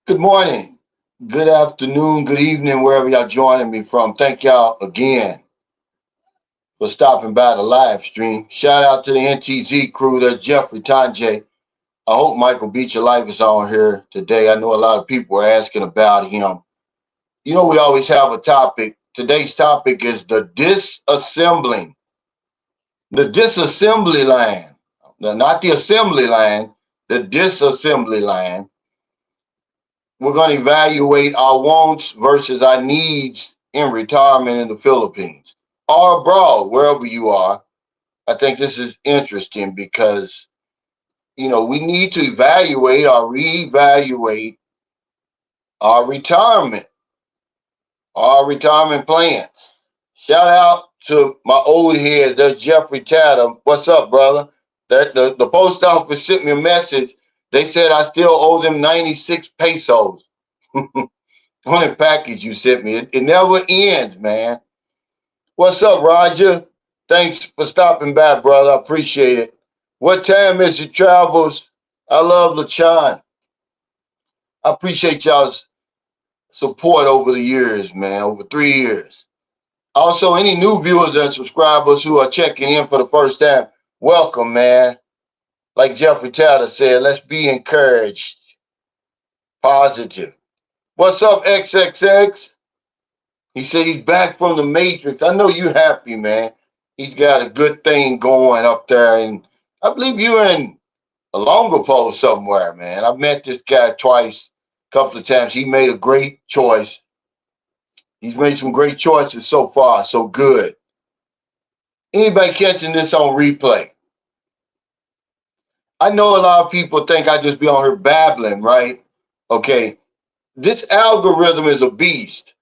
Good morning, good afternoon, good evening, wherever y'all joining me from. Thank y'all again for stopping by the live stream. Shout out to the NTZ crew. That's Jeffrey Tanjay. I hope Michael Beach Your Life is on here today. I know a lot of people are asking about him. You know, we always have a topic. Today's topic is the disassembling, the disassembly line. No, not the assembly line, the disassembly line. We're going to evaluate our wants versus our needs in retirement in the Philippines or abroad, wherever you are. I think this is interesting because, we need to evaluate or reevaluate our retirement plans. Shout out to my old heads, that's Jeffrey Tatum. What's up, brother? The post office sent me a message. They said I still owe them 96 pesos. On the package you sent me. It never ends, man. What's up, Roger? Thanks for stopping by, brother. I appreciate it. What time is it, Travels? I love LaChan. I appreciate y'all's support over the years, man, over 3 years. Also, any new viewers and subscribers who are checking in for the first time, welcome, man. Like Jeffrey Taylor said, let's be encouraged. Positive. What's up, XXX? He said he's back from the Matrix. I know you happy, man. He's got a good thing going up there. And I believe you're in a longer pole somewhere, man. I've met this guy twice, a couple of times. He made a great choice. He's made some great choices so far. So good. Anybody catching this on replay? I know a lot of people think I just be on here babbling, right? Okay. This algorithm is a beast.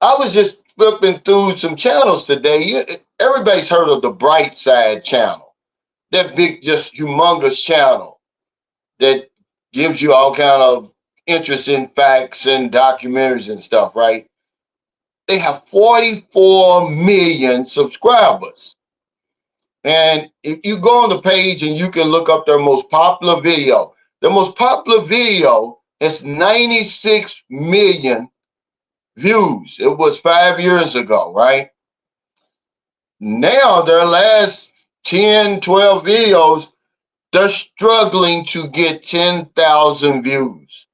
I was just flipping through some channels today. Everybody's heard of the Bright Side channel, that big, just humongous channel that gives you all kind of interesting facts and documentaries and stuff, right? They have 44 million subscribers. And if you go on the page and you can look up their most popular video, the most popular video is 96 million views. It was 5 years ago, right? Now their last 10, 12 videos, they're struggling to get 10,000 views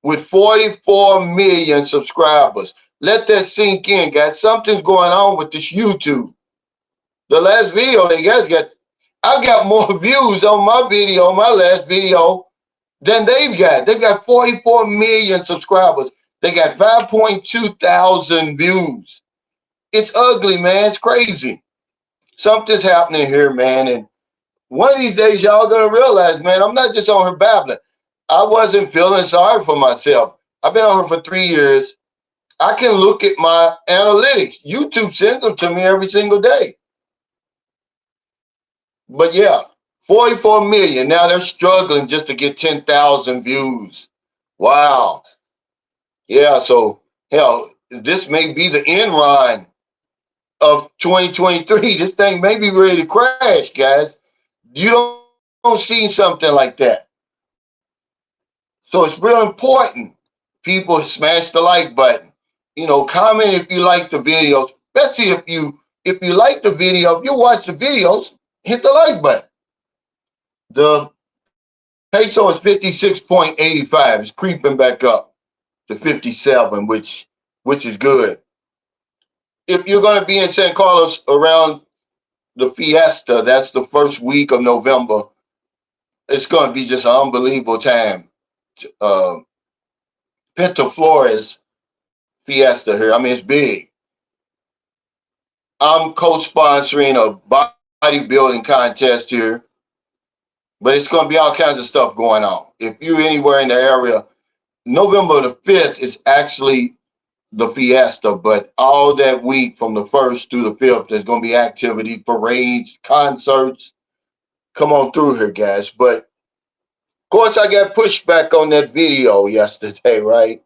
with 44 million subscribers. Let that sink in, guys. Something's going on with this YouTube. The last video they guys got, I got more views on my video, my last video, than they've got. They've got 44 million subscribers. They got 5.2 thousand views. It's ugly, man. It's crazy. Something's happening here, man. And one of these days, y'all gonna realize, man, I'm not just on here babbling. I wasn't feeling sorry for myself. I've been on here for 3 years. I can look at my analytics. YouTube sends them to me every single day. But yeah, 44 million. Now they're struggling just to get 10,000 views. Wow. Yeah, so hell, this may be the end run of 2023. This thing may be ready to crash, guys. You don't see something like that. So it's real important. People smash the like button. Comment if you like the videos. Especially if you like the video, if you watch the videos, hit the like button. The peso is 56.85. It's creeping back up to 57, which is good. If you're going to be in San Carlos around the fiesta, that's the first week of November, it's going to be just an unbelievable time. Pentaflores fiesta here. I mean, it's big. I'm co-sponsoring a bodybuilding contest here, but it's going to be all kinds of stuff going on. If you're anywhere in the area, November the 5th is actually the fiesta, but all that week from the 1st through the 5th, there's going to be activities, parades, concerts. Come on through here, guys. But of course, I got pushback on that video yesterday, right?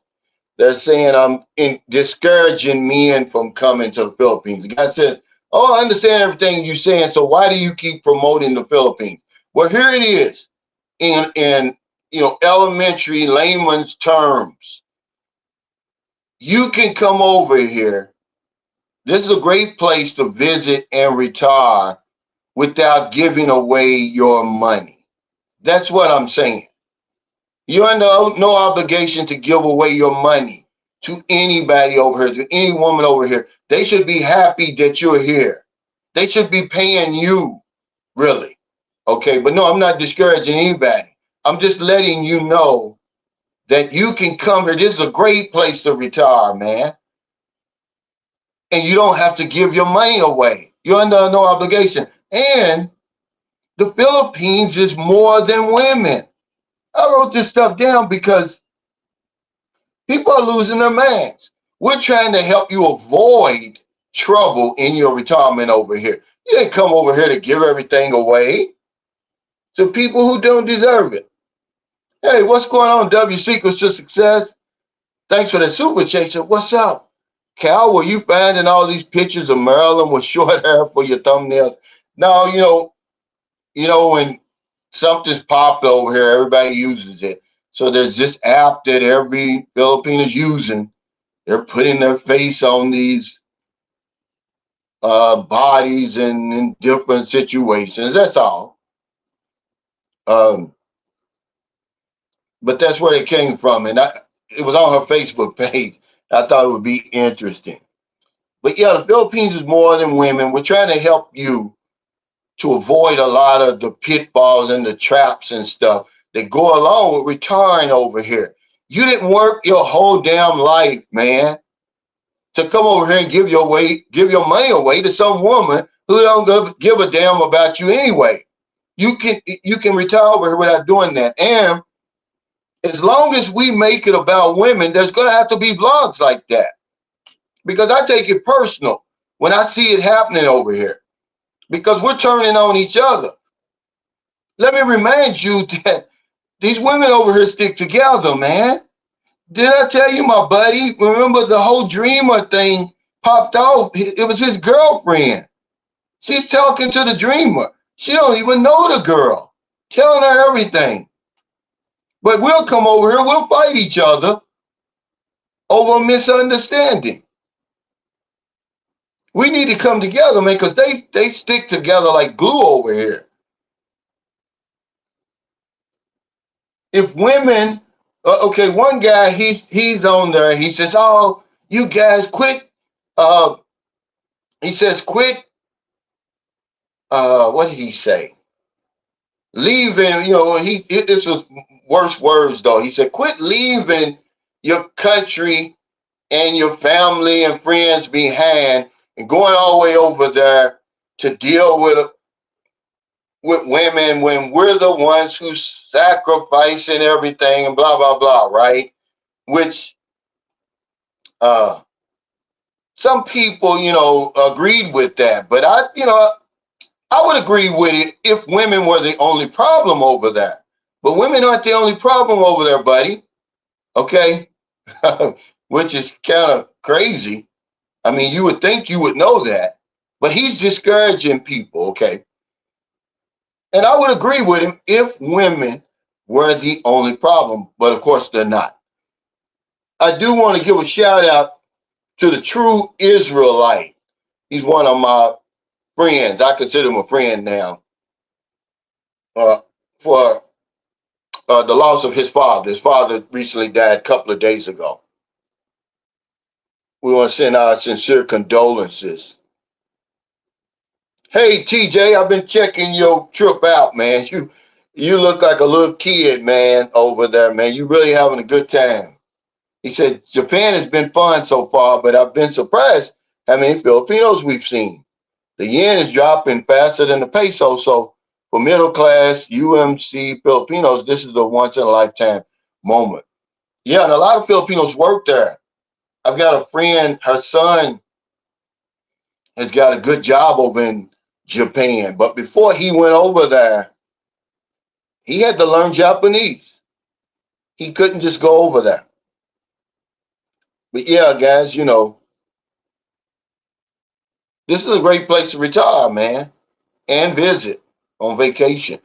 They're saying I'm discouraging men from coming to the Philippines. The guy says, "Oh, I understand everything you're saying, so why do you keep promoting the Philippines?" Well, here it is in elementary layman's terms. You can come over here. This is a great place to visit and retire without giving away your money. That's what I'm saying. You're under no obligation to give away your money to anybody over here, to any woman over here. They should be happy that you're here. They should be paying you, really. Okay, but no, I'm not discouraging anybody. I'm just letting you know that you can come here. This is a great place to retire, man. And you don't have to give your money away. You're under no obligation. And the Philippines is more than women. I wrote this stuff down because people are losing their minds. We're trying to help you avoid trouble in your retirement over here. You didn't come over here to give everything away to people who don't deserve it. Hey, what's going on, W Secrets to Success? Thanks for the super chat. What's up? Cal, were you finding all these pictures of Marilyn with short hair for your thumbnails? No, when something's popular over here, everybody uses it. So there's this app that every Filipino is using. They're putting their face on these bodies and in different situations. That's all. But that's where it came from. And it was on her Facebook page. I thought it would be interesting. But yeah, the Philippines is more than women. We're trying to help you to avoid a lot of the pitfalls and the traps and stuff that go along with retiring over here. You didn't work your whole damn life, man, to come over here and give your money away to some woman who don't give a damn about you anyway. You can retire over here without doing that. And as long as we make it about women, there's gonna have to be vlogs like that. Because I take it personal when I see it happening over here. Because we're turning on each other. Let me remind you that these women over here stick together, man. Did I tell you, my buddy, remember the whole dreamer thing popped off? It was his girlfriend. She's talking to the dreamer. She don't even know the girl, telling her everything. But we'll come over here, we'll fight each other over a misunderstanding. We need to come together, man, because they stick together like glue over here. If women, okay, one guy, he's on there. He says, "Oh, you guys quit." He says, "Quit." What did he say? Leaving. This was worse words though. He said, "Quit leaving your country and your family and friends behind and going all the way over there to deal with women when we're the ones who sacrificing everything and blah blah blah," right? Which some people agreed with that, but I would agree with it if women were the only problem over there. But women aren't the only problem over there, buddy. Okay? Which is kind of crazy. I mean, you would think you would know that, but he's discouraging people, okay? And I would agree with him if women were the only problem, but of course they're not. I do want to give a shout out to the true Israelite. He's one of my friends. I consider him a friend now. For the loss of his father. His father recently died a couple of days ago. We want to send our sincere condolences. Hey, TJ, I've been checking your trip out, man. You look like a little kid, man, over there, man. You really having a good time. He said, Japan has been fun so far, but I've been surprised how many Filipinos we've seen. The yen is dropping faster than the peso, so for middle-class UMC Filipinos, this is a once-in-a-lifetime moment. Yeah, and a lot of Filipinos work there. I've got a friend, her son has got a good job over in Japan, but before he went over there, he had to learn Japanese. He couldn't just go over there. But yeah, guys, this is a great place to retire, man, and visit on vacation.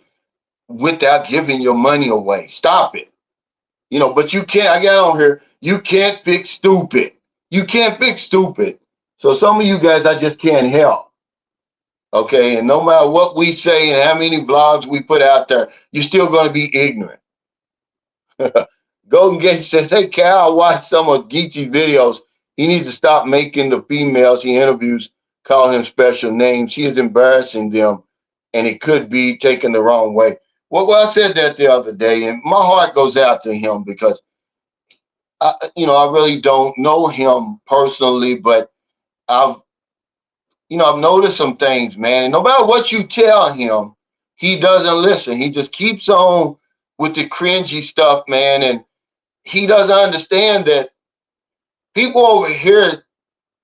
without giving your money away. Stop it. But you can't, I got on here, you can't fix stupid. You can't fix stupid. So some of you guys, I just can't help. Okay. And no matter what we say and how many blogs we put out there, you're still going to be ignorant. Golden Gate says, hey, Cal, I watched some of Geechee's videos. He needs to stop making the females he interviews call him special names. He is embarrassing them, and it could be taken the wrong way. Well, I said that the other day, and my heart goes out to him because, I really don't know him personally, but I've noticed some things, man. And no matter what you tell him, he doesn't listen. He just keeps on with the cringy stuff, man. And he doesn't understand that people over here,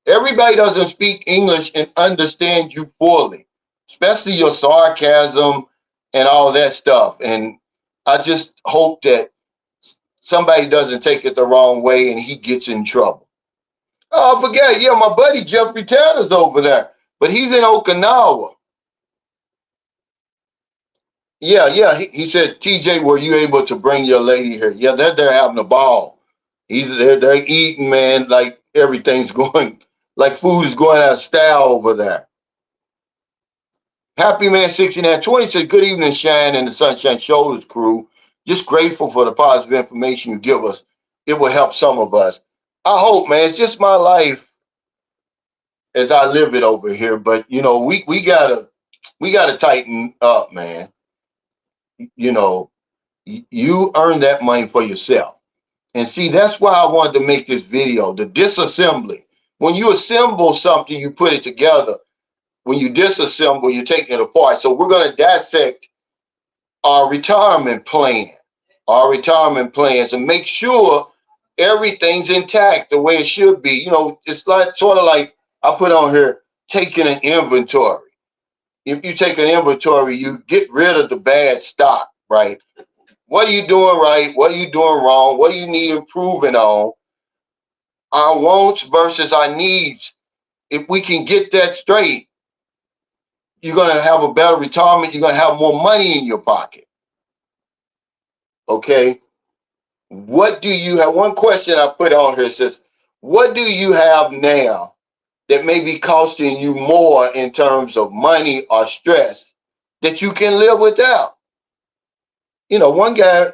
everybody doesn't speak English and understand you fully, especially your sarcasm and all that stuff. And I just hope that somebody doesn't take it the wrong way and he gets in trouble. Oh, I forget. Yeah, my buddy Jeffrey Tanner's over there, but he's in Okinawa. Yeah. He said, TJ, were you able to bring your lady here? Yeah, they're having a ball. They're eating, man, like everything's going, like food is going out of style over there. Happy Man 6920 says, good evening, Shine and the Sunshine Shoulders crew. Just grateful for the positive information you give us. It will help some of us. I hope, man. It's just my life as I live it over here. But we gotta tighten up, man. You earn that money for yourself. And see, that's why I wanted to make this video, the disassembly. When you assemble something, you put it together. When you disassemble, you're taking it apart. So we're going to dissect our retirement plans and make sure everything's intact the way it should be. It's like sort of like I put on here, taking an inventory. If you take an inventory, you get rid of the bad stock, right? What are you doing right? What are you doing wrong? What do you need improving on? Our wants versus our needs. If we can get that straight, you're going to have a better retirement. You're going to have more money in your pocket. Okay. What do you have? One question I put on here says, what do you have now that may be costing you more in terms of money or stress that you can live without? One guy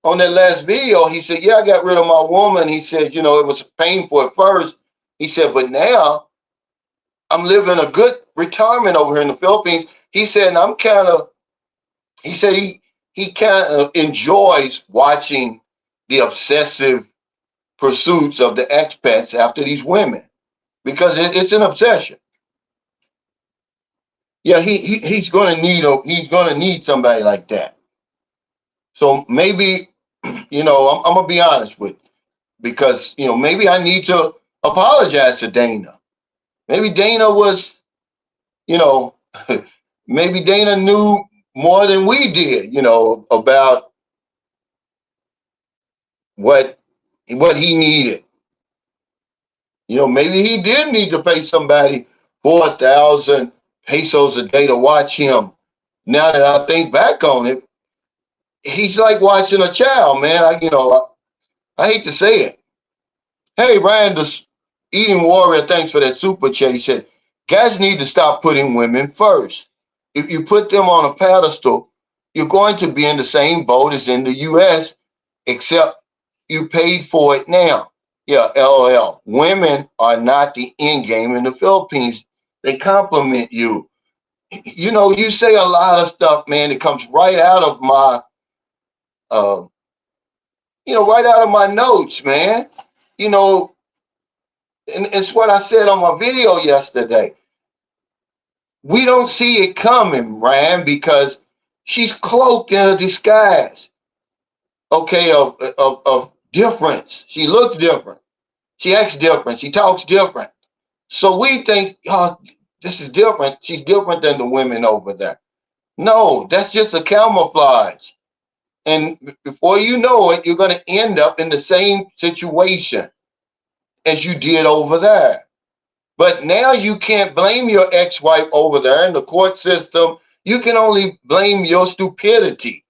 on that last video, he said, yeah, I got rid of my woman. He said, it was painful at first. He said, but now I'm living a good retirement over here in the Philippines. He said, and he kind of enjoys watching the obsessive pursuits of the expats after these women because it's an obsession. Yeah, he's going to need somebody like that. So maybe, I'm going to be honest with you because, maybe I need to apologize to Dana. Maybe Dana was, maybe Dana knew more than we did, about what he needed. Maybe he did need to pay somebody 4,000 pesos a day to watch him. Now that I think back on it, he's like watching a child, man. I hate to say it. Hey, Ryan, the Eating Warrior, thanks for that super chat. He said, guys need to stop putting women first. If you put them on a pedestal, you're going to be in the same boat as in the U.S., except you paid for it now. Yeah, LOL. Women are not the end game in the Philippines. They compliment you. You say a lot of stuff, man. It comes right out of my, right out of my notes, man. And it's what I said on my video yesterday. We don't see it coming, Ryan, because she's cloaked in a disguise. Okay, of difference. She looks different. She acts different. She talks different. So we think, oh, this is different. She's different than the women over there. No, that's just a camouflage. And before you know it, you're going to end up in the same situation as you did over there. But now you can't blame your ex-wife over there in the court system. You can only blame your stupidity.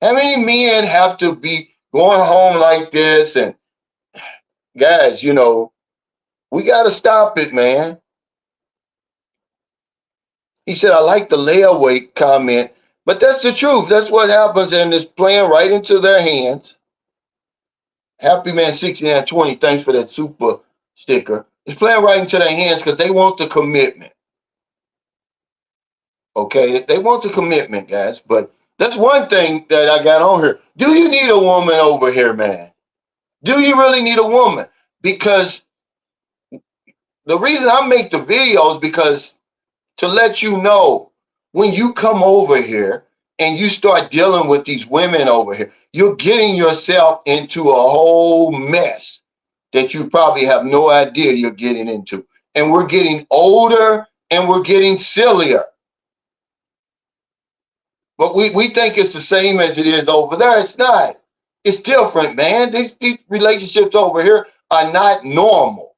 How many men have to be going home like this? And guys, we got to stop it, man. He said, I like the layaway comment, but that's the truth. That's what happens, and it's playing right into their hands. Happy Man 6920, thanks for that super sticker. It's playing right into their hands because they want the commitment. Okay, they want the commitment, guys. But that's one thing that I got on here. Do you need a woman over here, man? Do you really need a woman? Because the reason I make the videos because to let you know when you come over here and you start dealing with these women over here, you're getting yourself into a whole mess that you probably have no idea you're getting into. And we're getting older and we're getting sillier. But we think it's the same as it is over there. It's not. It's different, man. These relationships over here are not normal.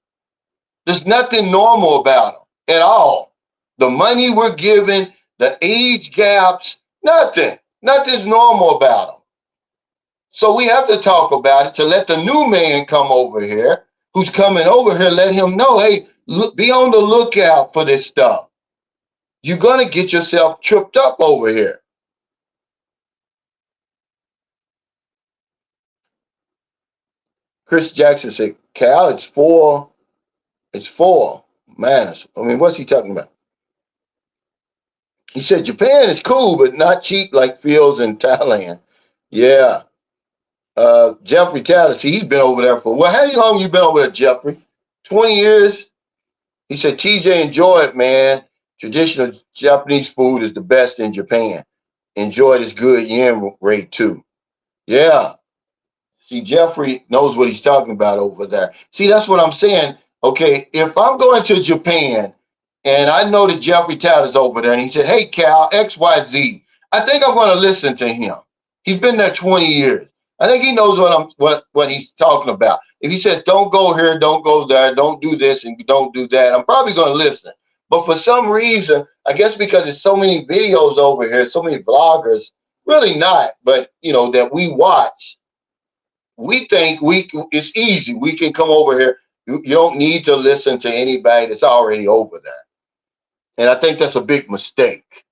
There's nothing normal about them at all. The money we're giving, the age gaps, nothing. Nothing's normal about them. So we have to talk about it to let the new man come over here, who's coming over here, let him know, hey, look, be on the lookout for this stuff. You're going to get yourself tripped up over here. Chris Jackson said, Cal, it's four. Man, what's he talking about? He said, Japan is cool, but not cheap like fields in Thailand. Yeah. Jeffrey Taylor, see, he's been over there for, well, how long you been over there, Jeffrey? 20 years? He said, TJ, enjoy it, man. Traditional Japanese food is the best in Japan. Enjoy this good yen rate, too. Yeah. See, Jeffrey knows what he's talking about over there. See, that's what I'm saying. Okay, if I'm going to Japan and I know that Jeffrey Taylor's over there and he said, hey, Cal, XYZ, I think I'm going to listen to him. He's been there 20 years. I think he knows what he's talking about. If he says, don't go here, don't go there, don't do this and don't do that, I'm probably going to listen. But for some reason, I guess because there's so many videos over here, so many vloggers, really not, but, that we watch, we think it's easy. We can come over here. You don't need to listen to anybody that's already over there. And I think that's a big mistake.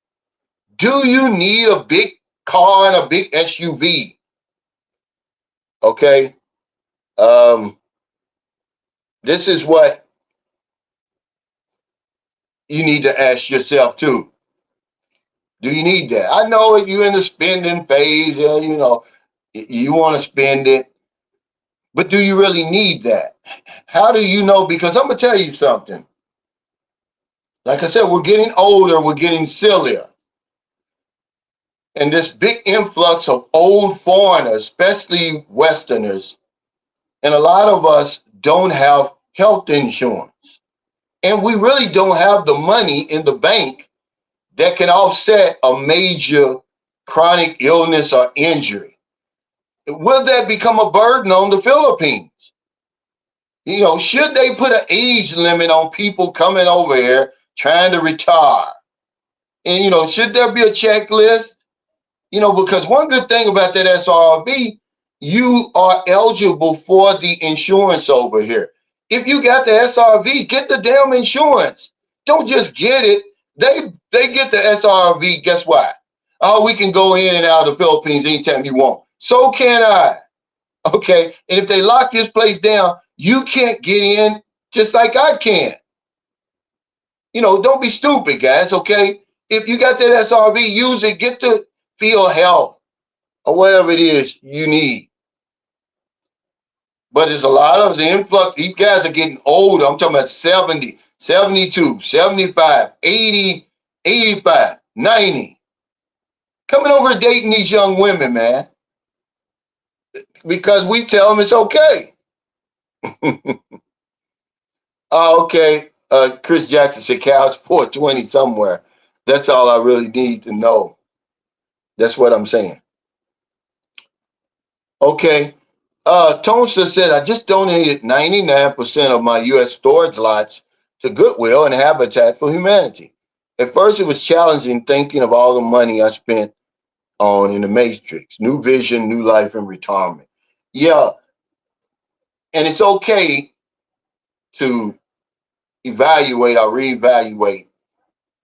Do you need a big car and a big SUV? Okay. This is what you need to ask yourself too. Do you need that? I know you're in the spending phase, you want to spend it. But do you really need that? How do you know? Because I'm going to tell you something. Like I said, we're getting older, we're getting sillier. And this big influx of old foreigners, especially Westerners, and a lot of us don't have health insurance. And we really don't have the money in the bank that can offset a major chronic illness or injury. Will that become a burden on the Philippines? Should they put an age limit on people coming over here trying to retire? And, should there be a checklist? Because one good thing about that SRB, you are eligible for the insurance over here. If you got the SRV, get the damn insurance. Don't just get it. They get the SRV, guess what? Oh, we can go in and out of the Philippines anytime you want. So can I. Okay, and if they lock this place down, you can't get in just like I can. Don't be stupid, guys, okay? If you got that SRV, use it. Get to feel health or whatever it is you need. But there's a lot of the influx. These guys are getting older. I'm talking about 70, 72, 75, 80, 85, 90. Coming over dating these young women, man. Because we tell them it's okay. Oh, okay. Chris Jackson said Cal's 420 somewhere. That's all I really need to know. That's what I'm saying. Okay. Tonsa said, I just donated 99% of my U.S. storage lots to Goodwill and Habitat for Humanity. At first, it was challenging thinking of all the money I spent on in the Matrix. New vision, new life, and retirement. Yeah, and it's okay to evaluate or reevaluate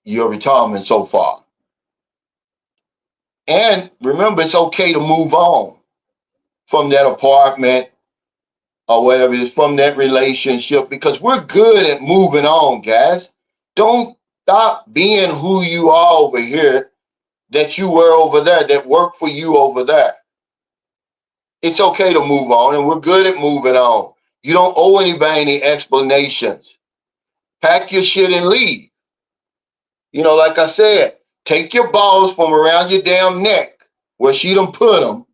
your retirement so far. And remember, it's okay to move on from that apartment or whatever it is, from that relationship, because we're good at moving on, guys. Don't stop being who you are over here that you were over there, that worked for you over there. It's okay to move on, and we're good at moving on. You don't owe anybody any explanations. Pack your shit and leave. Like I said, take your balls from around your damn neck where she done put them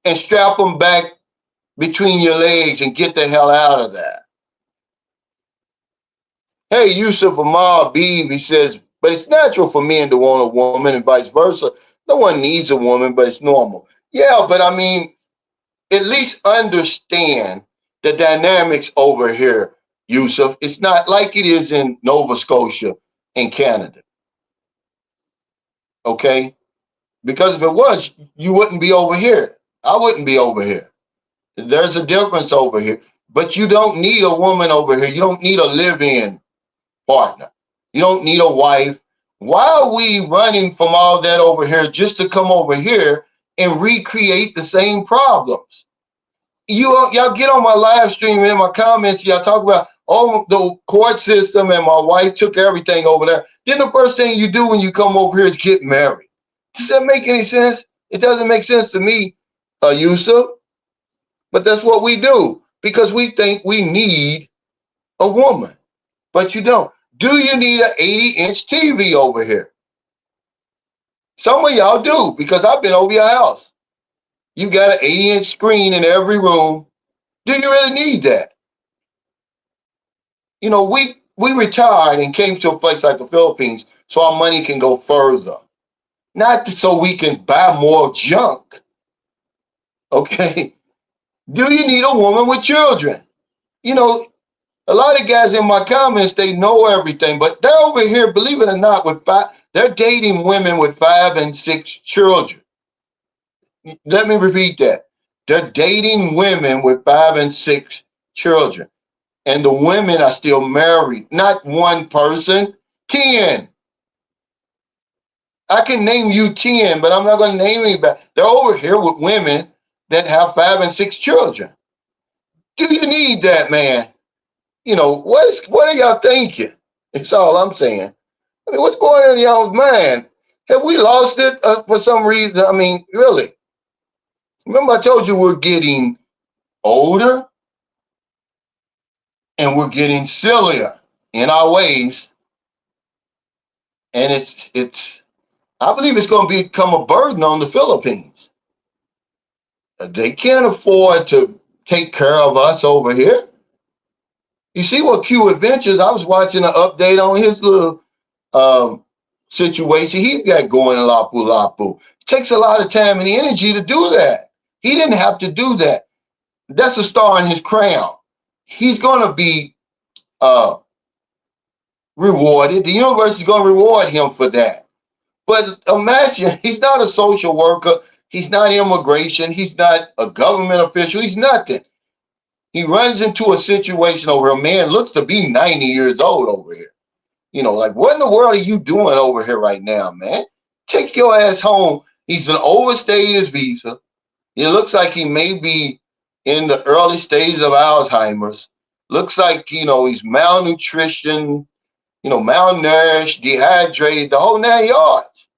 and strap them back between your legs and get the hell out of there. Hey, Yusuf Amal Beeb, he says, but it's natural for men to want a woman and vice versa. No one needs a woman, but it's normal. Yeah, but I mean, at least understand the dynamics over here, Yusuf. It's not like it is in Nova Scotia and Canada. Okay? Because if it was, you wouldn't be over here. I wouldn't be over here. There's a difference over here. But you don't need a woman over here. You don't need a live-in partner. You don't need a wife. Why are we running from all that over here just to come over here and recreate the same problems? Y'all get on my live stream and in my comments, y'all talk about, oh, the court system and my wife took everything over there. Then the first thing you do when you come over here is get married. Does that make any sense? It doesn't make sense to me, Yusuf. But that's what we do because we think we need a woman. But you don't. Do you need an 80-inch TV over here? Some of y'all do, because I've been over your house. You got an 80-inch screen in every room. Do you really need that? We retired and came to a place like the Philippines so our money can go further. Not so we can buy more junk. Okay? Do you need a woman with children? A lot of guys in my comments, they know everything, but they're over here, believe it or not, they're dating women with 5 and 6 children. Let me repeat that. They're dating women with 5 and 6 children. And the women are still married. Not one person, 10. I can name you 10, but I'm not going to name anybody. They're over here with women that have 5 and 6 children. Do you need that, man? What are y'all thinking? It's all I'm saying. I mean, what's going on in y'all's mind? Have we lost it for some reason? I mean, really? Remember I told you we're getting older and we're getting sillier in our ways. And I believe it's going to become a burden on the Philippines. They can't afford to take care of us over here. You see what Q Adventures, I was watching an update on his little situation he's got going in Lapu Lapu. It takes a lot of time and energy to do that. He didn't have to do that. That's a star in his crown. He's going to be rewarded. The universe is going to reward him for that. But imagine, he's not a social worker. He's not immigration. He's not a government official. He's nothing. He runs into a situation where a man looks to be 90 years old over here. Like, what in the world are you doing over here right now, man? Take your ass home. He's an overstayed his visa. It looks like he may be in the early stages of Alzheimer's. Looks like, he's malnutrition, malnourished, dehydrated, the whole 9 yards.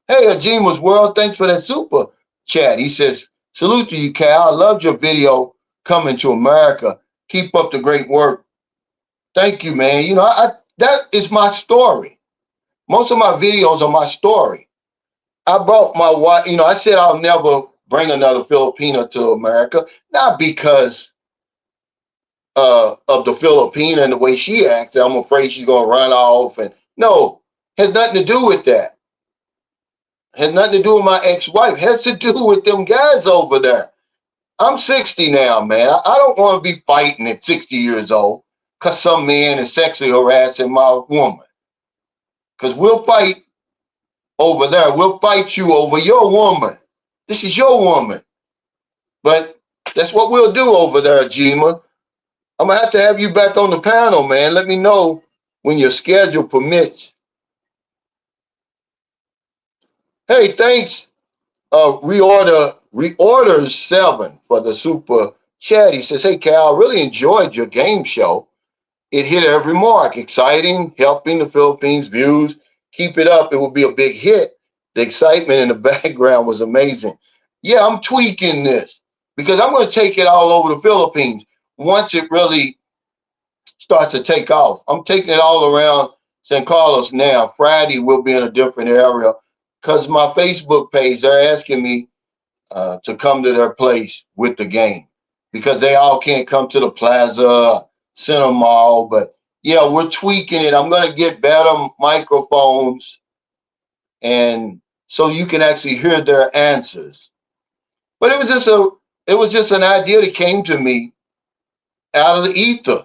Hey, Ajima's World, thanks for that super chat. He says, salute to you, Cal. I loved your video coming to America. Keep up the great work. Thank you, man. That is my story. Most of my videos are my story. I brought my wife, I said I'll never bring another Filipina to America, not because of the Filipina and the way she acts. I'm afraid she's going to run off. And no, has nothing to do with that. Has nothing to do with my ex-wife. Has to do with them guys over there. I'm 60 now, man. I don't want to be fighting at 60 years old because some man is sexually harassing my woman. Because we'll fight over there. We'll fight you over your woman. This is your woman. But that's what we'll do over there, Jima. I'm gonna have you back on the panel, man. Let me know when your schedule permits. Hey, thanks, reorders 7 for the super chat. He says, "Hey Cal, really enjoyed your game show. It hit every mark. Exciting, helping the Philippines views. Keep it up. It will be a big hit. The excitement in the background was amazing." Yeah, I'm tweaking this because I'm going to take it all over the Philippines once it really starts to take off. I'm taking it all around San Carlos now. Friday we'll be in a different area because my Facebook page, they're asking me to come to their place with the game because they all can't come to the plaza, center mall. But yeah, we're tweaking it. I'm going to get better microphones and so you can actually hear their answers. But it was just an idea that came to me out of the ether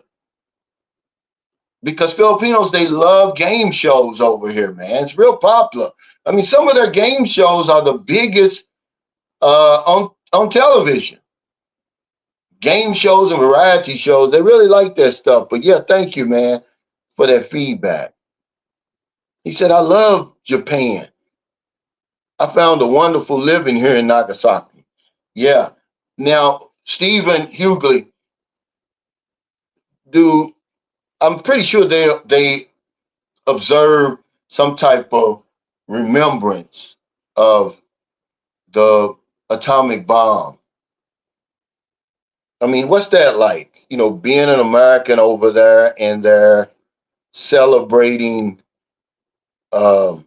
because Filipinos, they love game shows over here, man. It's real popular. I mean, some of their game shows are the biggest on television. Game shows and variety shows, they really like that stuff. But yeah, thank you, man, for that feedback. He said, "I love Japan. I found a wonderful living here in Nagasaki." Yeah. Now, Stephen Hughley, do I'm pretty sure they observe some type of remembrance of the atomic bomb. I mean, what's that like? You know, being an American over there and they're celebrating um,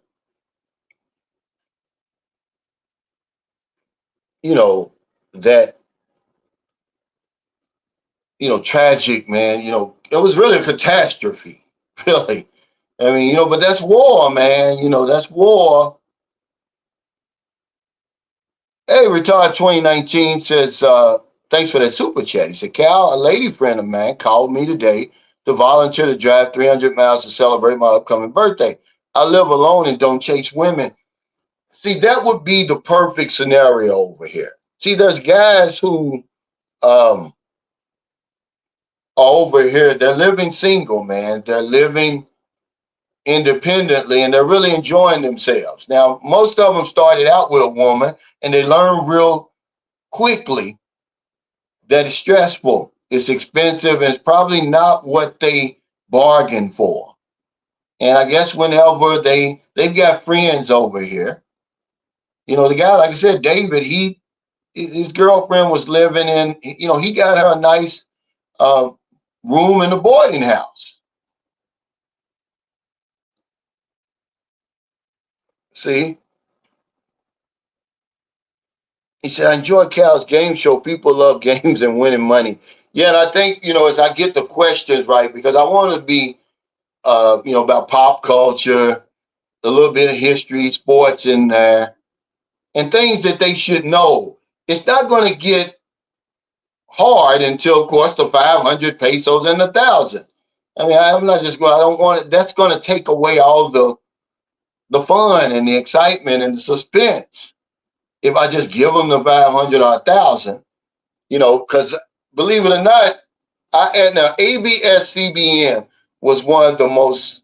you know, that, tragic, man, it was really a catastrophe, really. I mean, but that's war, man. That's war. Hey, Retard 2019 says, thanks for that super chat. He said, "Cal, a lady friend of mine called me today to volunteer to drive 300 miles to celebrate my upcoming birthday. I live alone and don't chase women." See, that would be the perfect scenario over here. See, there's guys who um, are over here, they're living single, man. They're living independently and they're really enjoying themselves. Now, most of them started out with a woman and they learn real quickly that it's stressful, it's expensive, and it's probably not what they bargained for. And I guess whenever they've got friends over here, the guy, like I said, David, his girlfriend was living in, he got her a nice uh, room in the boarding house. See, he said, "I enjoy Cal's game show. People love games and winning money." Yeah, and I think, as I get the questions right, because I want to be, about pop culture, a little bit of history, sports in there, and things that they should know. It's not going to get hard until, of course, the 500 pesos and 1,000. I mean, I'm not just going, I don't want it. That's going to take away all the fun and the excitement and the suspense if I just give them the 500 or 1,000, because believe it or not, now ABS-CBN was one of the most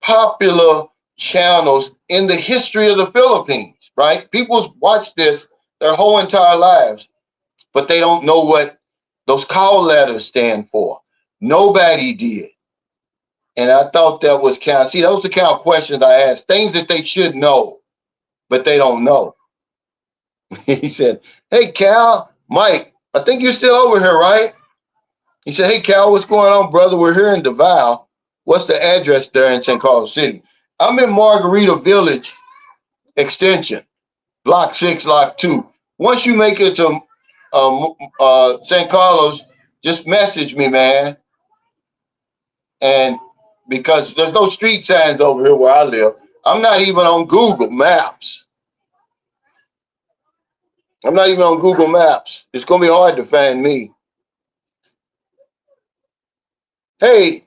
popular channels in the history of the Philippines, right? People watch this their whole entire lives, but they don't know what those call letters stand for. Nobody did. And I thought that was see, those are the kind of questions I asked, things that they should know, but they don't know. He said, "Hey, Cal, Mike, I think you're still over here, right?" He said, "Hey, Cal, what's going on, brother? We're here in Davao. What's the address there in San Carlos City?" "I'm in Margarita Village Extension, Block 6, Lot 2. Once you make it to San Carlos, just message me, man." And because there's no street signs over here where I live, I'm not even on Google Maps. I'm not even on Google Maps. It's going to be hard to find me. Hey,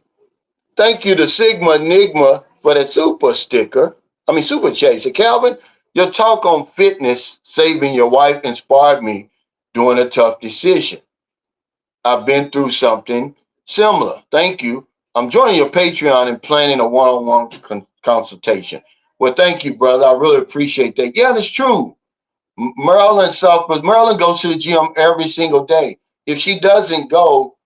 thank you to Sigma Enigma for that super sticker. Super chat. He said, Calvin, your talk on fitness, saving your wife inspired me during a tough decision. I've been through something similar. Thank you. I'm joining your Patreon and planning a one-on-one consultation. Well, thank you, brother. I really appreciate that. Yeah, that's true. Marilyn suffers. Marilyn goes to the gym every single day. If she doesn't go,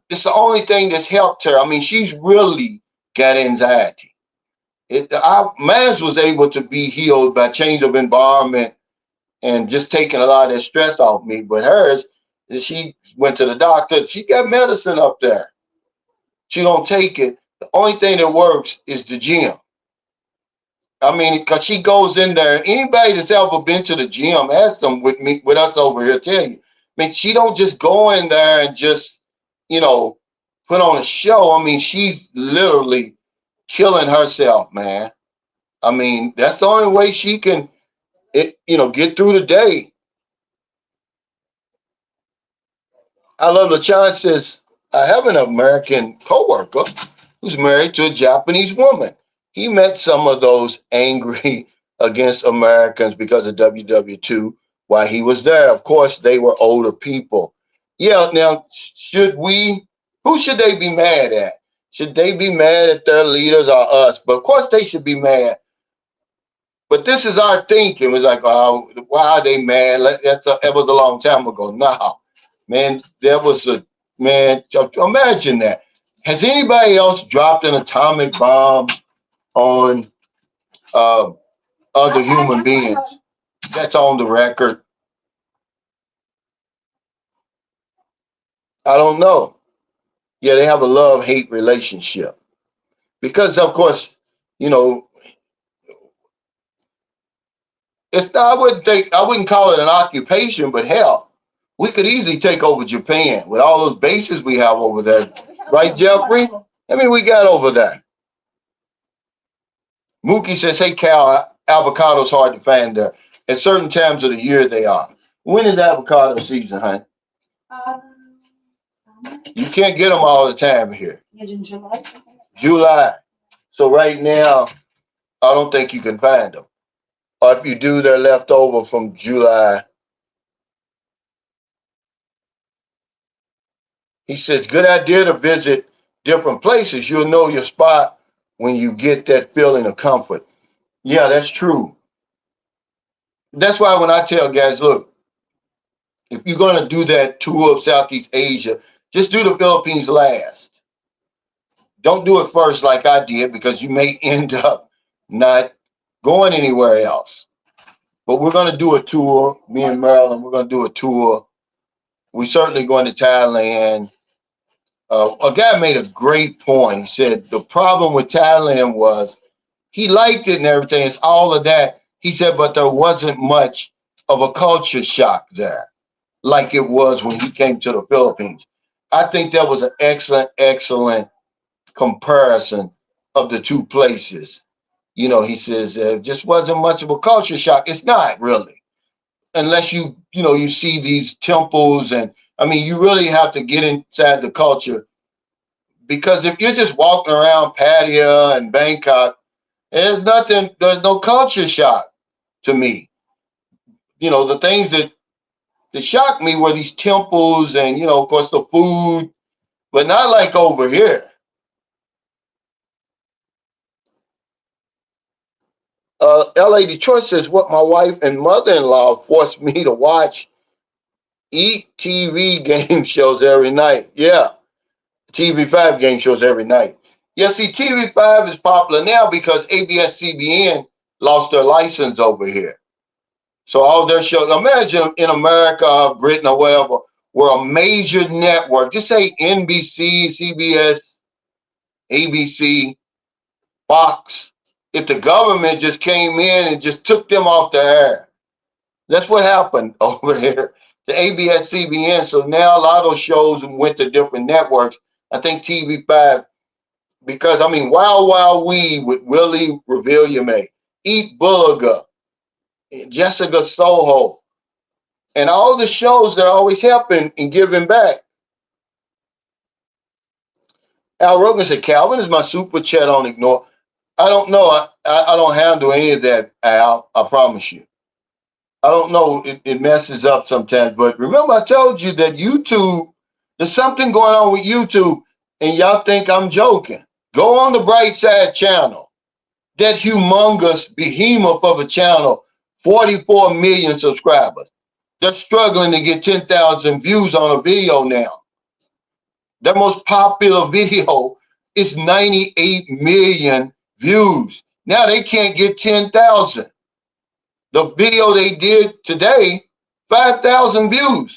it's the only thing that's helped her. She's really got anxiety. Mans was able to be healed by change of environment and just taking a lot of that stress off me. But hers, she went to the doctor. She got medicine up there. She don't take it. The only thing that works is the gym. Because she goes in there. Anybody that's ever been to the gym, ask them with us over here, tell you. She don't just go in there and just, put on a show. She's literally killing herself, man. That's the only way she can, get through the day. I love LaChan says, I have an American coworker who's married to a Japanese woman. He met some of those angry against Americans because of WW2 while he was there. Of course, they were older people. Yeah, now, who should they be mad at? Should they be mad at their leaders or us? But of course, they should be mad. But this is our thinking. It was like, oh, why are they mad? That was a long time ago. No, man, imagine that. Has anybody else dropped an atomic bomb on other human beings? That's on the record. I don't know. Yeah, they have a love-hate relationship. Because, of course, it's not, I wouldn't call it an occupation, but hell, we could easily take over Japan with all those bases we have over there. Right, Jeffrey? We got over there. Mookie says, hey, Cal, avocado's hard to find there. At certain times of the year, they are. When is avocado season, hon? You can't get them all the time here. In July. July. So right now, I don't think you can find them. Or if you do, they're left over from July. He says, good idea to visit different places. You'll know your spot when you get that feeling of comfort. Yeah, that's true. That's why when I tell guys, look, if you're going to do that tour of Southeast Asia, just do the Philippines last. Don't do it first like I did, because you may end up not going anywhere else. But we're going to do a tour. Me and Marilyn, we're going to do a tour. We're certainly going to Thailand. A guy made a great point. He said the problem with Thailand was he liked it and everything. It's all of that. He said, but there wasn't much of a culture shock there like it was when he came to the Philippines. I think that was an excellent comparison of the two places. He says it just wasn't much of a culture shock. It's not really, unless you see these temples, and you really have to get inside the culture, because if you're just walking around Pattaya and Bangkok, there's no culture shock to me. The things that shocked me were these temples and, of course, the food, but not like over here. LA Detroit says, what my wife and mother-in-law forced me to watch, eat TV game shows every night. Yeah, TV5 game shows every night. Yeah, see, TV5 is popular now because ABS-CBN lost their license over here. So all their shows, imagine in America, Britain, or wherever, where a major network, just say NBC, CBS, ABC, Fox, if the government just came in and just took them off the air. That's what happened over here, the ABS-CBN. So now a lot of those shows went to different networks. I think TV5, because, Wild Wild Weed with Willie Revillame, Eat Bulliger, Jessica Soho, and all the shows that are always helping and giving back. Al Rogan said, Calvin is my super chat on ignore. I don't know. I don't handle any of that, Al. I promise you. I don't know. It messes up sometimes. But remember, I told you that YouTube, there's something going on with YouTube, and y'all think I'm joking. Go on the Bright Side channel. That humongous behemoth of a channel, 44 million subscribers. They're struggling to get 10,000 views on a video now. Their most popular video is 98 million views. Now they can't get 10,000. The video they did today, 5,000 views.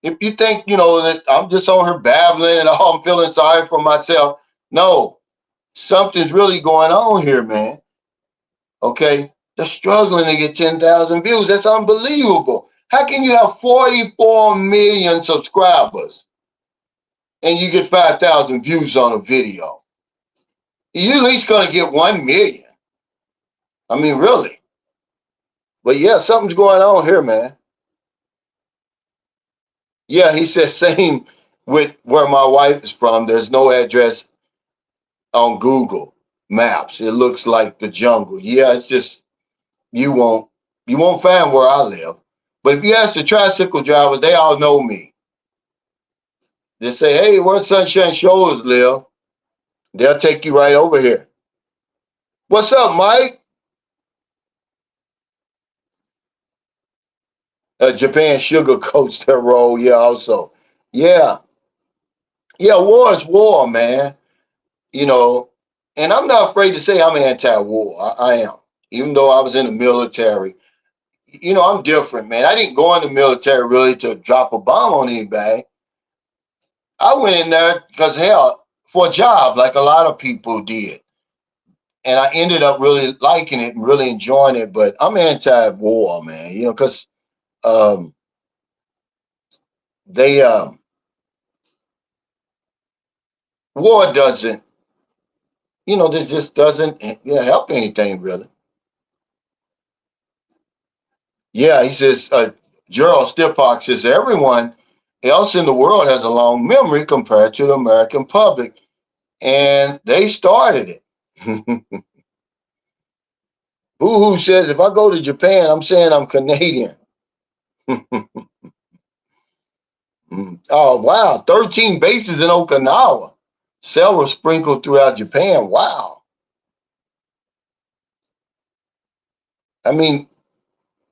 If you think, that I'm just on here babbling and I'm feeling sorry for myself, no, something's really going on here, man. Okay? They're struggling to get 10,000 views. That's unbelievable. How can you have 44 million subscribers and you get 5,000 views on a video? You're at least going to get 1 million. I mean, really. But yeah, something's going on here, man. Yeah, he said same with where my wife is from. There's no address on Google Maps. It looks like the jungle. Yeah, it's just you won't find where I live. But if you ask the tricycle drivers, they all know me. They say, hey, where Sunshine Shores live? They'll take you right over here. What's up, Mike? Japan sugarcoats their role. Yeah, also. Yeah. Yeah, war is war, man. And I'm not afraid to say I'm anti-war. I am. Even though I was in the military. I'm different, man. I didn't go in the military really to drop a bomb on anybody. I went in there because, hell, for a job, like a lot of people did. And I ended up really liking it and really enjoying it. But I'm anti-war, man, because they war doesn't, this just doesn't help anything really. Yeah, he says, Gerald Stippock says, everyone else in the world has a long memory compared to the American public, and they started it. Boo-hoo says, if I go to Japan, I'm saying I'm Canadian. Oh, wow. 13 bases in Okinawa. Several sprinkled throughout Japan. Wow. I mean,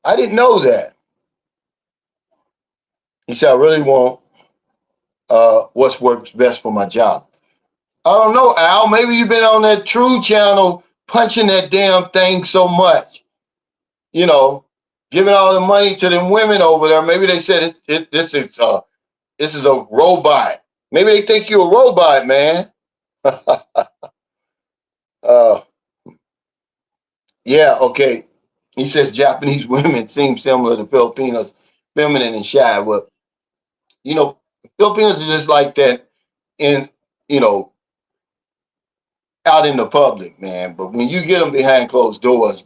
I didn't know that. He said, I really want what works best for my job. I don't know, Al. Maybe you've been on that True channel punching that damn thing so much. Giving all the money to them women over there. Maybe they said this is a robot. Maybe they think you're a robot, man. Yeah, okay. He says Japanese women seem similar to Filipinos, feminine and shy. Well, Filipinos are just like that in, you know, out in the public, man. But when you get them behind closed doors,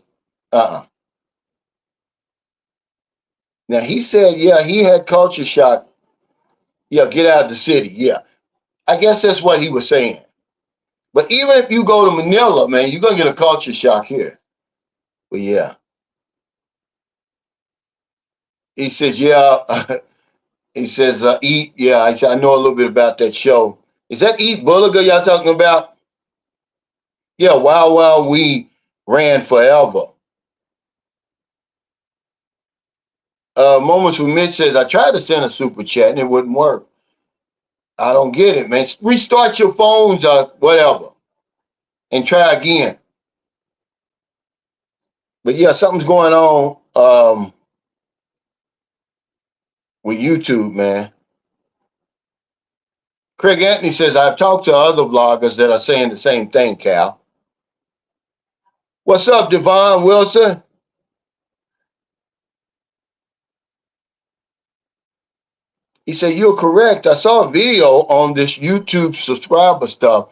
uh-uh. Now he said, yeah, he had culture shock. Yeah, get out of the city. Yeah, I guess that's what he was saying. But even if you go to Manila, man, you're gonna get a culture shock here. But yeah, he says, yeah. He says, eat. Yeah, I said, I know a little bit about that show. Is that Eat Bulliger y'all talking about? Yeah, Wow We ran forever. Moments with Mitch says, I tried to send a super chat and it wouldn't work. I don't get it, man. Restart your phones or whatever and try again. But yeah, something's going on with YouTube, man. Craig Anthony says, I've talked to other vloggers that are saying the same thing, Cal. What's up, Devon Wilson? He said, you're correct. I saw a video on this YouTube subscriber stuff.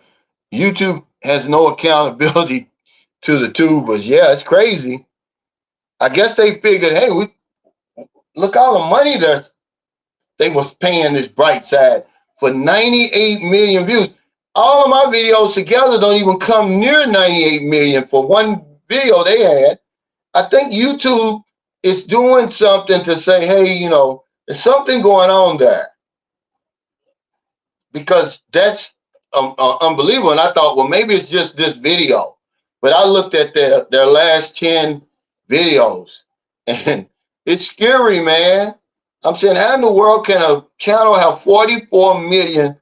YouTube has no accountability to the tubers. Yeah, it's crazy. I guess they figured, hey, look all the money that they was paying this Bright Side for 98 million views. All of my videos together don't even come near 98 million for one video they had. I think YouTube is doing something to say, hey, there's something going on there, because that's unbelievable. And I thought, well, maybe it's just this video. But I looked at their last 10 videos, and it's scary, man. I'm saying, how in the world can a channel have 44 million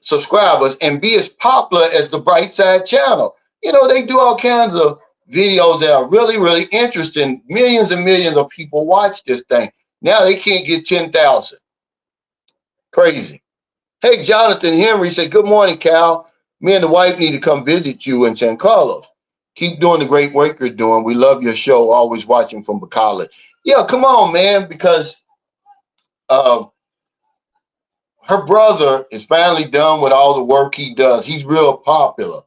subscribers and be as popular as the Bright Side channel? They do all kinds of videos that are really, really interesting. Millions and millions of people watch this thing. Now they can't get 10,000. Crazy. Hey, Jonathan Henry said, good morning, Cal. Me and the wife need to come visit you in San Carlos. Keep doing the great work you're doing. We love your show. Always watching from Bacala. Yeah, come on, man, because her brother is finally done with all the work he does. He's real popular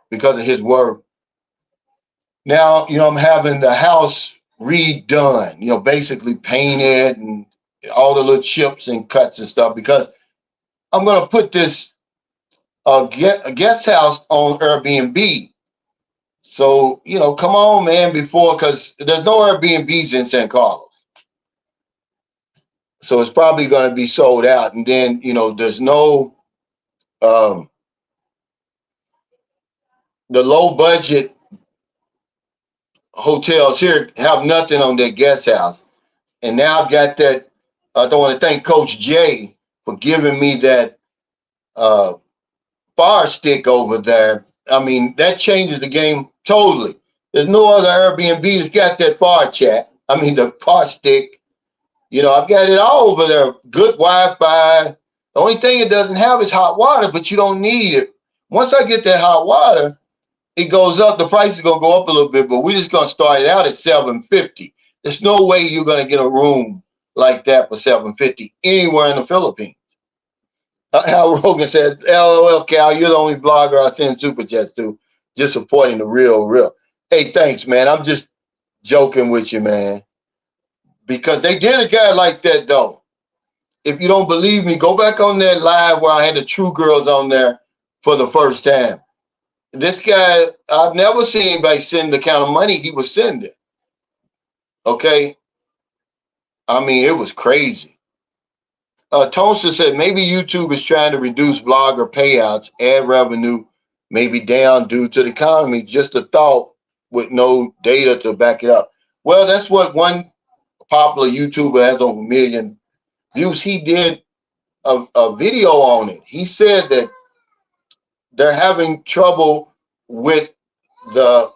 because of his work. Now, I'm having the house redone, basically painted and all the little chips and cuts and stuff, because I'm going to put this a guest house on Airbnb. So, come on, man, because there's no Airbnbs in San Carlos. So it's probably going to be sold out. And then, there's no, the low budget hotels here have nothing on their guest house. And now I've got that. I don't want to thank Coach Jay for giving me that Fire Stick over there. I mean, that changes the game totally. There's no other Airbnb that's got that the Fire Stick. I've got it all over there. Good Wi-Fi. The only thing it doesn't have is hot water, but you don't need it. Once I get that hot water, it goes up. The price is going to go up a little bit, but we're just going to start it out at $750. There's no way you're going to get a room like that for $750 anywhere in the Philippines. Al Rogan said, LOL, Cal, you're the only blogger I send super chats to, just supporting the real. Hey, thanks, man. I'm just joking with you, man. Because they did a guy like that, though. If you don't believe me, go back on that live where I had the True Girls on there for the first time. This guy, I've never seen anybody send the kind of money he was sending. Okay? I mean, it was crazy. Tonsa said, maybe YouTube is trying to reduce blogger payouts, ad revenue may be down due to the economy. Just a thought with no data to back it up. Well, that's what one popular YouTuber has over 1 million views. He did a video on it. He said that they're having trouble with the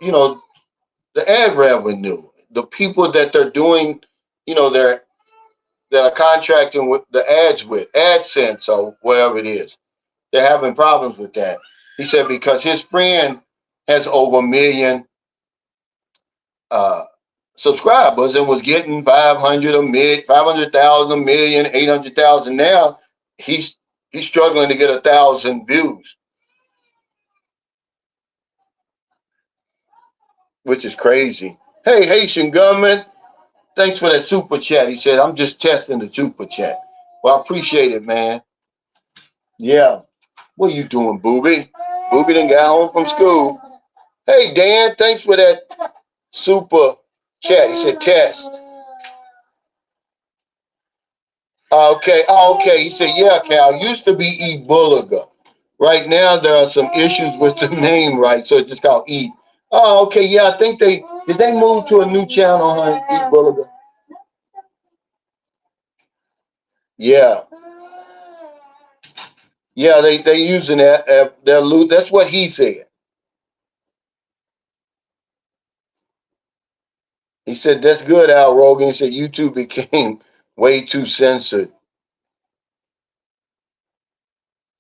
ad revenue. The people that they're doing, that are contracting with the ads with AdSense or whatever it is. They're having problems with that. He said because his friend has over 1 million subscribers and was getting 500,000, a million, 800,000. Now he's struggling to get 1,000 views, which is crazy. Hey, Haitian government, thanks for that super chat. He said, I'm just testing the super chat. Well, I appreciate it, man. Yeah. What are you doing, Booby? Booby done got home from school. Hey, Dan, thanks for that super chat. He said, test. Okay. He said, yeah, Cal, used to be E. Bulliger. Right now, there are some issues with the name, right? So it's just called E. Oh, okay. Yeah, I think did they move to a new channel, huh? E. Bulliger. Yeah. Yeah, they using that. That's what he said. He said, that's good, Al Rogan. He said, YouTube became way too censored.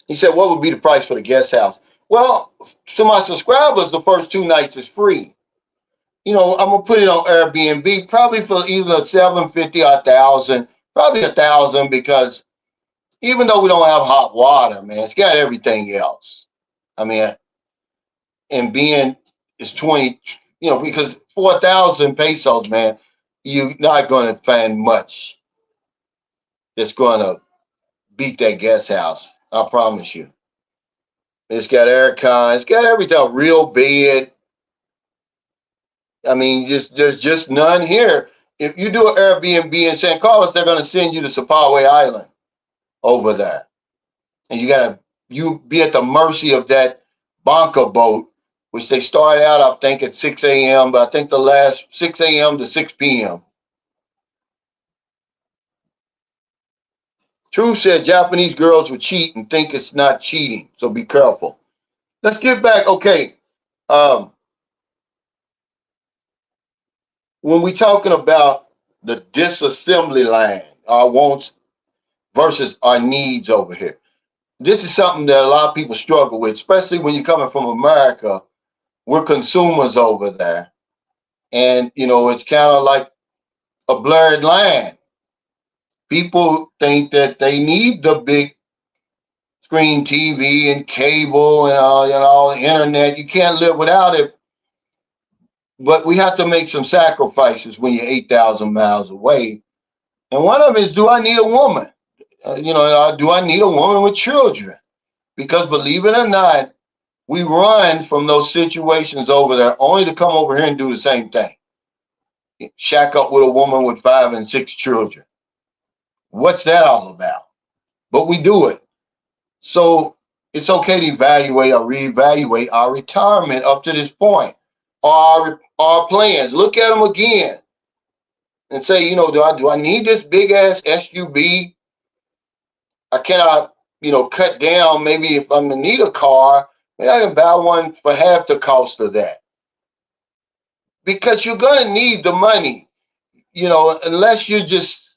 He said, what would be the price for the guest house? Well, to my subscribers, the first 2 nights is free. I'm going to put it on Airbnb, probably for either $750 or $1,000. Probably $1,000, because even though we don't have hot water, man, it's got everything else. I mean, and being it's 20, because 4,000 pesos, man, you're not going to find much that's going to beat that guest house. I promise you. It's got aircon. It's got everything. A real bed. I mean, there's just none here. If you do an Airbnb in San Carlos, they're going to send you to Sapaway Island over there, and you be at the mercy of that Banca boat, which they start out, I think, at 6 a.m., but I think the last 6 a.m. to 6 p.m. Truth said Japanese girls would cheat and think it's not cheating, so be careful. Let's get back. Okay. Um, when we're talking about the disassembly line, our wants versus our needs over here, this is something that a lot of people struggle with, especially when you're coming from America. We're consumers over there. And, it's kind of like a blurred line. People think that they need the big screen TV and cable and all the internet. You can't live without it. But we have to make some sacrifices when you're 8,000 miles away. And one of them is, do I need a woman? Do I need a woman with children? Because believe it or not, we run from those situations over there only to come over here and do the same thing. Shack up with a woman with 5 and 6 children. What's that all about? But we do it. So it's okay to evaluate or reevaluate our retirement up to this point. Our plans. Look at them again and say, do I need this big ass SUV? I cannot, cut down. Maybe if I'm gonna need a car, maybe I can buy one for half the cost of that. Because you're gonna need the money, unless you just,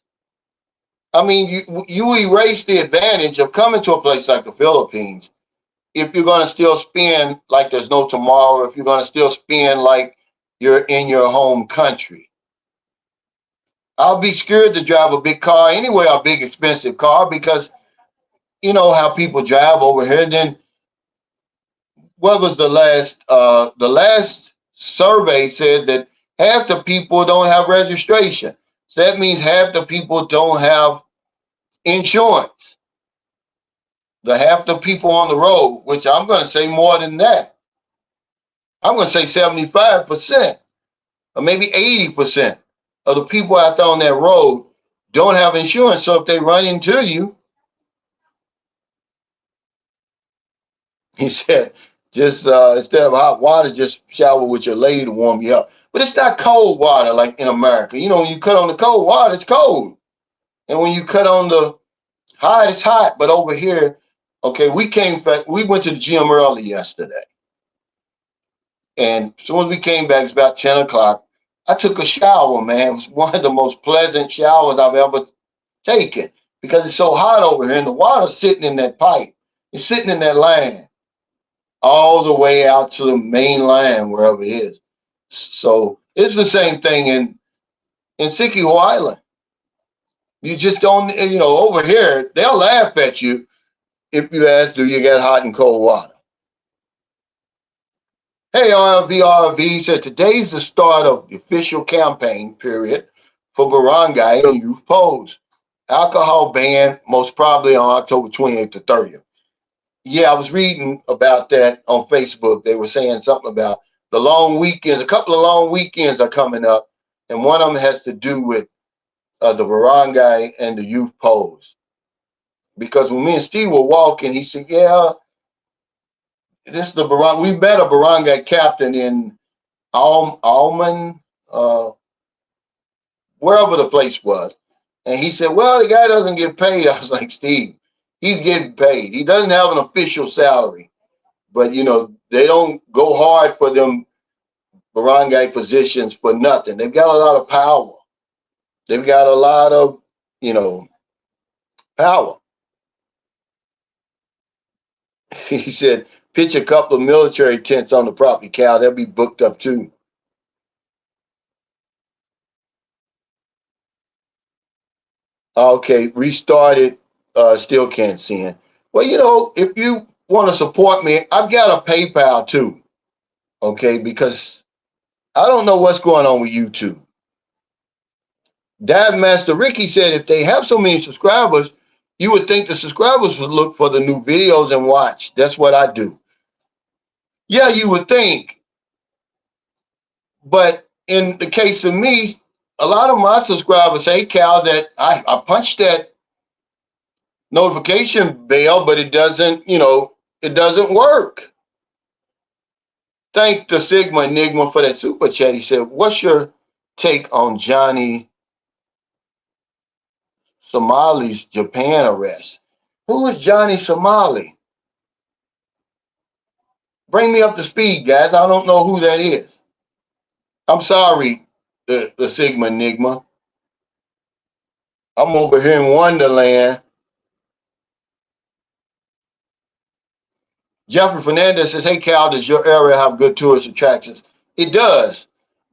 you erase the advantage of coming to a place like the Philippines if you're gonna still spend like there's no tomorrow, if you're gonna still spend like you're in your home country. I'll be scared to drive a big car anyway, a big expensive car, because you know how people drive over here. Then what was the last survey said that half the people don't have registration. So that means half the people don't have insurance. The half the people on the road, which I'm going to say more than that. I'm going to say 75% or maybe 80% of the people out there on that road don't have insurance. So if they run into you, he said, just instead of hot water, just shower with your lady to warm you up. But it's not cold water like in America. When you cut on the cold water, it's cold. And when you cut on the hot, it's hot. But over here, okay, we went to the gym early yesterday. And as soon as we came back, it's about 10 o'clock. I took a shower, man. It was one of the most pleasant showers I've ever taken because it's so hot over here and the water's sitting in that pipe. It's sitting in that line all the way out to the main line, wherever it is. So it's the same thing in Siquijor Island. You just don't, over here, they'll laugh at you if you ask, do you get hot and cold water? Hey, RV said today's the start of the official campaign period for barangay and youth polls. Alcohol ban most probably on October 28th to 30th. Yeah, I was reading about that on Facebook. They were saying something about the long weekends. A couple of long weekends are coming up, and one of them has to do with the barangay and the youth polls. Because when me and Steve were walking, he said, yeah, this is the barangay. We met a barangay captain in Alman, wherever the place was. And he said, well, the guy doesn't get paid. I was like, Steve, he's getting paid. He doesn't have an official salary. But, they don't go hard for them barangay positions for nothing. They've got a lot of power. They've got a lot of, power. He said, pitch a couple of military tents on the property, Cal. They'll be booked up too. Okay, restarted, still can't send. Well, if you want to support me, I've got a PayPal too. Okay, because I don't know what's going on with YouTube. Dive Master Ricky said if they have so many subscribers, you would think the subscribers would look for the new videos and watch. That's what I do. Yeah, you would think. But in the case of me, a lot of my subscribers say, Cal, that I punched that notification bell, but it doesn't, it doesn't work. Thank the Sigma Enigma for that super chat. He said, what's your take on Johnny Somali's Japan arrest? Who is Johnny Somali? Bring me up to speed, guys. I don't know who that is. I'm sorry, the Sigma Enigma. I'm over here in Wonderland. Jeffrey Fernandez says, hey, Cal, does your area have good tourist attractions? It does.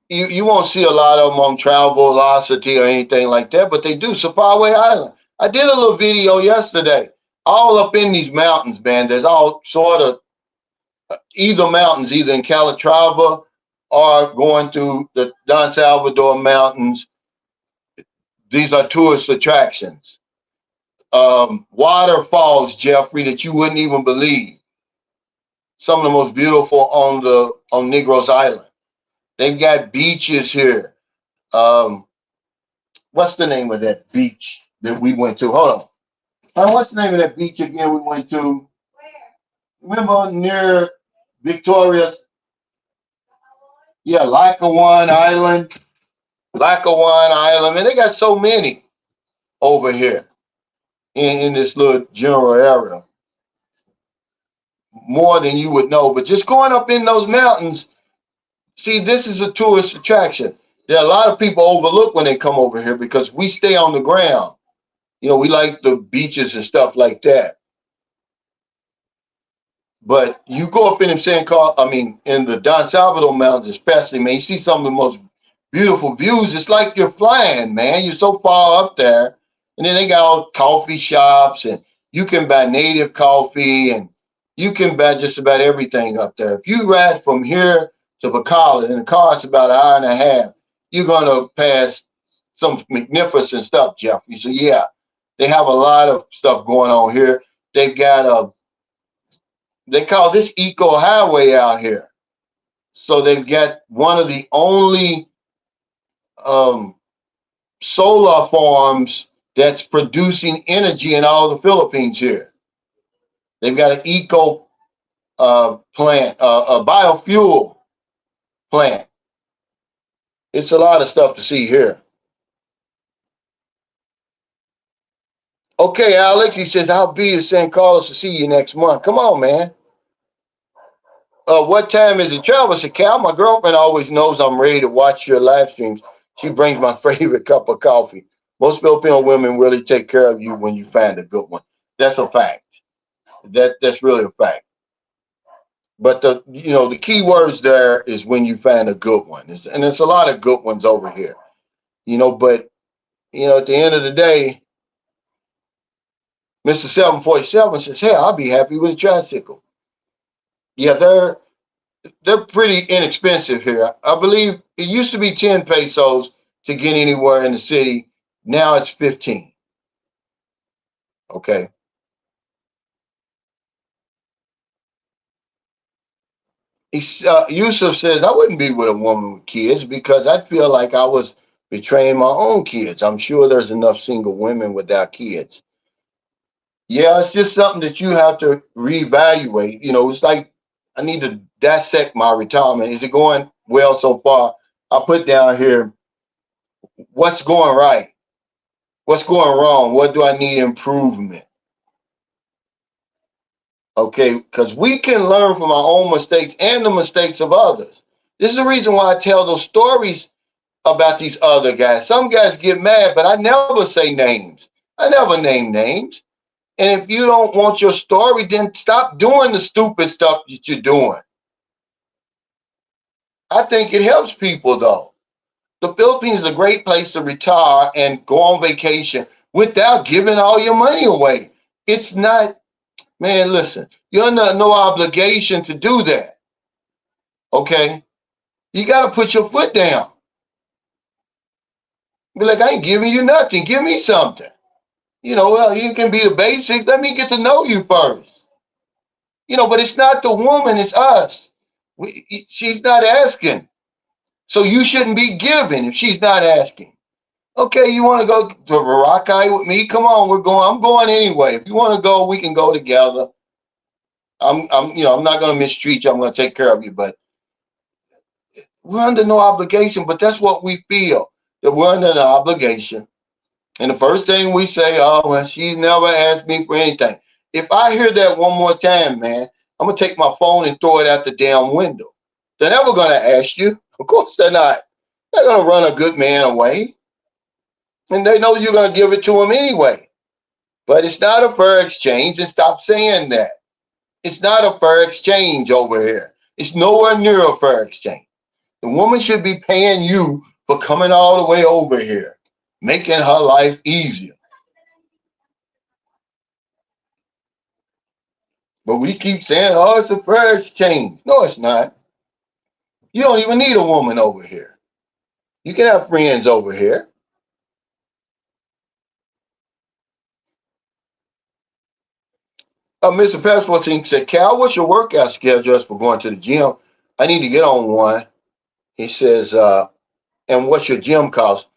You won't see a lot of them on Travelocity or anything like that, but they do. Sapaway Island. I did a little video yesterday. All up in these mountains, man. There's all sort of either mountains, either in Calatrava or going through the Don Salvador Mountains. These are tourist attractions. Waterfalls, Jeffrey, that you wouldn't even believe. Some of the most beautiful on Negroes Island. They've got beaches here. What's the name of that beach that we went to? Hold on. What's the name of that beach again we went to? Where? Remember near Victoria? Yeah, Lackawanna Island. Lackawanna Island. And they got so many over here in this little general area. More than you would know. But just going up in those mountains, see, this is a tourist attraction. There are a lot of people overlook when they come over here because we stay on the ground. We like the beaches and stuff like that. But you go up in them in the Don Salvador Mountains, especially, man, you see some of the most beautiful views. It's like you're flying, man. You're so far up there. And then they got all coffee shops, and you can buy native coffee, and you can buy just about everything up there. If you ride from here to Bacala, and the car is about an hour and a half, you're going to pass some magnificent stuff, Jeffrey. So, yeah, they have a lot of stuff going on here. They've got they call this Eco Highway out here. So they've got one of the only solar farms that's producing energy in all the Philippines here. They've got an eco plant, a biofuel plant. It's a lot of stuff to see here. Okay, Alex, he says, I'll be in San Carlos to see you next month. Come on, man. What time is it? Travel? I said, Cal, my girlfriend always knows I'm ready to watch your live streams. She brings my favorite cup of coffee. Most Filipino women really take care of you when you find a good one. That's a fact. That's really a fact. But the key words there is when you find a good one. And there's a lot of good ones over here. But at the end of the day, Mr. 747 says, hey, I'll be happy with a tricycle. Yeah, they're pretty inexpensive here. I believe it used to be 10 pesos to get anywhere in the city. Now it's 15. Okay. Yusuf says, I wouldn't be with a woman with kids because I'd feel like I was betraying my own kids. I'm sure there's enough single women without kids. Yeah, it's just something that you have to reevaluate. It's like I need to dissect my retirement. Is it going well so far? I put down here, what's going right? What's going wrong? What do I need improvement? Okay, because we can learn from our own mistakes and the mistakes of others. This is the reason why I tell those stories about these other guys. Some guys get mad, but I never say names. I never name names. And if you don't want your story, then stop doing the stupid stuff that you're doing. I think it helps people, though. The Philippines is a great place to retire and go on vacation without giving all your money away. It's not, man, listen, you're under no obligation to do that. Okay? You got to put your foot down. Be like, I ain't giving you nothing. Give me something. Well, you can be the basics. Let me get to know you first. But it's not the woman, it's us. She's not asking. So you shouldn't be giving if she's not asking. Okay, you want to go to Boracay with me? Come on, we're going. I'm going anyway. If you want to go, we can go together. I'm not going to mistreat you. I'm going to take care of you. But we're under no obligation. But that's what we feel, that we're under an obligation. And the first thing we say, oh, well, she never asked me for anything. If I hear that one more time, man, I'm going to take my phone and throw it out the damn window. They're never going to ask you. Of course they're not. They're going to run a good man away. And they know you're going to give it to them anyway. But it's not a fair exchange, and stop saying that. It's not a fair exchange over here. It's nowhere near a fair exchange. The woman should be paying you for coming all the way over here, making her life easier. But we keep saying, oh, it's a fair exchange. No, it's not. You don't even need a woman over here. You can have friends over here. Mr. Passporting said, Cal, what's your workout schedule for going to the gym? I need to get on one. He says, and what's your gym cost?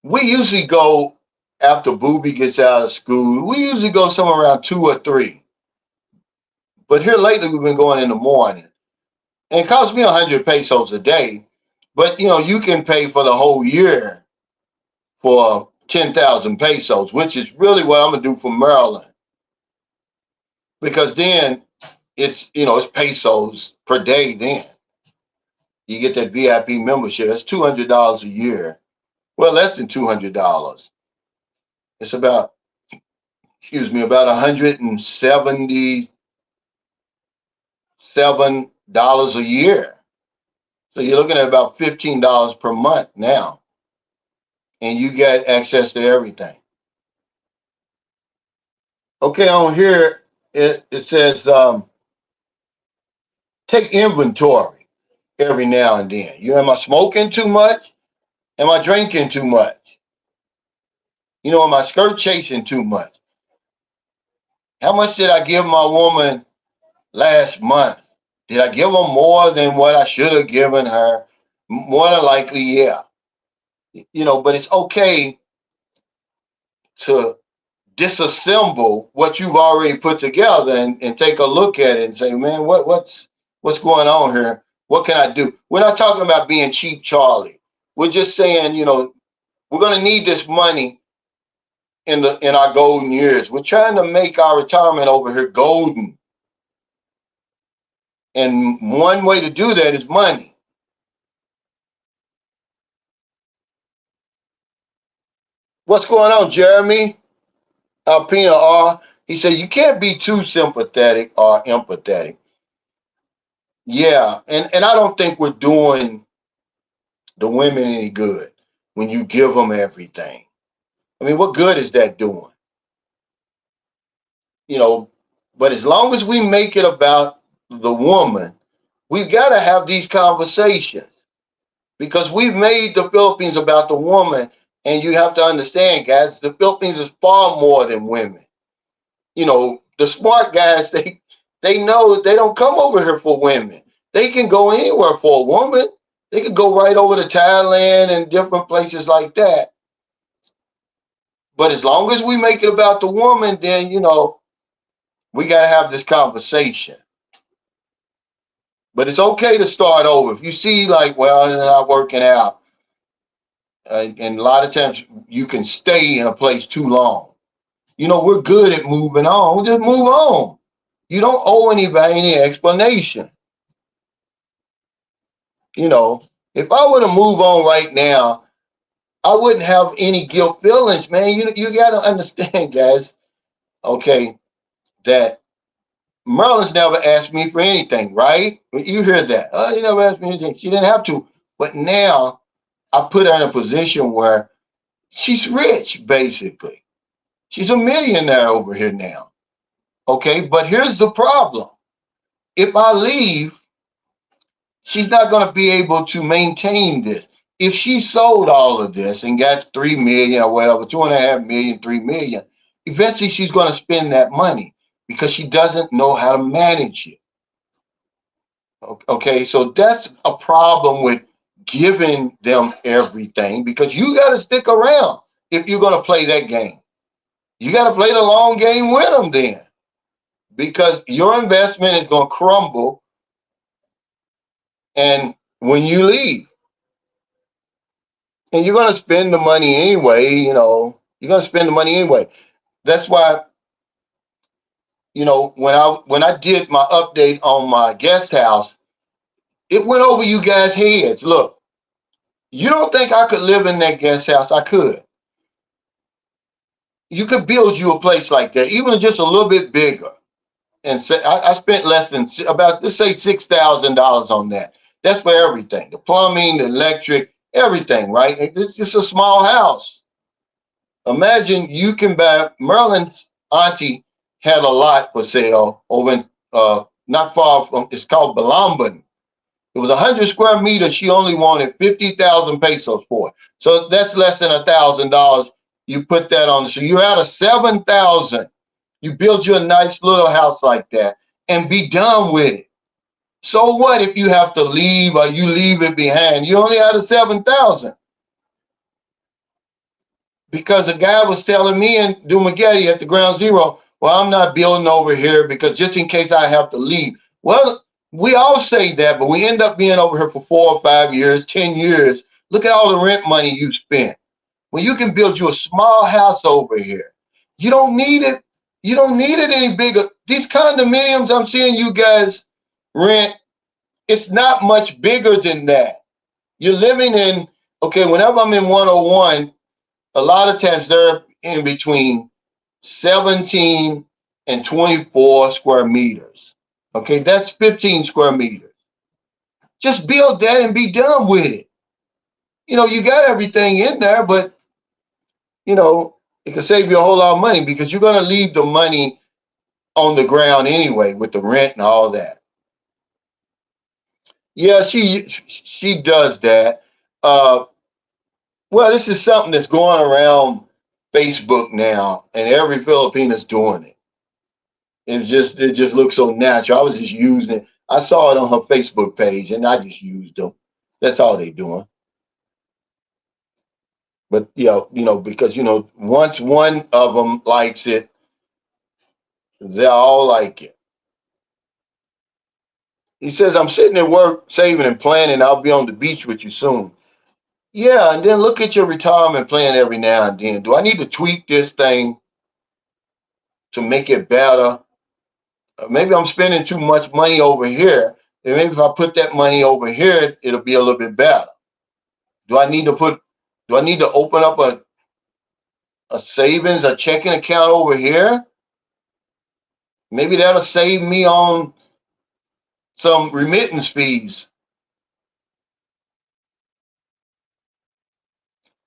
We usually go after Booby gets out of school. We usually go somewhere around 2 or 3. But here lately, we've been going in the morning. And it costs me 100 pesos a day. But, you can pay for the whole year for 10,000 pesos, which is really what I'm going to do for Maryland. Because then it's pesos per day then. You get that VIP membership. That's $200 a year. Well, less than $200. It's about $177 a year. So you're looking at about $15 per month now. And you get access to everything. Okay, on here, it says, take inventory every now and then. Am I smoking too much? Am I drinking too much? Am I skirt chasing too much? How much did I give my woman last month? Did I give her more than what I should have given her? More than likely, yeah. But it's okay to disassemble what you've already put together and take a look at it and say, man, what's going on here? What can I do? We're not talking about being cheap Charlie. We're just saying, we're going to need this money in our golden years. We're trying to make our retirement over here golden. And one way to do that is money. What's going on, Jeremy? Alpina R. He said, you can't be too sympathetic or empathetic. Yeah, and I don't think we're doing the women any good when you give them everything. I mean, what good is that doing? But as long as we make it about the woman, we've got to have these conversations because we've made the Philippines about the woman. And you have to understand, guys, the Philippines is far more than women. The smart guys, they know they don't come over here for women. They can go anywhere for a woman. They could go right over to Thailand and different places like that. But as long as we make it about the woman, then, we got to have this conversation. But it's okay to start over. If you see like, well, they're not working out. And a lot of times you can stay in a place too long. We're good at moving on. We just move on. You don't owe anybody any explanation. If I were to move on right now, I wouldn't have any guilt feelings, man. You got to understand, guys, okay, that Merlin's never asked me for anything, right? You hear that. Oh, you never asked me anything. She didn't have to. But now I put her in a position where she's rich, basically. She's a millionaire over here now. Okay, but here's the problem. If I leave, she's not going to be able to maintain this. If she sold all of this and got 3 million or whatever, 2.5 million, 3 million, eventually she's going to spend that money because she doesn't know how to manage it. Okay, so that's a problem with giving them everything because you got to stick around if you're going to play that game. You got to play the long game with them then because your investment is going to crumble and when you leave and you're going to spend the money anyway, you're going to spend the money anyway. That's why, when I did my update on my guest house, it went over you guys' heads. Look, you don't think I could live in that guest house? I could. You could build you a place like that, even just a little bit bigger. And say I spent less than about, let's say, $6,000 on that. That's for everything: the plumbing, the electric, everything. Right? It's just a small house. Imagine you can buy. Merlin's auntie had a lot for sale over in not far from. It's called Balamban. It was 100 square meters. She only wanted 50,000 pesos for it. So that's less than $1,000. You put that on. So you're out of 7,000. You build you a nice little house like that and be done with it. So what if you have to leave or you leave it behind? You only out of 7,000. Because a guy was telling me in Dumagetti at the ground zero, well, I'm not building over here because just in case I have to leave. Well, we all say that, but we end up being over here for 4 or 5 years, 10 years. Look at all the rent money you spent. Well, you can build you a small house over here. You don't need it. You don't need it any bigger. These condominiums I'm seeing you guys rent, it's not much bigger than that. You're living in, okay, whenever I'm in 101, a lot of times they're in between 17 and 24 square meters. Okay, that's 15 square meters. Just build that and be done with it. You got everything in there, but it could save you a whole lot of money because you're going to leave the money on the ground anyway with the rent and all that. Yeah, she does that. Uh, well, this is something that's going around Facebook now, and every Filipino's doing it. It just looks so natural. I was just using it. I saw it on her Facebook page, and I just used them. That's all they doing. But because once one of them likes it, they all like it. He says, I'm sitting at work saving and planning. I'll be on the beach with you soon. Yeah, and then look at your retirement plan every now and then. Do I need to tweak this thing to make it better? Maybe I'm spending too much money over here. And maybe if I put that money over here, it'll be a little bit better. Do I need to put, do I need to open up a savings, a checking account over here? Maybe that'll save me on some remittance fees.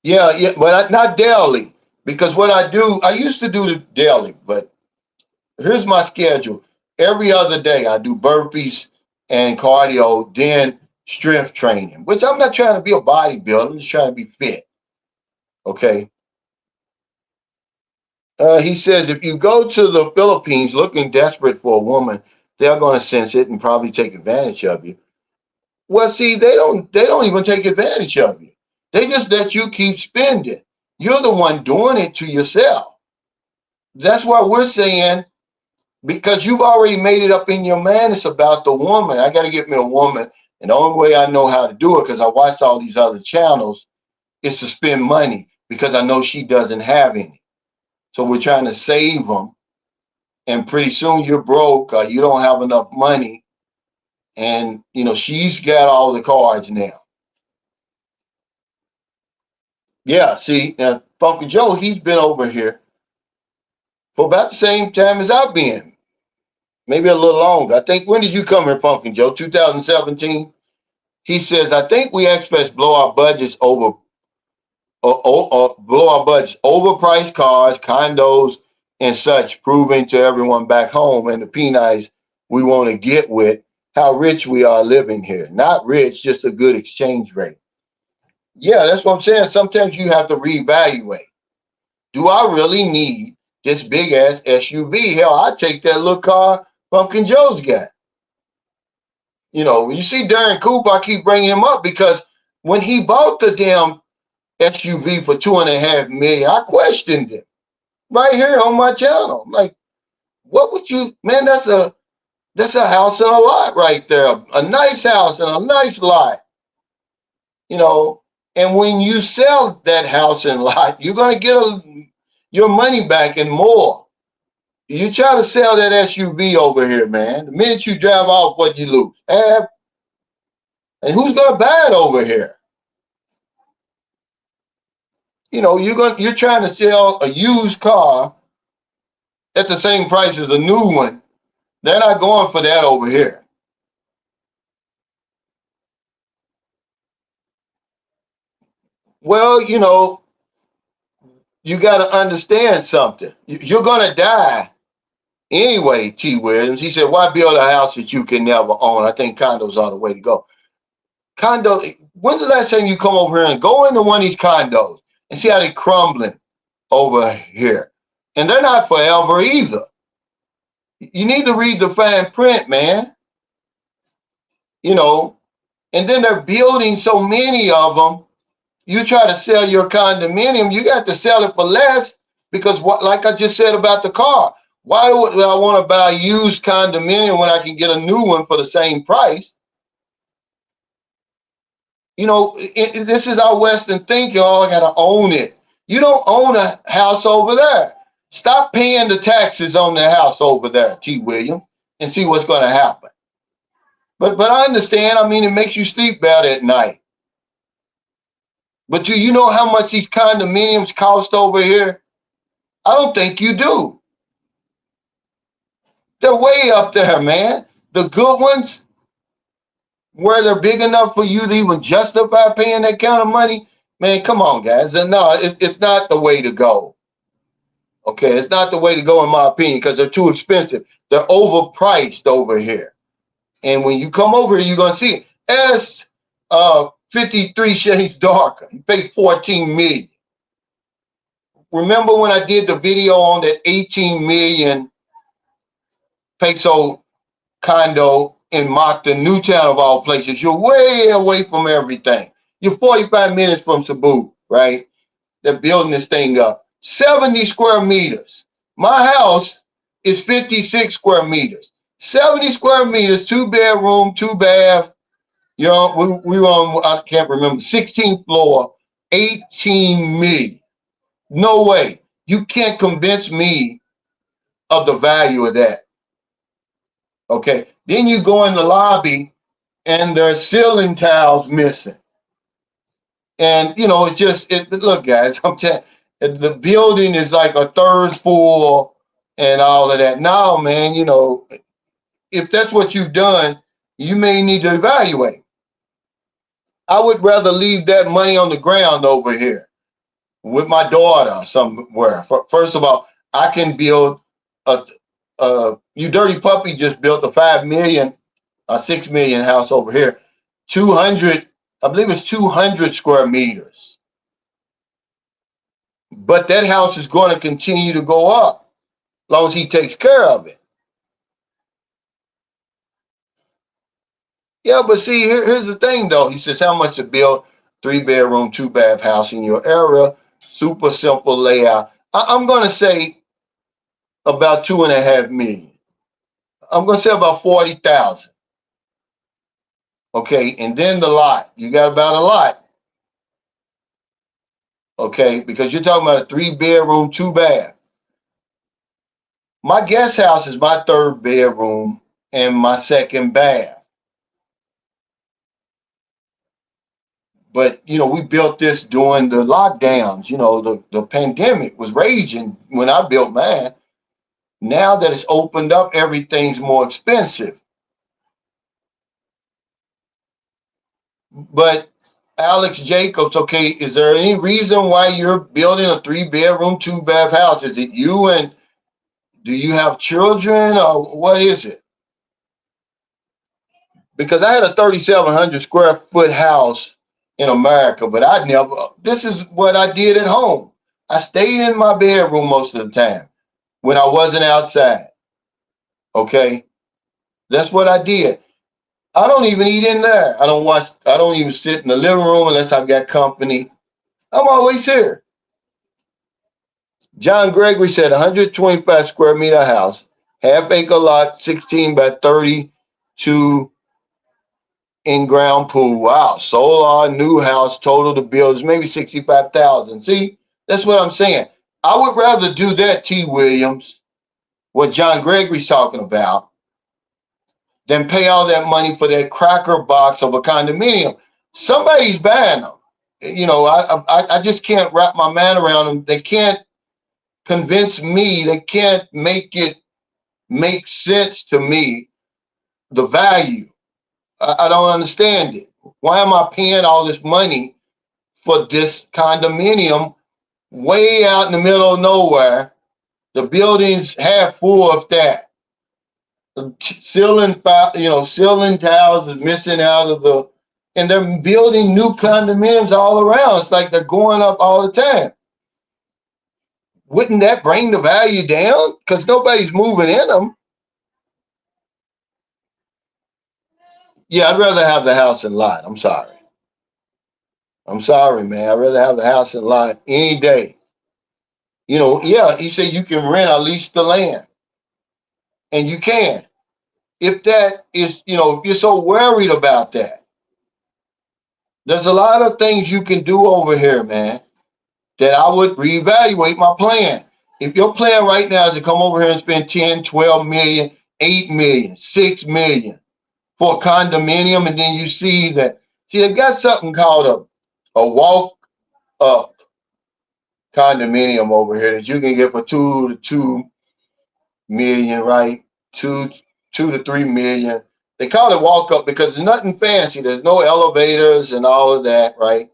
Yeah, but not daily. Because what I used to do the daily, but here's my schedule. Every other day I do burpees and cardio, then strength training, which I'm not trying to be a bodybuilder. I'm just trying to be fit. Okay. He says if you go to the Philippines looking desperate for a woman, they're going to sense it and probably take advantage of you. Well, see, they don't even take advantage of you. They just let you keep spending. You're the one doing it to yourself. That's why we're saying, because you've already made it up in your mind, it's about the woman. I got to get me a woman. And the only way I know how to do it, because I watch all these other channels, is to spend money because I know she doesn't have any. So we're trying to save them. And pretty soon you're broke. You don't have enough money. And, she's got all the cards now. Yeah, see, now, Funky Joe, he's been over here for about the same time as I've been. Maybe a little longer. I think, when did you come here, Funky Joe? 2017? He says, I think we experts blow our budgets over, blow our budgets, overpriced cars, condos, and such, proving to everyone back home and the pennies we want to get with how rich we are living here. Not rich, just a good exchange rate. Yeah, that's what I'm saying. Sometimes you have to reevaluate. Do I really need this big ass SUV? Hell, I take that little car Pumpkin Joe's got. You know, you see Darren Cooper, I keep bringing him up because when he bought the damn SUV for $2.5 million, I questioned him right here on my channel. I'm like, what would you, man? That's a house and a lot right there. A nice house and a nice lot. You know, and when you sell that house and lot, you're gonna get your money back and more. You try to sell that SUV over here, man. The minute you drive off, what you lose? And who's gonna buy it over here? You know, you're trying to sell a used car at the same price as a new one. They're not going for that over here. Well, you know, you got to understand something. You're gonna die anyway, T. Williams. He said, why build a house that you can never own? I think condos are the way to go. Condo, when's the last time you come over here and go into one of these condos and see how they're crumbling over here? And they're not forever either. You need to read the fine print, man. You know, and then they're building so many of them. You try to sell your condominium, you got to sell it for less because, what, like I just said about the car, why would I want to buy a used condominium when I can get a new one for the same price? You know, this is our Western thinking. Oh, I got to own it. You don't own a house over there. Stop paying the taxes on the house over there, T. William, and see what's going to happen. But I understand. I mean, it makes you sleep better at night. But do you know how much these condominiums cost over here? I don't think you do. They're way up there, man. The good ones, where they're big enough for you to even justify paying that kind of money, man, come on, guys. And no, it's not the way to go. Okay, it's not the way to go, in my opinion, because they're too expensive. They're overpriced over here. And when you come over here, you're going to see it. S 53 Shades Darker. You pay $14 million. Remember when I did the video on that 18 million peso condo in Macta, Newtown of all places? You're way away from everything. You're 45 minutes from Cebu, right? They're building this thing up. 70 square meters. My house is 56 square meters. 70 square meters, 2-bedroom, 2-bath. You know, we were on, I can't remember, 16th floor, 18 million. No way. You can't convince me of the value of that. Okay. Then you go in the lobby and there's ceiling tiles missing. And, you know, look, guys, I'm telling you, the building is like a third floor and all of that. Now, man, you know, if that's what you've done, you may need to evaluate. I would rather leave that money on the ground over here with my daughter somewhere. First of all, I can build you dirty puppy just built a 5 million, a 6 million house over here. 200, I believe it's 200 square meters. But that house is going to continue to go up as long as he takes care of it. Yeah, but see, here's the thing, though. He says, how much to build 3-bedroom, 2-bath house in your area? Super simple layout. I'm going to say about 2.5 million. I'm going to say about 40,000. Okay, and then the lot. You got about a lot. Okay, because you're talking about a 3-bedroom, 2-bath. My guest house is my 3rd bedroom and my 2nd bath. But, you know, we built this during the lockdowns. You know, the pandemic was raging when I built mine. Now that it's opened up, everything's more expensive. But Alex Jacobs, okay, is there any reason why you're building a 3-bedroom, 2-bath house? Is it you, and do you have children, or what is it? Because I had a 3,700 square foot house in America, but this is what I did at home. I stayed in my bedroom most of the time when I wasn't outside. Okay, that's what I did. I don't even eat in there. I don't watch. I don't even sit in the living room unless I've got company. I'm always here. John Gregory said 125 square meter house, half acre lot, 16 by 32 in ground pool. Wow, solar, new house, total to build is maybe 65,000. See, that's what I'm saying. I would rather do that, T. Williams, what John Gregory's talking about, than pay all that money for that cracker box of a condominium. Somebody's buying them. You know, I just can't wrap my mind around them. They can't convince me. They can't make it make sense to me, the value. I don't understand it. Why am I paying all this money for this condominium way out in the middle of nowhere? The building's half full of that. The ceiling tiles is missing out of the, and they're building new condominiums all around. It's like they're going up all the time. Wouldn't that bring the value down? Because nobody's moving in them. Yeah, I'd rather have the house and lot. I'm sorry. I'm sorry, man. I'd rather have the house and lot any day. You know, yeah, he said you can rent or lease the land. And you can. If that is, if you're so worried about that, there's a lot of things you can do over here, man, that I would reevaluate my plan. If your plan right now is to come over here and spend 10, 12 million, 8 million, 6 million for a condominium, and then you see they got something called a walk up condominium over here that you can get for 2 to 2 million, right? Two to 3 million. They call it walk up because there's nothing fancy. There's no elevators and all of that, right?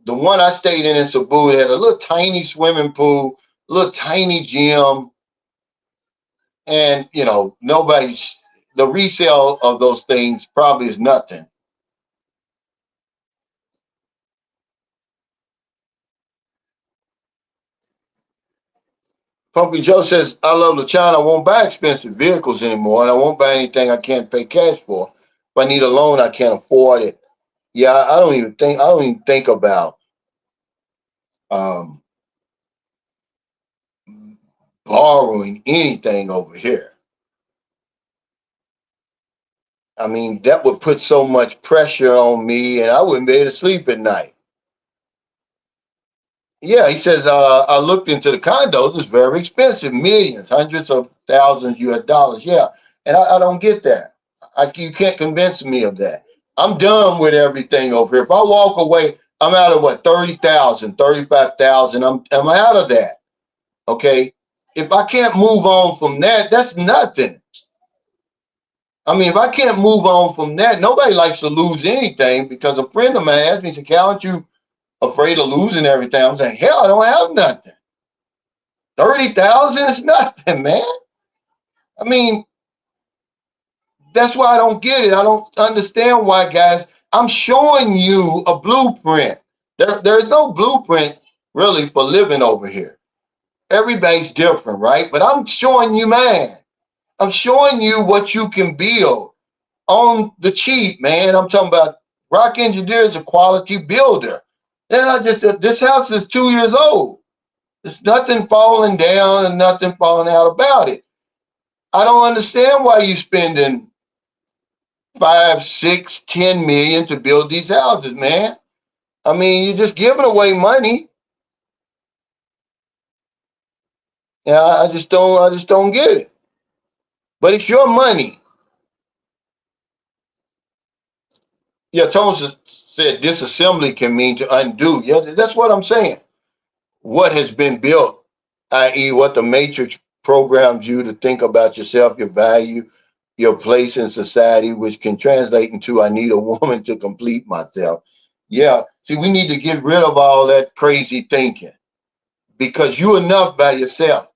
The one I stayed in Cebu had a little tiny swimming pool, a little tiny gym, and the resale of those things probably is nothing. Pumpy Joe says, I love the China. I won't buy expensive vehicles anymore, and I won't buy anything I can't pay cash for. If I need a loan, I can't afford it. Yeah, I don't even think about um, borrowing anything over here. I mean, that would put so much pressure on me, and I wouldn't be able to sleep at night. Yeah, he says, I looked into the condos. It's very expensive, millions, hundreds of thousands US dollars. Yeah, and I don't get that. You can't convince me of that. I'm done with everything over here. If I walk away, I'm out of what, 30,000, 35,000. I'm out of that. Okay. If I can't move on from that, that's nothing. I mean, if I can't move on from that, nobody likes to lose anything, because a friend of mine asked me, he said, Cal, aren't you afraid of losing everything? I'm saying, hell, I don't have nothing. 30,000 is nothing, man. I mean, that's why I don't get it. I don't understand why, guys. I'm showing you a blueprint. There's no blueprint really for living over here. Everybody's different, right? But I'm showing you mine. I'm showing you what you can build on the cheap, man. I'm talking about Rock Engineer is a quality builder. Then this house is 2 years old. There's nothing falling down and nothing falling out about it. I don't understand why you spending 5, 6, 10 million to build these houses, man. I mean, you're just giving away money. Yeah, I just don't get it. But it's your money. Yeah, Thomas said disassembly can mean to undo. Yeah, that's what I'm saying. What has been built, i.e., what the matrix programs you to think about yourself, your value, your place in society, which can translate into I need a woman to complete myself. Yeah, see, we need to get rid of all that crazy thinking, because you're enough by yourself.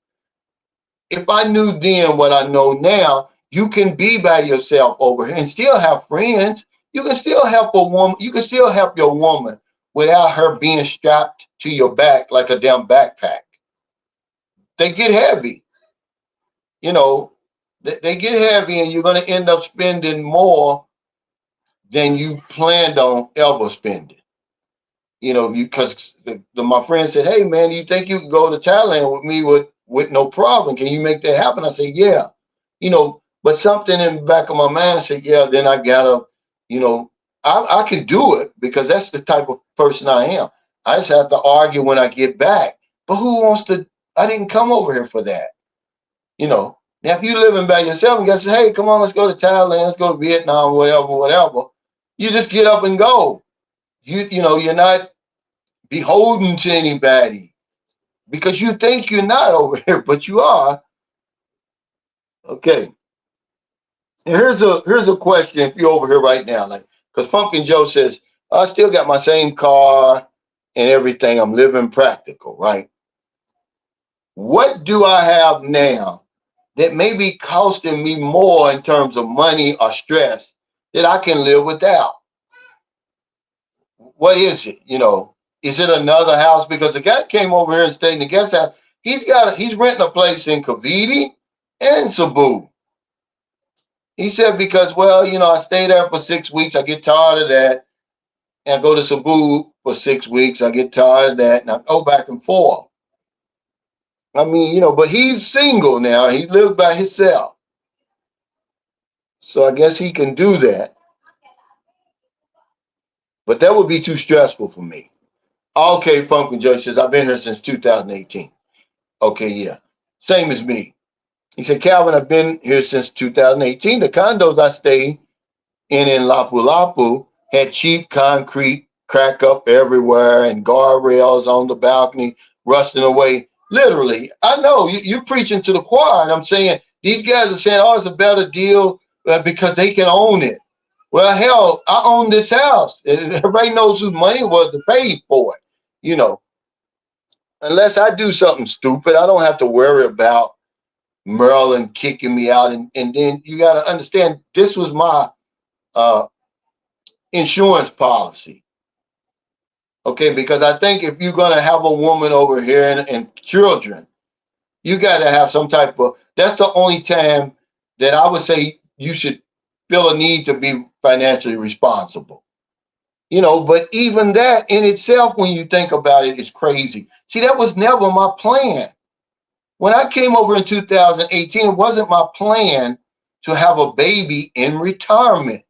If I knew then what I know now, you can be by yourself over here and still have friends. You can still help a woman. You can still help your woman without her being strapped to your back like a damn backpack. They get heavy, you know. They get heavy, and you're going to end up spending more than you planned on ever spending. You know, because my friend said, "Hey, man, do you think you can go to Thailand with me with no problem? Can you make that happen?" I said, "Yeah." You know, but something in the back of my mind said, "Yeah." Then I gotta, you know, I can do it because that's the type of person I am. I just have to argue when I get back. But who wants to? I didn't come over here for that. You know. Now, if you living by yourself and you say, "Hey, come on, let's go to Thailand, let's go to Vietnam, whatever, whatever," you just get up and go. You know, you're not beholden to anybody because you think you're not over here, but you are. Okay. And here's a question if you're over here right now, like because Pumpkin Joe says, I still got my same car and everything. I'm living practical, right? What do I have now that may be costing me more in terms of money or stress that I can live without? What is it? You know, is it another house? Because the guy came over here and stayed in the guest house. He's renting a place in Cavite and Cebu. He said because well, you know, I stay there for 6 weeks. I get tired of that, and I go to Cebu for 6 weeks. I get tired of that, and I go back and forth. I mean, you know, but he's single now. He lives by himself, so I guess he can do that. But that would be too stressful for me. Okay, Pumpkin Joe says I've been here since 2018. Okay, yeah, same as me. He said, Calvin, I've been here since 2018. The condos I stay in Lapu-Lapu had cheap concrete crack up everywhere and guardrails on the balcony rusting away. Literally, I know you're preaching to the choir, and I'm saying these guys are saying, oh, it's a better deal because they can own it. Well, hell, I own this house. Everybody knows whose money was to pay for it. You know, unless I do something stupid, I don't have to worry about Maryland kicking me out. And then you got to understand, this was my uh, insurance policy. Okay, because I think if you're going to have a woman over here and children, you got to have some type of, that's the only time that I would say you should feel a need to be financially responsible. You know, but even that in itself, when you think about it, is crazy. See, that was never my plan. When I came over in 2018, it wasn't my plan to have a baby in retirement.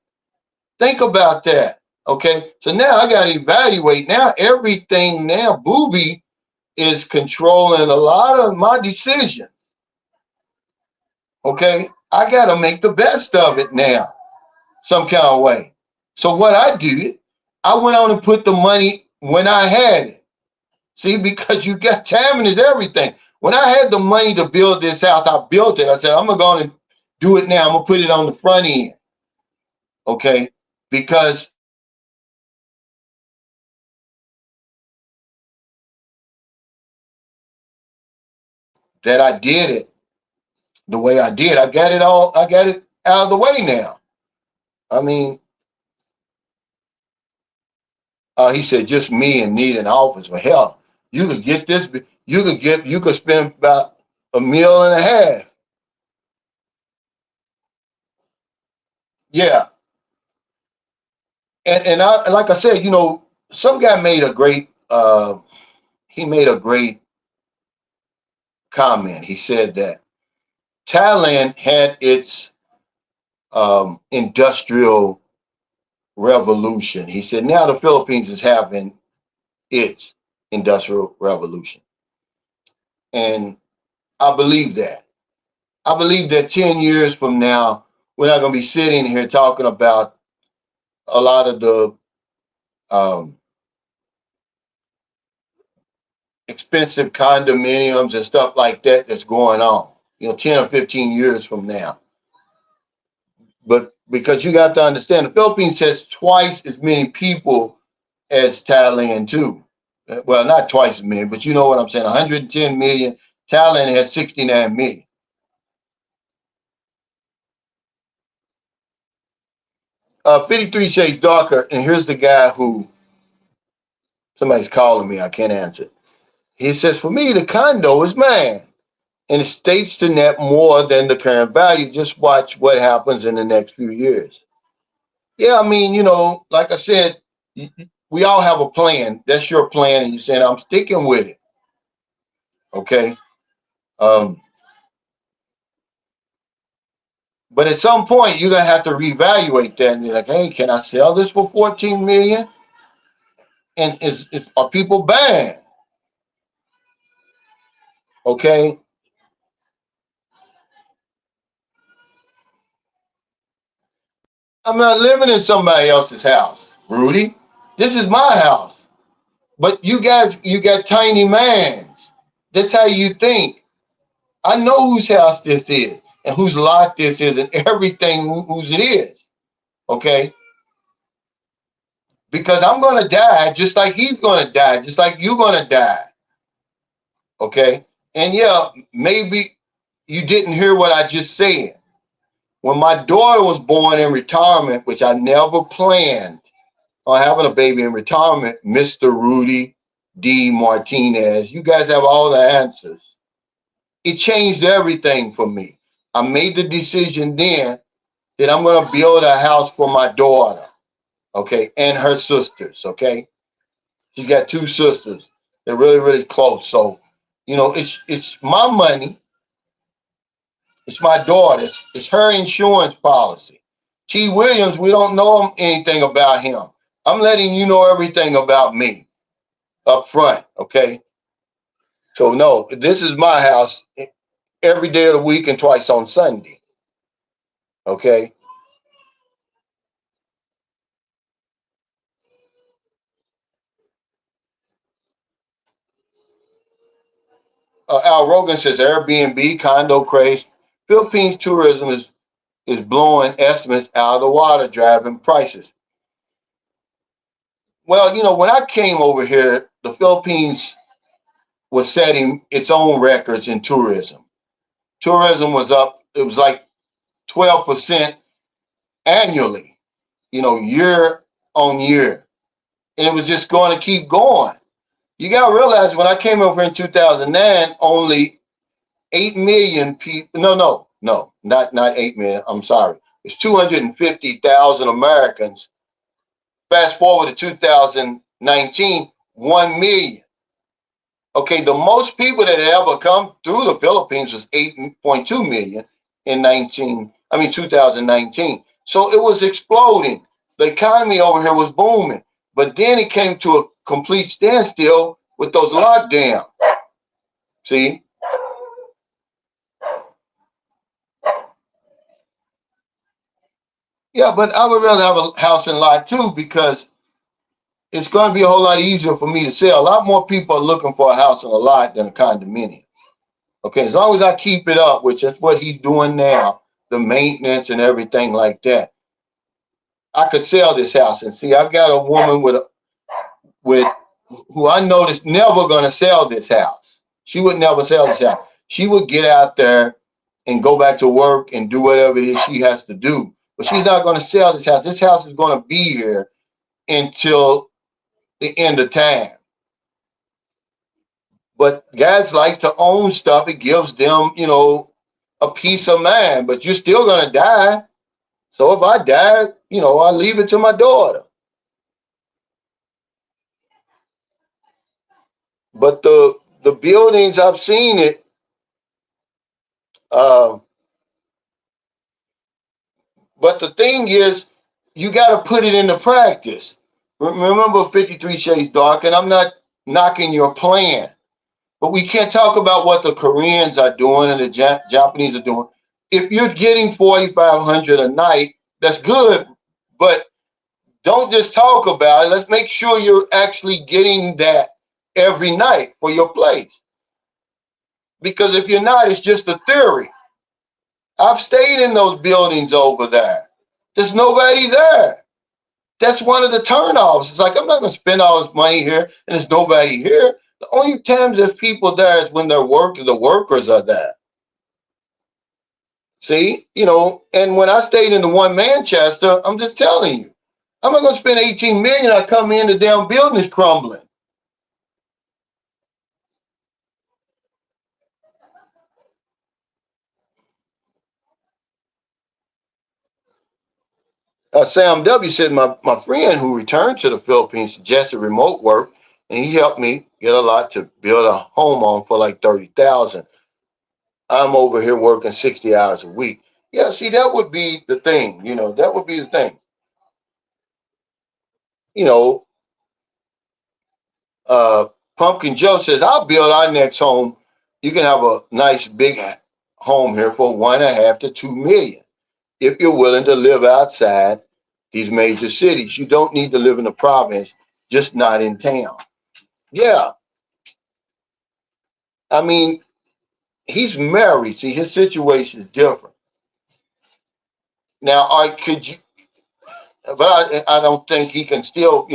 Think about that. Okay. So now I got to evaluate. Now everything now, Booby is controlling a lot of my decisions. Okay. I got to make the best of it now, some kind of way. So what I did, I went on and put the money when I had it. See, because you got timing is everything. When I had the money to build this house, I built it. I said, I'm going to go and do it now. I'm going to put it on the front end. Okay. Because that I did it the way I did. I got it out of the way now. I mean, he said just me and need an office. Well, hell, you could get this, you could spend about a meal and a half. Yeah. And I, like I said, you know, some guy made a great, he made a great comment. He said that Thailand had its industrial revolution. He said now the Philippines is having its industrial revolution. And I believe that. I believe that 10 years from now, we're not going to be sitting here talking about a lot of the um, expensive condominiums and stuff like that that's going on, you know, 10 or 15 years from now. But because you got to understand, the Philippines has twice as many people as Thailand, too. Well, not twice as many, but you know what I'm saying, 110 million. Thailand has 69 million. 53 Shades Darker, and here's the guy who somebody's calling me. I can't answer. He says, for me, the condo is mine. and it states the net more than the current value. Just watch what happens in the next few years. Yeah, I mean, like I said, we all have a plan. That's your plan, and you're saying I'm sticking with it. Okay. Um, but at some point, you're gonna have to reevaluate that and be like, hey, can I sell this for 14 million? And are people banned? Okay. I'm not living in somebody else's house, Rudy. This is my house. But you guys, you got tiny mans. That's how you think. I know whose house this is and whose lot this is and everything whose it is. Okay. Because I'm going to die just like he's going to die, just like you're going to die. Okay. And yeah, maybe you didn't hear what I just said. When my daughter was born in retirement, which I never planned on having a baby in retirement, Mr. Rudy D. Martinez, you guys have all the answers. It changed everything for me. I made the decision then that I'm going to build a house for my daughter, okay, and her sisters, okay. She's got two sisters. They're really, really close. So, it's my money. It's my daughter's. It's her insurance policy. T. Williams, we don't know anything about him. I'm letting you know everything about me up front, okay? So, no, this is my house every day of the week and twice on Sunday, okay? Al Rogan says Airbnb, condo craze, Philippines tourism is blowing estimates out of the water, driving prices. Well, when I came over here, the Philippines was setting its own records in tourism. Tourism was up, it was like 12% annually, year on year. And it was just going to keep going. You got to realize when I came over in 2009, only 8 million people, no, not 8 million, I'm sorry. It's 250,000 Americans. Fast forward to 2019, 1 million. Okay, the most people that had ever come through the Philippines was 8.2 million in 2019. So it was exploding. The economy over here was booming. But then it came to a complete standstill with those lockdowns. See? Yeah, but I would rather have a house and lot too because it's going to be a whole lot easier for me to sell. A lot more people are looking for a house and a lot than a condominium. Okay, as long as I keep it up, which is what he's doing now, the maintenance and everything like that, I could sell this house. And see, I've got a woman with who I know is never going to sell this house. She would never sell this house. She would get out there and go back to work and do whatever it is she has to do. But she's not going to sell this house. This house is going to be here until the end of time. But guys like to own stuff. It gives them, a peace of mind. But you're still going to die. So if I die, I leave it to my daughter. But the buildings, I've seen it. Uh, but the thing is, you got to put it into practice. Remember 53 Shades Dark, and I'm not knocking your plan, but we can't talk about what the Koreans are doing and the Japanese are doing. If you're getting 4,500 a night, that's good, but don't just talk about it. Let's make sure you're actually getting that every night for your place. Because if you're not, it's just a theory. I've stayed in those buildings over there. There's nobody there. That's one of the turnoffs. It's like, I'm not going to spend all this money here and there's nobody here. The only times there's people there is when the workers are there. See, and when I stayed in the one Manchester, I'm just telling you, I'm not going to spend 18 million. I come in, the damn building is crumbling. Sam W. said my friend who returned to the Philippines suggested remote work, and he helped me get a lot to build a home on for like 30,000. I'm over here working 60 hours a week. Yeah, see, that would be the thing. That would be the thing. You know, uh, Pumpkin Joe says, I'll build our next home. You can have a nice big home here for 1.5 to 2 million if you're willing to live outside these major cities. You don't need to live in the province, just not in town. Yeah, I mean, he's married. See, his situation is different. Now, I could you, but I don't think he can still,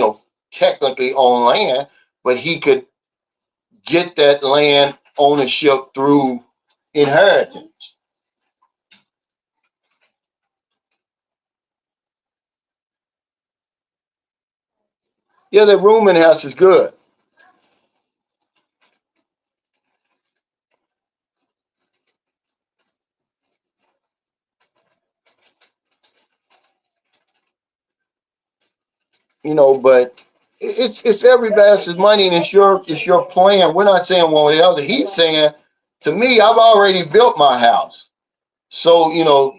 technically own land, but he could get that land ownership through inheritance. Yeah, the rooming house is good. But it's everybody's money and it's your plan. We're not saying one or the other. He's saying to me, I've already built my house. So,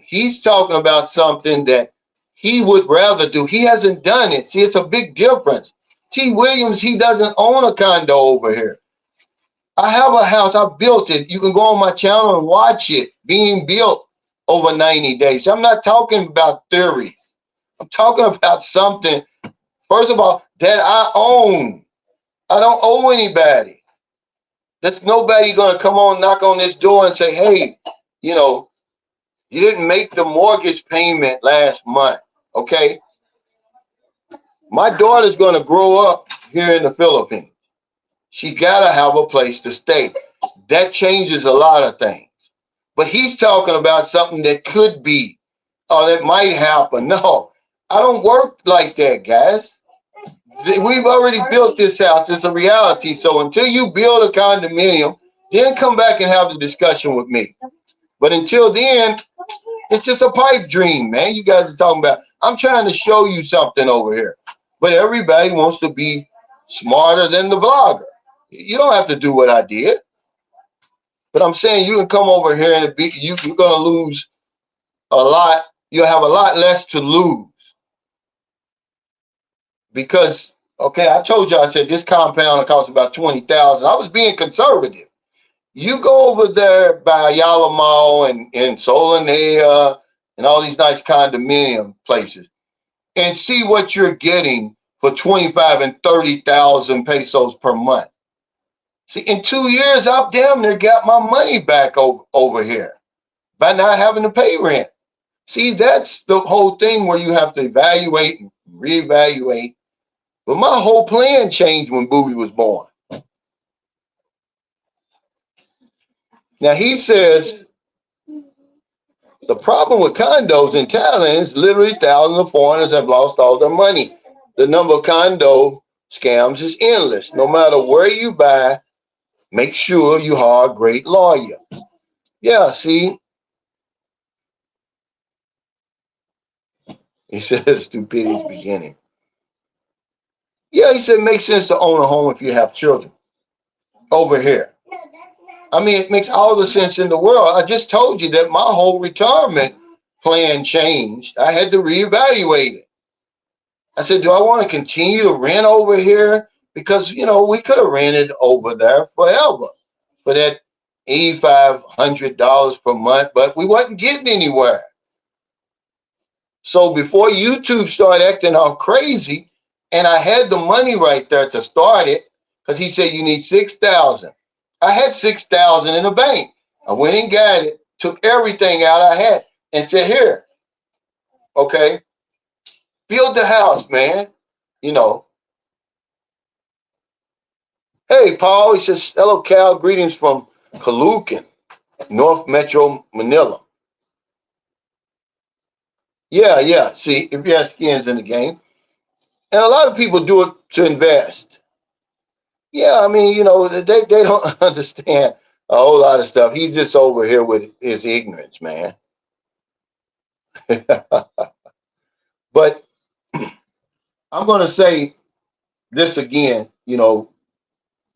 he's talking about something that he would rather do. He hasn't done it. See, it's a big difference. T. Williams, he doesn't own a condo over here. I have a house. I built it. You can go on my channel and watch it being built over 90 days. I'm not talking about theory. I'm talking about something, first of all, that I own. I don't owe anybody. There's nobody going to come on, knock on this door and say, hey, you know, you didn't make the mortgage payment last month. Okay. My daughter's going to grow up here in the Philippines. She got to have a place to stay. That changes a lot of things. But he's talking about something that could be or that might happen. No, I don't work like that, guys. We've already built this house. It's a reality. So until you build a condominium, then come back and have the discussion with me. But until then, it's just a pipe dream, man. You guys are talking about, I'm trying to show you something over here. But everybody wants to be smarter than the vlogger. You don't have to do what I did. But I'm saying you can come over here and you're going to lose a lot. You'll have a lot less to lose. Because, okay, I told you, I said this compound costs about 20,000. I was being conservative. You go over there by Yalamo and Solanea and all these nice condominium places and see what you're getting for 25 and 30,000 pesos per month. See, in 2 years, I've damn near got my money back over here by not having to pay rent. See, that's the whole thing where you have to evaluate and reevaluate. But my whole plan changed when Bowie was born. Now, he says the problem with condos in Thailand is literally thousands of foreigners have lost all their money. The number of condo scams is endless. No matter where you buy, make sure you hire a great lawyer. Yeah, see, he says stupidity is beginning. Yeah, he said it makes sense to own a home if you have children over here. I mean, it makes all the sense in the world. I just told you that my whole retirement plan changed. I had to reevaluate it. I said, do I want to continue to rent over here? Because, we could have rented over there forever for that $8,500 per month, but we wasn't getting anywhere. So before YouTube started acting all crazy, and I had the money right there to start it, because he said you need 6,000. I had 6,000 in the bank. I went and got it, took everything out I had, and said, here, okay, build the house, man. You know. Hey, Paul, he says, hello, Cal, greetings from Caloocan, North Metro Manila. Yeah. See, if you have skins in the game. And a lot of people do it to invest. Yeah, I mean, they don't understand a whole lot of stuff. He's just over here with his ignorance, man. But I'm going to say this again,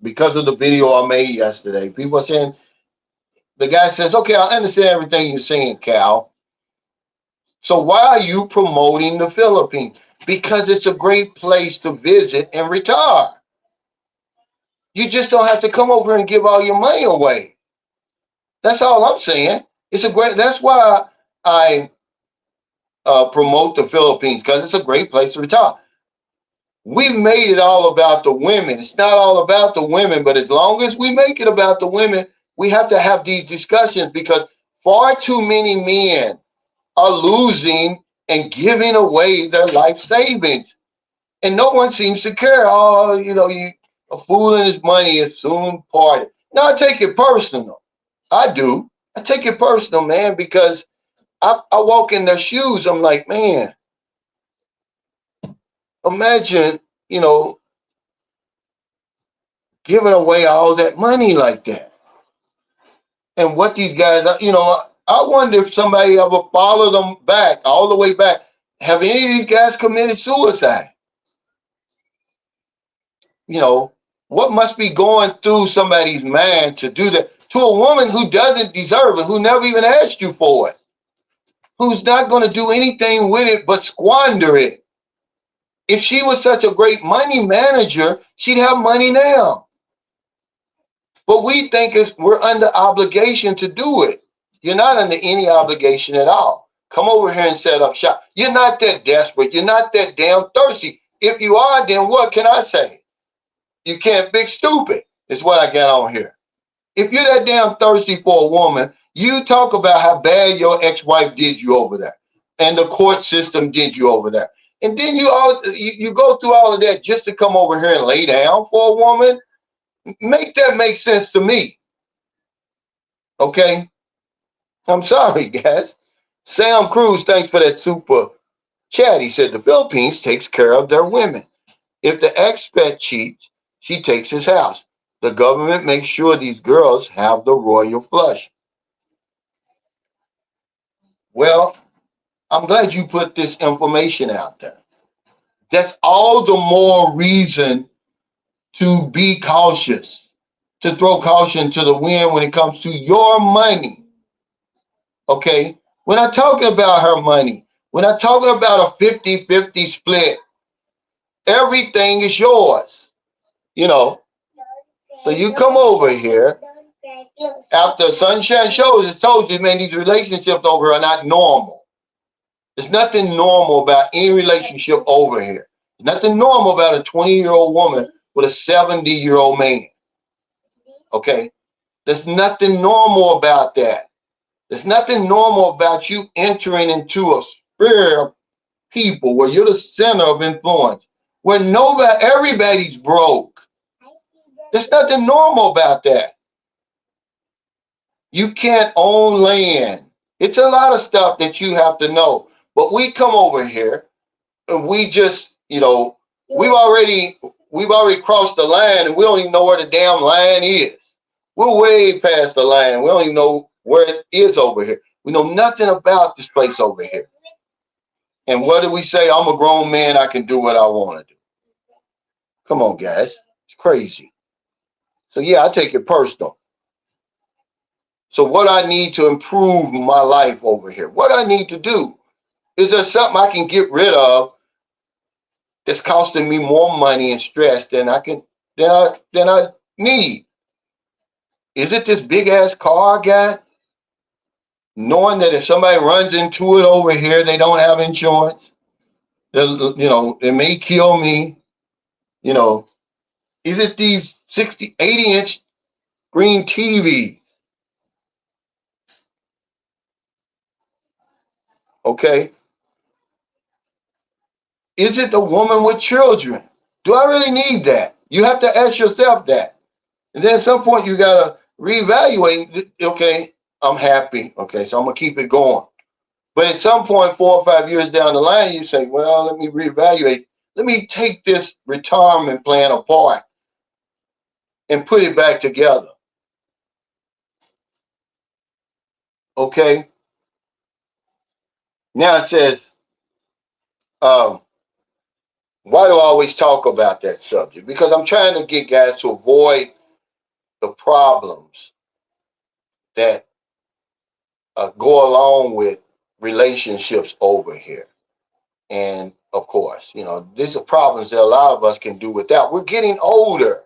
because of the video I made yesterday. People are saying, the guy says, okay, I understand everything you're saying, Cal. So why are you promoting the Philippines? Because it's a great place to visit and retire. You just don't have to come over and give all your money away. That's all I'm saying. That's why I promote the Philippines, because it's a great place to retire. We've made it all about the women. It's not all about the women, but as long as we make it about the women, we have to have these discussions, because far too many men are losing and giving away their life savings. And no one seems to care. Oh, a fool and his money is soon parted. No, I take it personal. I do. I take it personal, man, because I walk in their shoes. I'm like, man, imagine, you know, giving away all that money like that. And what these guys, I wonder if somebody ever followed them back, all the way back. Have any of these guys committed suicide? What must be going through somebody's mind to do that to a woman who doesn't deserve it, who never even asked you for it, who's not going to do anything with it but squander it? If she was such a great money manager, she'd have money now. But we think we're under obligation to do it. You're not under any obligation at all. Come over here and set up shop. You're not that desperate. You're not that damn thirsty. If you are, then what can I say? You can't be stupid, is what I got on here. If you're that damn thirsty for a woman, you talk about how bad your ex-wife did you over there, and the court system did you over there. And then you go through all of that just to come over here and lay down for a woman. Make that make sense to me. Okay? I'm sorry, guys. Sam Cruz, thanks for that super chat. He said the Philippines takes care of their women. If the expat cheats, she takes his house. The government makes sure these girls have the royal flush. Well, I'm glad you put this information out there. That's all the more reason to be cautious, to throw caution to the wind when it comes to your money. Okay? We're not talking about her money. We're not talking about a 50-50 split. Everything is yours. So you come over here after Sunshine Shows, it told you, man, these relationships over here are not normal. There's nothing normal about any relationship over here. There's nothing normal about a 20-year-old woman with a 70-year-old man. Okay? There's nothing normal about that. There's nothing normal about you entering into a sphere of people where you're the center of influence, where everybody's broke. There's nothing normal about that. You can't own land. It's a lot of stuff that you have to know. But we come over here and we just, we've already crossed the line, and we don't even know where the damn line is. We're way past the line, and we don't even know where it is over here. We know nothing about this place over here. And what do we say? I'm a grown man. I can do what I want to do. Come on, guys. It's crazy. So, yeah, I take it personal. So what I need to improve my life over here, what I need to do, is there something I can get rid of that's costing me more money and stress than I need? Is it this big ass car I got? Knowing that if somebody runs into it over here, they don't have insurance. It may kill me. Is it these 80-inch green TV? Okay. Is it the woman with children? Do I really need that? You have to ask yourself that. And then at some point you gotta reevaluate. Okay, I'm happy. Okay, so I'm gonna keep it going. But at some point, 4 or 5 years down the line, you say, well, let me reevaluate. Let me take this retirement plan apart and put it back together. Okay. Now it says, Um, why do I always talk about that subject? Because I'm trying to get guys to avoid the problems that go along with relationships over here. And of course, these are problems that a lot of us can do without. We're getting older.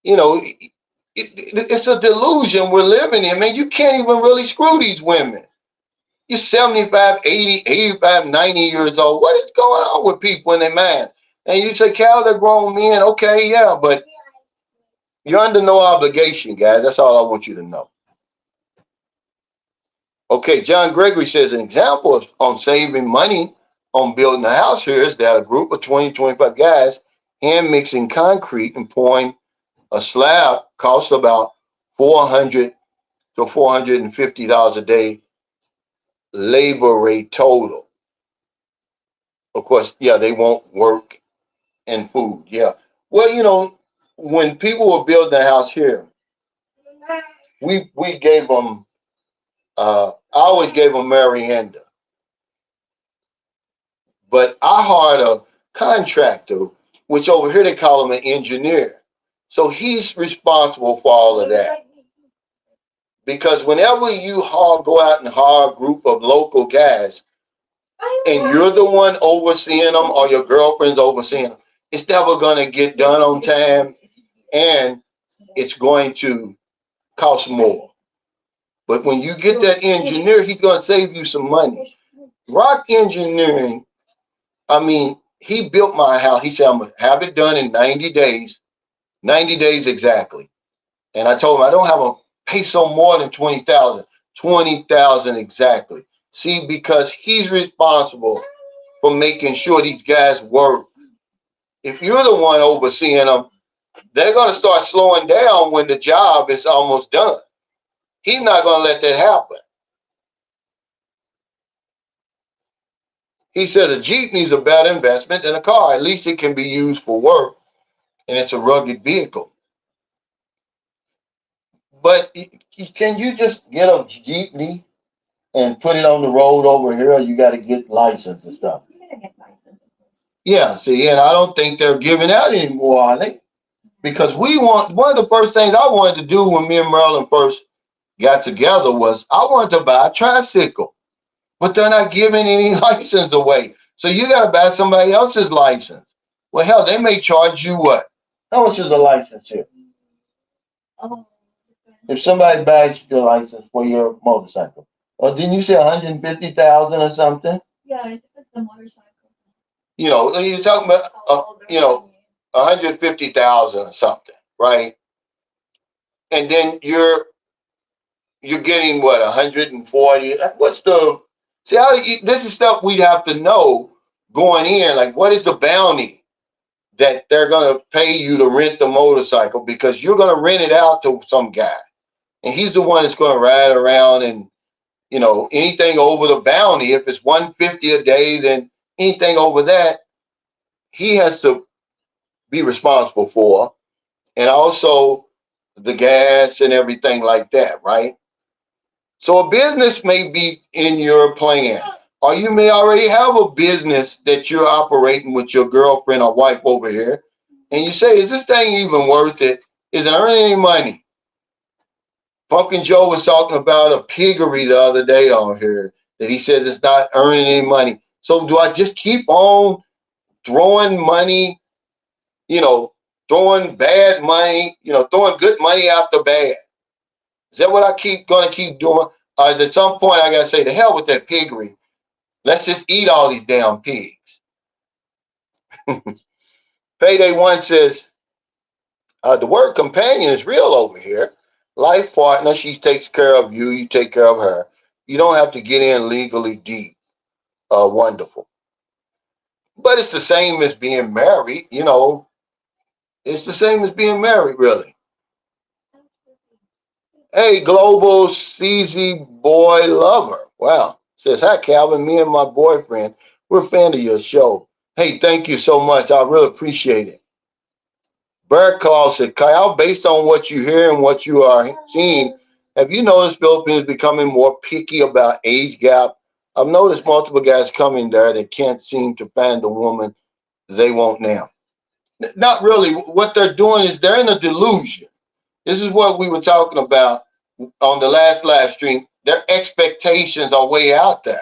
It's a delusion we're living in, man. You can't even really screw these women. You're 75, 80, 85, 90 years old. What is going on with people in their minds? And you say, Cal, they're grown men. Okay, yeah, but you're under no obligation, guys. That's all I want you to know. Okay, John Gregory says an example of on saving money on building a house here is that a group of 20, 25 guys hand mixing concrete and pouring a slab costs about $400 to $450 a day labor rate total. Of course, yeah, they won't work and food. Yeah. Well, when people were building a house here, we gave them. I always gave them Marienda, but I hired a contractor, which over here they call him an engineer. So he's responsible for all of that. Because whenever you go out and hire a group of local guys, and you're the one overseeing them or your girlfriend's overseeing them, it's never going to get done on time, and it's going to cost more. But when you get that engineer, he's going to save you some money. Rock Engineering, I mean, he built my house. He said, I'm going to have it done in 90 days exactly. And I told him, I don't have a peso more than 20,000. 20,000 exactly. See, because he's responsible for making sure these guys work. If you're the one overseeing them, they're going to start slowing down when the job is almost done. He's not going to let that happen. He said a Jeep needs a better investment than a car. At least it can be used for work, and it's a rugged vehicle. But can you just get a Jeepney and put it on the road over here, or you got to get license and stuff? Yeah, see, and I don't think they're giving out anymore, are they? Because one of the first things I wanted to do when me and Marilyn first got together was I wanted to buy a tricycle, but they're not giving any license away. So you got to buy somebody else's license. Well, hell, they may charge you what? How much is a license here? If somebody buys your license for your motorcycle, or didn't you say 150,000 or something? Yeah, it's a motorcycle. You're talking about 150,000 or something, right? And then you're getting what 140. What's the this is stuff we'd have to know going in. Like, what is the bounty that they're going to pay you to rent the motorcycle, because you're going to rent it out to some guy, and he's the one that's going to ride around, and anything over the bounty, if it's 150 a day, then anything over that he has to be responsible for, and also the gas and everything like that, right? So a business may be in your plan, or you may already have a business that you're operating with your girlfriend or wife over here, and you say, is this thing even worth it? Is it earning any money? Funkin' Joe was talking about a piggery the other day on here, that he said it's not earning any money. So do I just keep on throwing money, throwing bad money, throwing good money after bad? Is that what I gonna keep doing? Or is at some point I gotta say, to hell with that piggery. Let's just eat all these damn pigs. Payday One says, the word companion is real over here. Life partner, she takes care of you, you take care of her. You don't have to get in legally deep. Wonderful. But it's the same as being married, It's the same as being married, really. Hey, Global CZ Boy Lover. Wow. Says, hi, Calvin. Me and my boyfriend, we're a fan of your show. Hey, thank you so much. I really appreciate it. Bird Call said, Kyle, based on what you hear and what you are seeing, have you noticed Philippines becoming more picky about age gap I've noticed multiple guys coming there that can't seem to find the woman they want now. Not really. What they're doing is they're in a delusion. This is what we were talking about on the last live stream. Their expectations are way out there.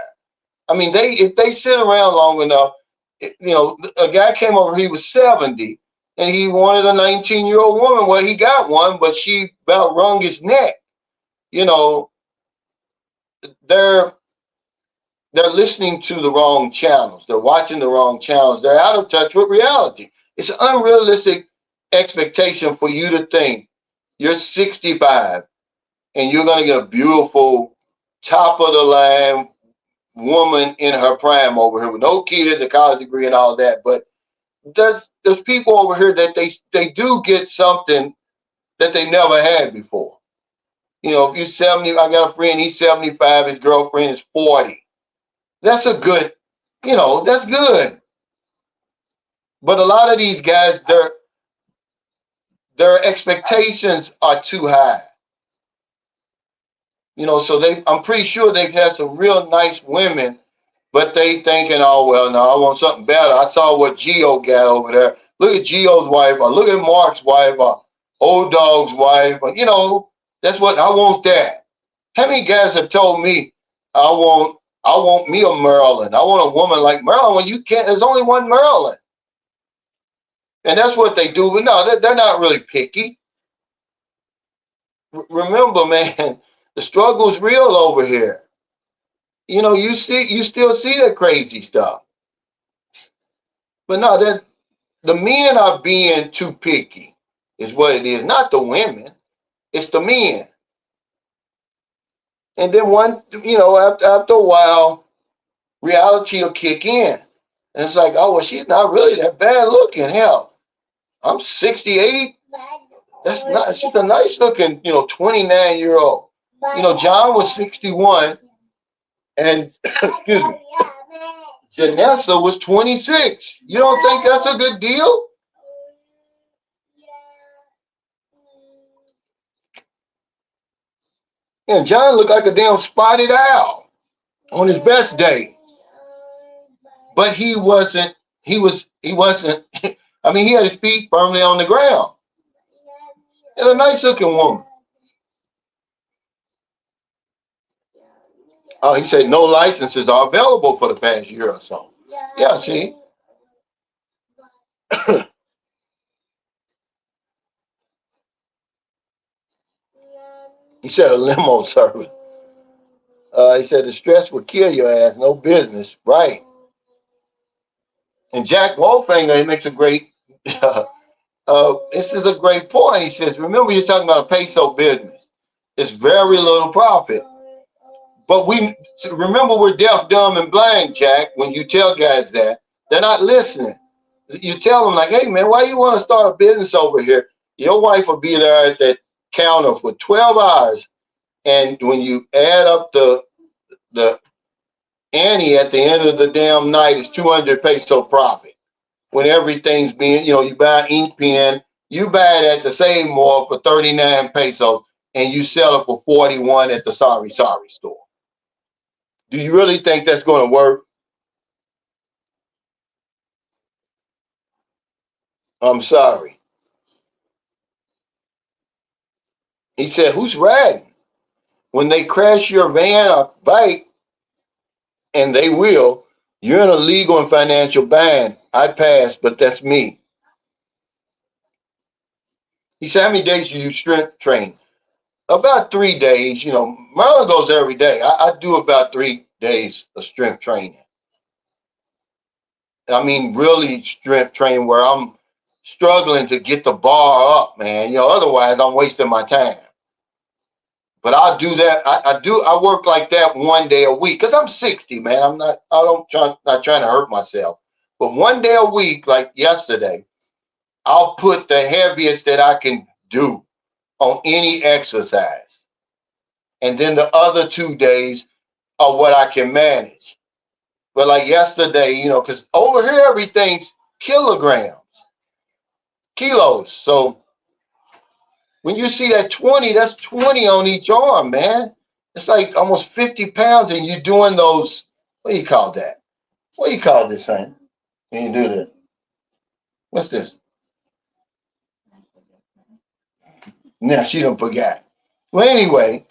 I mean, if they sit around long enough, a guy came over, he was 70, and he wanted a 19-year-old woman. Well, he got one, but she about wrung his neck. You know, they're they're listening to the wrong channels. They're watching the wrong channels. They're out of touch with reality. It's an unrealistic expectation for you to think you're 65 and you're going to get a beautiful, top of the line woman in her prime over here with no kids, a college degree, and all that. But there's people over here that they do get something that they never had before. You know, if you're 70, I got a friend, he's 75, his girlfriend is 40. That's a good, that's good. But a lot of these guys, their expectations are too high. So I'm pretty sure they've had some real nice women, but they thinking, oh, well, no, I want something better. I saw what Geo got over there. Look at Geo's wife, or look at Mark's wife, or Old Dog's wife, or, that's what I want that. How many guys have told me, I want me a Marilyn. I want a woman like Marilyn. Well, you can't, there's only one Marilyn. And that's what they do. But no, they're not really picky. Remember, man, the struggle is real over here. You still see that crazy stuff. But no, the men are being too picky, is what it is. Not the women, it's the men. And then after a while, reality will kick in. And it's like, oh, well, she's not really that bad looking. Hell, I'm 68. That's not, she's a nice looking, 29-year-old. John was 61 and excuse me, Janessa was 26. You don't think that's a good deal? And John looked like a damn spotted owl on his best day. But he wasn't, I mean, he had his feet firmly on the ground. And a nice looking woman. Oh, he said no licenses are available for the past year or so. Yeah, see? He said a limo service. He said the stress would kill your ass. No business. Right. And Jack Wolfinger, he makes a great, this is a great point. He says, remember you're talking about a peso business. It's very little profit. But remember we're deaf, dumb, and blind, Jack, when you tell guys that. They're not listening. You tell them like, hey, man, why you want to start a business over here? Your wife will be there at that counter for 12 hours. And when you add up the ante at the end of the damn night, it's 200 peso profit. When everything's being, you buy an ink pen, you buy it at the same mall for 39 pesos and you sell it for 41 at the sorry store. Do you really think that's going to work? I'm sorry. He said, who's riding? When they crash your van or bike, and they will, you're in a legal and financial bind. I passed, but that's me. He said, how many days do you strength train? About 3 days. Marlon goes every day. I do about 3 days of strength training. I mean, really strength training where I'm struggling to get the bar up, man. Otherwise I'm wasting my time. But I'll do that. I work like that 1 day a week because I'm 60, man. Not trying to hurt myself. But 1 day a week, like yesterday, I'll put the heaviest that I can do on any exercise. And then the other 2 days are what I can manage. But like yesterday, because over here everything's kilos. So when you see that 20, that's 20 on each arm, man. It's like almost 50 pounds and you're doing those What do you call that? What do you call this thing? Can you do this? What's this? Now she done forgot. Well, anyway,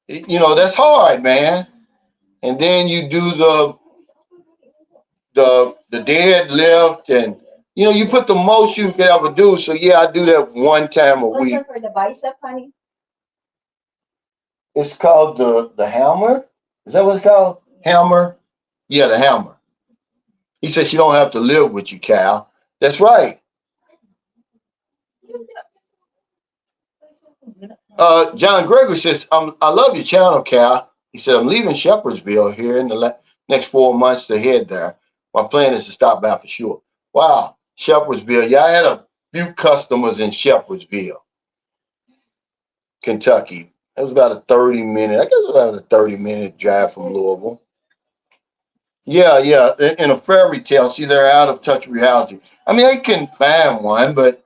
that's hard, man. And then you do the deadlift, and you put the most you could ever do. So yeah, I do that one time a week. For the bicep, honey? It's called the hammer. Is that what it's called? Hammer? Yeah, the hammer. He said she don't have to live with you, Cal. That's right. John Gregory says, I love your channel, Cal. He said, I'm leaving Shepherdsville here in the next 4 months to head there. My plan is to stop by for sure. Wow, Shepherdsville. Yeah, I had a few customers in Shepherdsville, Kentucky. It was about a 30-minute, I guess about a 30-minute drive from Louisville. Yeah, yeah. In a fairy tale, see, they're out of touch with reality. I mean, they can find one, but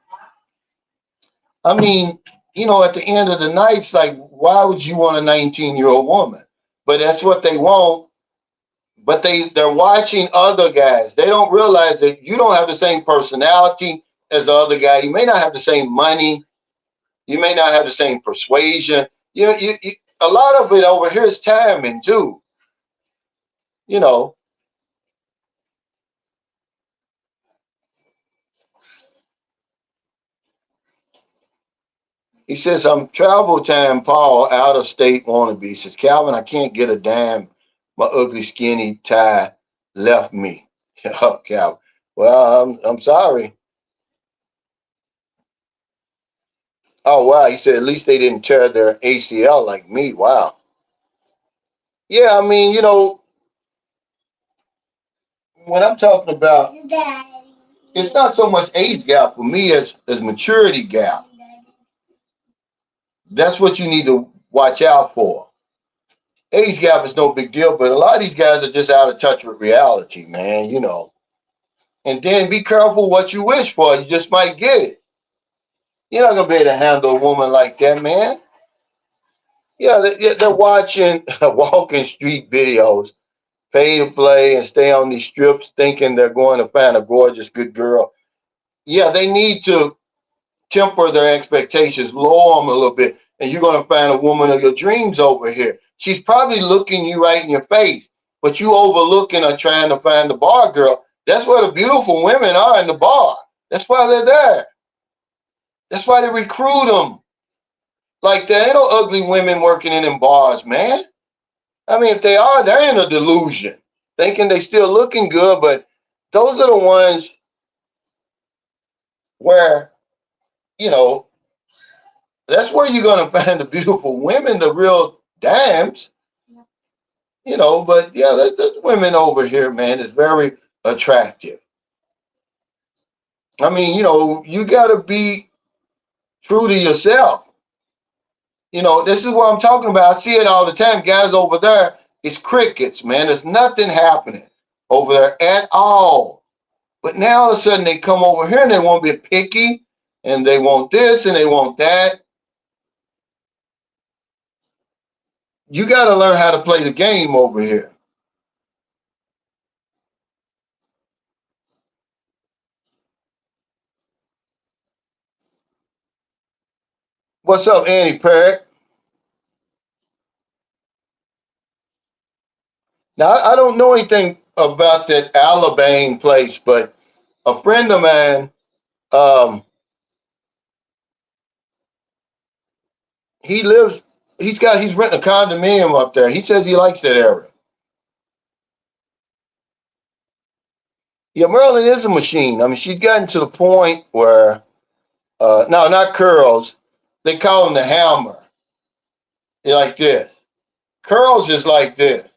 I mean, at the end of the night, it's like, why would you want a 19-year-old woman? But that's what they want. But they're watching other guys. They don't realize that you don't have the same personality as the other guy. You may not have the same money. You may not have the same persuasion. A lot of it over here is timing too. You know, He says, I'm travel time, Paul, out of state wannabe. He says, Calvin, I can't get a dime. My ugly, skinny tie left me. Oh, Calvin. Well, I'm sorry. Oh, wow. He said, at least they didn't tear their ACL like me. Wow. Yeah, I mean, when I'm talking about, it's not so much age gap for me as maturity gap. That's what you need to watch out for. Age gap is no big deal, but a lot of these guys are just out of touch with reality, man. And then be careful what you wish for. You just might get it. You're not gonna be able to handle a woman like that, man. Yeah, they're watching walking street videos, pay to play, and stay on these strips, thinking they're going to find a gorgeous, good girl. Yeah, they need to temper their expectations, lower them a little bit, and you're going to find a woman of your dreams over here. She's probably looking you right in your face, but you overlooking her trying to find the bar girl. That's where the beautiful women are, in the bar. That's why they're there. That's why they recruit them like that. Ain't no ugly women working in them bars, man. I mean, if they are, they're in a delusion, thinking they still looking good, but those are the ones where, you know, that's where you're going to find the beautiful women, the real dimes, but yeah, there's women over here, man, is very attractive. I mean, you got to be true to yourself. This is what I'm talking about. I see it all the time. Guys over there, it's crickets, man. There's nothing happening over there at all. But now all of a sudden they come over here and they want to be picky and they want this and they want that. You got to learn how to play the game over here. What's up, Annie Parrott? Now, I don't know anything about that Alabama place, but a friend of mine, um, he lives, he's renting a condominium up there. He says he likes that area. Yeah, Maryland is a machine. I mean, she's gotten to the point where, no, not curls. They call them the hammer. They're like this. Curls is like this.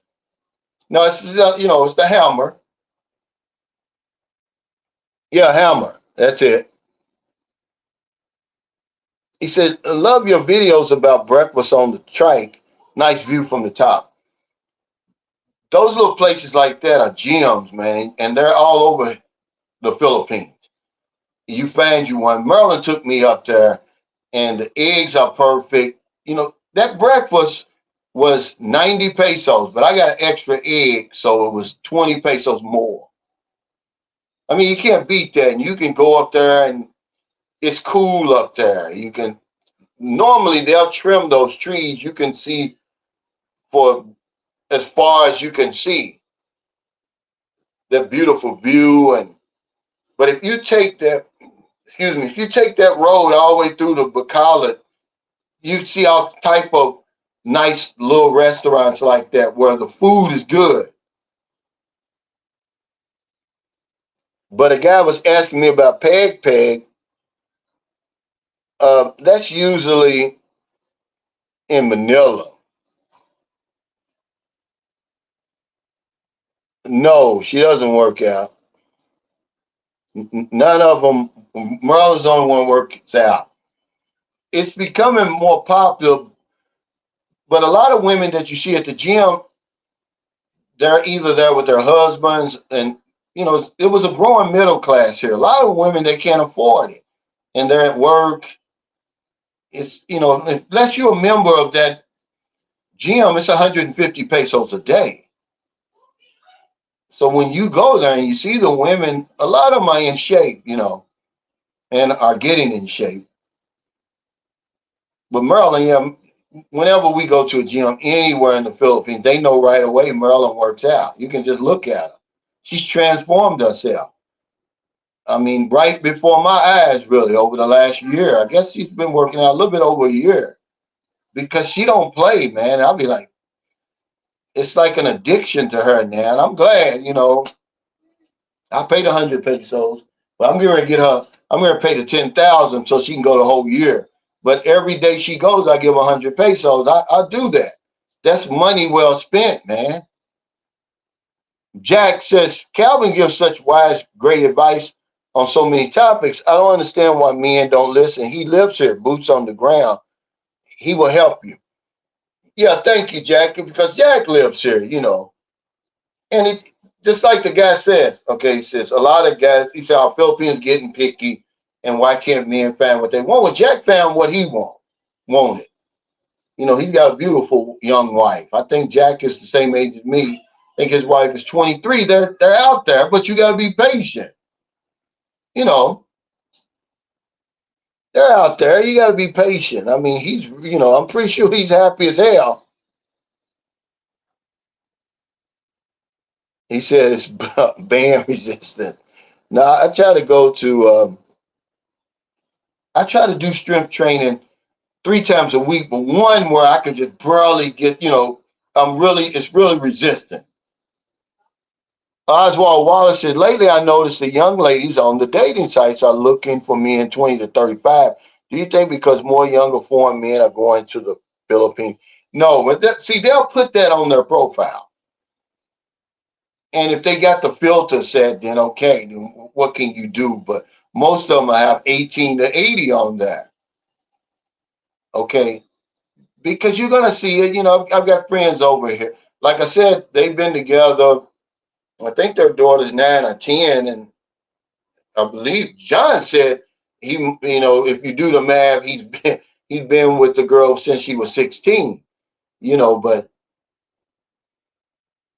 No, it's the hammer. Yeah, hammer. That's it. He said, I love your videos about breakfast on the trike. Nice view from the top. Those little places like that are gems, man, and they're all over the Philippines. You find you one. Merlin took me up there, and the eggs are perfect. That breakfast was 90 pesos, but I got an extra egg, so it was 20 pesos more. I mean, you can't beat that. And you can go up there and it's cool up there. You can normally they'll trim those trees. You can see for as far as you can see that beautiful view. And but if you take that, excuse me, if you take that road all the way through the Bacala, you see all type of nice little restaurants like that where the food is good. But a guy was asking me about peg peg. That's usually in Manila. No, she doesn't work out. None of them. Merlin's the only one works out. It's becoming more popular, but a lot of women that you see at the gym, they're either there with their husbands, and it was a growing middle class here. A lot of women they can't afford it, and they're at work. It's unless you're a member of that gym, it's 150 pesos a day. So when you go there and you see the women, a lot of them are in shape, and are getting in shape. But Maryland, yeah, whenever we go to a gym anywhere in the Philippines, they know right away Maryland works out. You can just look at her. She's transformed herself. I mean, right before my eyes, really, over the last year. I guess she's been working out a little bit over a year because she don't play, man. I'll be like, it's like an addiction to her now. And I'm glad, I paid 100 pesos, but I'm going to get her. I'm going to pay the 10,000 so she can go the whole year. But every day she goes, I give 100 pesos. I do that. That's money well spent, man. Jack says Calvin gives such wise, great advice on so many topics. I don't understand why men don't listen. He lives here, boots on the ground. He will help you. Yeah, thank you, Jack, because Jack lives here, And it just like the guy says, okay, he says a lot of guys, he said our Philippines getting picky, and why can't men find what they want? Well, Jack found what he wanted. He's got a beautiful young wife. I think Jack is the same age as me. I think his wife is 23. They're out there, but you got to be patient. They're out there. You got to be patient. I mean, I'm pretty sure he's happy as hell. He said it's band resistant. Now, I try to do strength training 3 times a week, but one where I could just barely get, it's really resistant. Oswald Wallace said, lately I noticed the young ladies on the dating sites are looking for men 20 to 35. Do you think because more younger foreign men are going to the Philippines? No, but they'll put that on their profile. And if they got the filter set, then okay, then what can you do? But most of them have 18 to 80 on that. Okay. Because you're going to see it. I've got friends over here. Like I said, they've been together. I think their daughter's 9 or 10. And I believe John said if you do the math, he's been with the girl since she was 16, but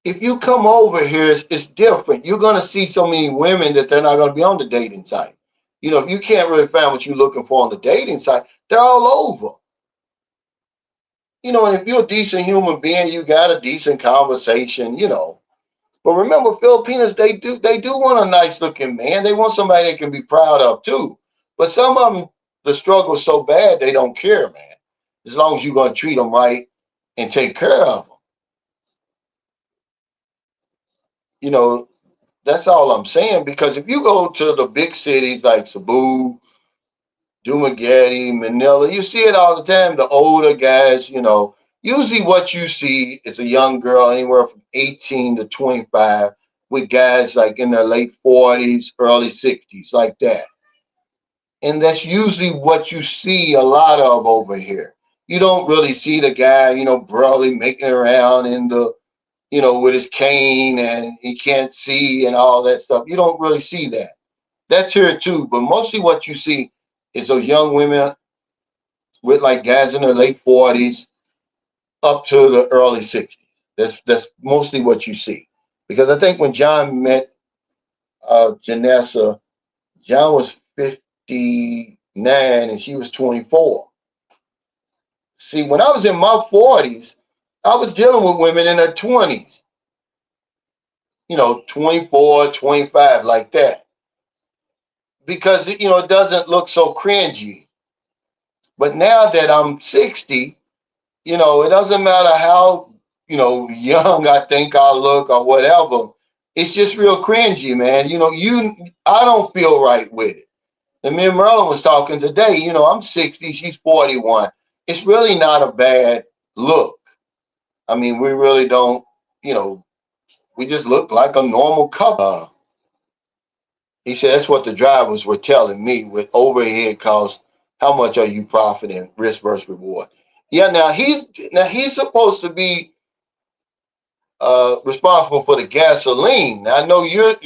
if you come over here, it's different. You're going to see so many women that they're not going to be on the dating site. If you can't really find what you're looking for on the dating site, they're all over. And if you're a decent human being, you got a decent conversation, But remember, Filipinos, they do want a nice looking man. They want somebody they can be proud of too. But some of them, the struggle is so bad they don't care, man. As long as you're going to treat them right and take care of them. That's all I'm saying. Because if you go to the big cities like Cebu, Dumaguete, Manila, you see it all the time. The older guys, usually what you see is a young girl anywhere from 18 to 25 with guys like in their late 40s, early 60s, like that. And that's usually what you see a lot of over here. You don't really see the guy, burly making around in the, with his cane and he can't see and all that stuff. You don't really see that. That's here too. But mostly what you see is those young women with like guys in their late 40s up to the early 60s. That's mostly what you see. Because I think when John met Janessa, John was 59 and she was 24. See, when I was in my 40s, I was dealing with women in their 20s, 24, 25, like that. Because, it doesn't look so cringy. But now that I'm 60, it doesn't matter how, young I think I look or whatever. It's just real cringy, man. I don't feel right with it. And me and Merlin was talking today, I'm 60, she's 41. It's really not a bad look. I mean, we really don't, we just look like a normal couple. He said that's what the drivers were telling me with overhead costs. How much are you profiting? Risk versus reward. Yeah, now he's supposed to be responsible for the gasoline. Now, I know you're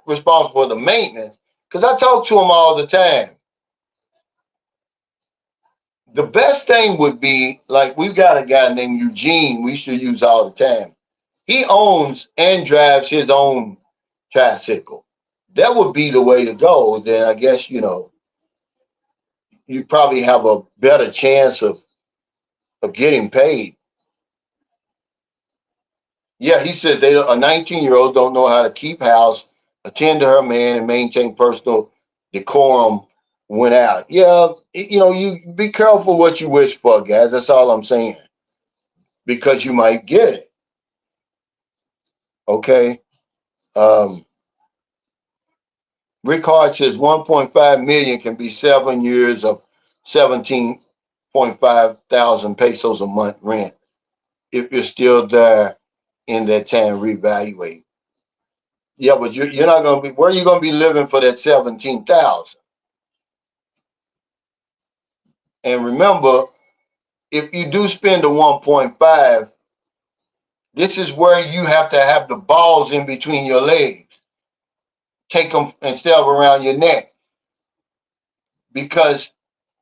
responsible for the maintenance because I talk to him all the time. The best thing would be like we've got a guy named Eugene we should use all the time. He owns and drives his own tricycle. That would be the way to go. Then I guess you probably have a better chance of getting paid. Yeah, he said a 19-year-old don't know how to keep house, attend to her man, and maintain personal decorum when out. Yeah, you be careful what you wish for, guys. That's all I'm saying because you might get it. Okay. Um, Rick Hart says 1.5 million can be 7 years of 17.5 thousand pesos a month rent if you're still there in that time reevaluate. Yeah, but you're not going to be, where are you going to be living for that 17,000? And remember, if you do spend the 1.5, this is where you have to have the balls in between your legs. Take them instead of around your neck. Because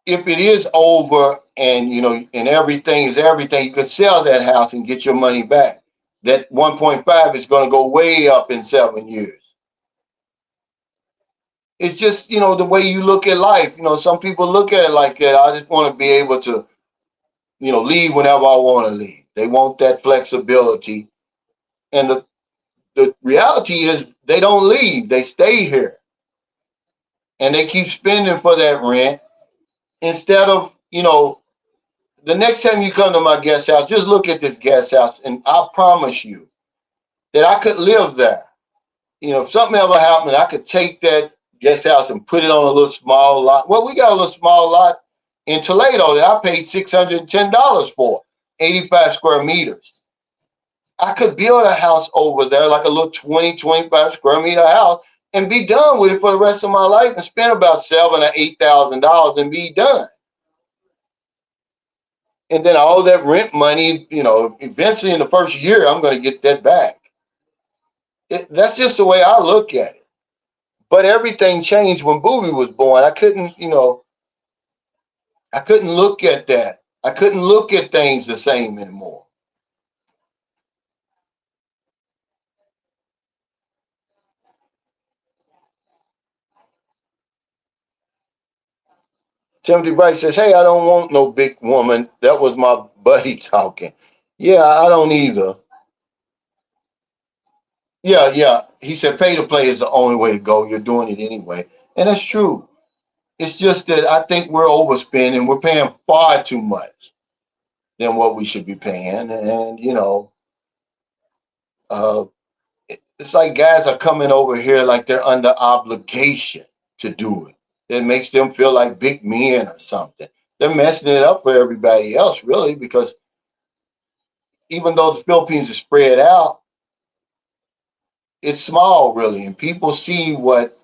if it is over and and everything is everything, you could sell that house and get your money back. That 1.5 is going to go way up in 7 years. It's just the way you look at life. Some people look at it like that. I just want to be able to leave whenever I want to leave. They want that flexibility, and the reality is they don't leave. They stay here, and they keep spending for that rent instead of the next time you come to my guest house, just look at this guest house, and I promise you that I could live there. If something ever happened, I could take that guest house and put it on a little small lot. Well, we got a little small lot in Toledo that I paid $610 for, 85 square meters. I could build a house over there, like a little 20, 25 square meter house, and be done with it for the rest of my life and spend about $7,000 or $8,000 and be done. And then all that rent money, eventually in the first year, I'm going to get that back. That's just the way I look at it. But everything changed when Booby was born. I couldn't look at that. I couldn't look at things the same anymore. Timothy Bright says, hey, I don't want no big woman. That was my buddy talking. Yeah, I don't either. Yeah, yeah. He said pay to play is the only way to go. You're doing it anyway. And that's true. It's just that I think we're overspending. We're paying far too much than what we should be paying. And, uh, it's like guys are coming over here like they're under obligation to do it. It makes them feel like big men or something. They're messing it up for everybody else, really, because even though the Philippines is spread out, it's small, really, and people see what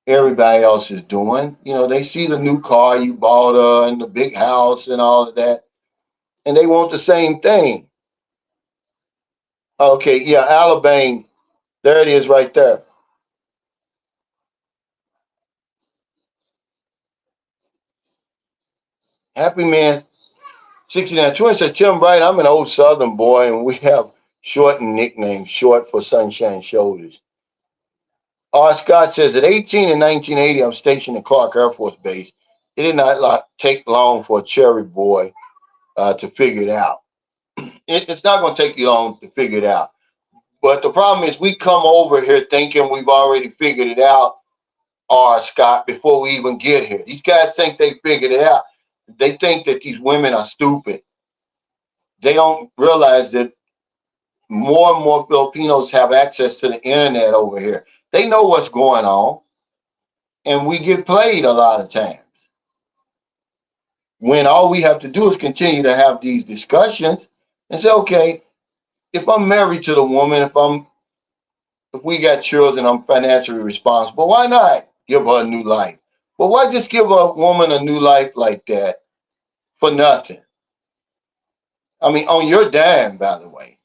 everybody else is doing. They see the new car you bought and the big house and all of that, and they want the same thing. Okay, yeah, Alabama, there it is right there. Happy man. 69 Twin says, Tim Bright, I'm an old Southern boy, and we have shortened nicknames, short for Sunshine Shoulders. R. Scott says, at 18 in 1980, I'm stationed at Clark Air Force Base. It did not take long for a cherry boy to figure it out. It's not going to take you long to figure it out. But the problem is we come over here thinking we've already figured it out, R. Scott, before we even get here. These guys think they figured it out. They think that these women are stupid. They don't realize that more and more Filipinos have access to the internet over here. They know what's going on, and we get played a lot of times. When all we have to do is continue to have these discussions and say, okay, if I'm married to the woman, if we got children, I'm financially responsible, why not give her a new life? But why just give a woman a new life like that for nothing? I mean, on your dime, by the way,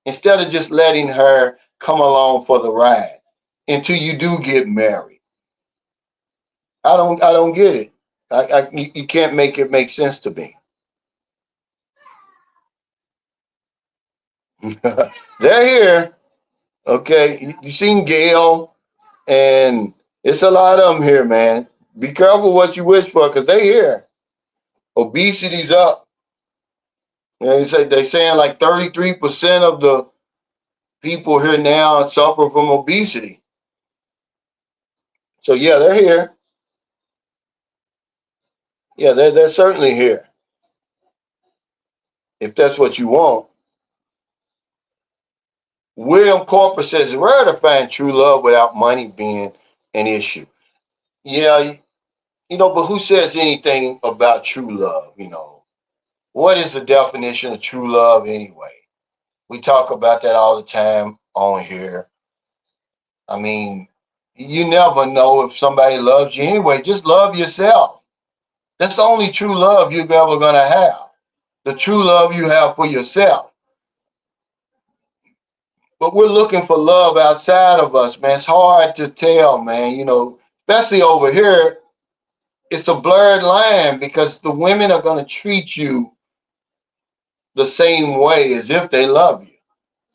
instead of just letting her come along for the ride until you do get married. I don't get it. You can't make it make sense to me. They're here. Okay. You seen Gail, and it's a lot of them here, man. Be careful what you wish for, because they here. Obesity's up. They saying like 33% of the people here now suffer from obesity. So yeah, they're here. Yeah, they're certainly here. If that's what you want. William Corpus says it's rare to find true love without money being an issue. Yeah, but who says anything about true love? What is the definition of true love anyway? We talk about that all the time on here. I mean, you never know if somebody loves you anyway. Just love yourself. That's the only true love you're ever going to have. The true love you have for yourself. But we're looking for love outside of us, man. It's hard to tell, man. Especially over here, it's a blurred line because the women are going to treat you the same way as if they love you.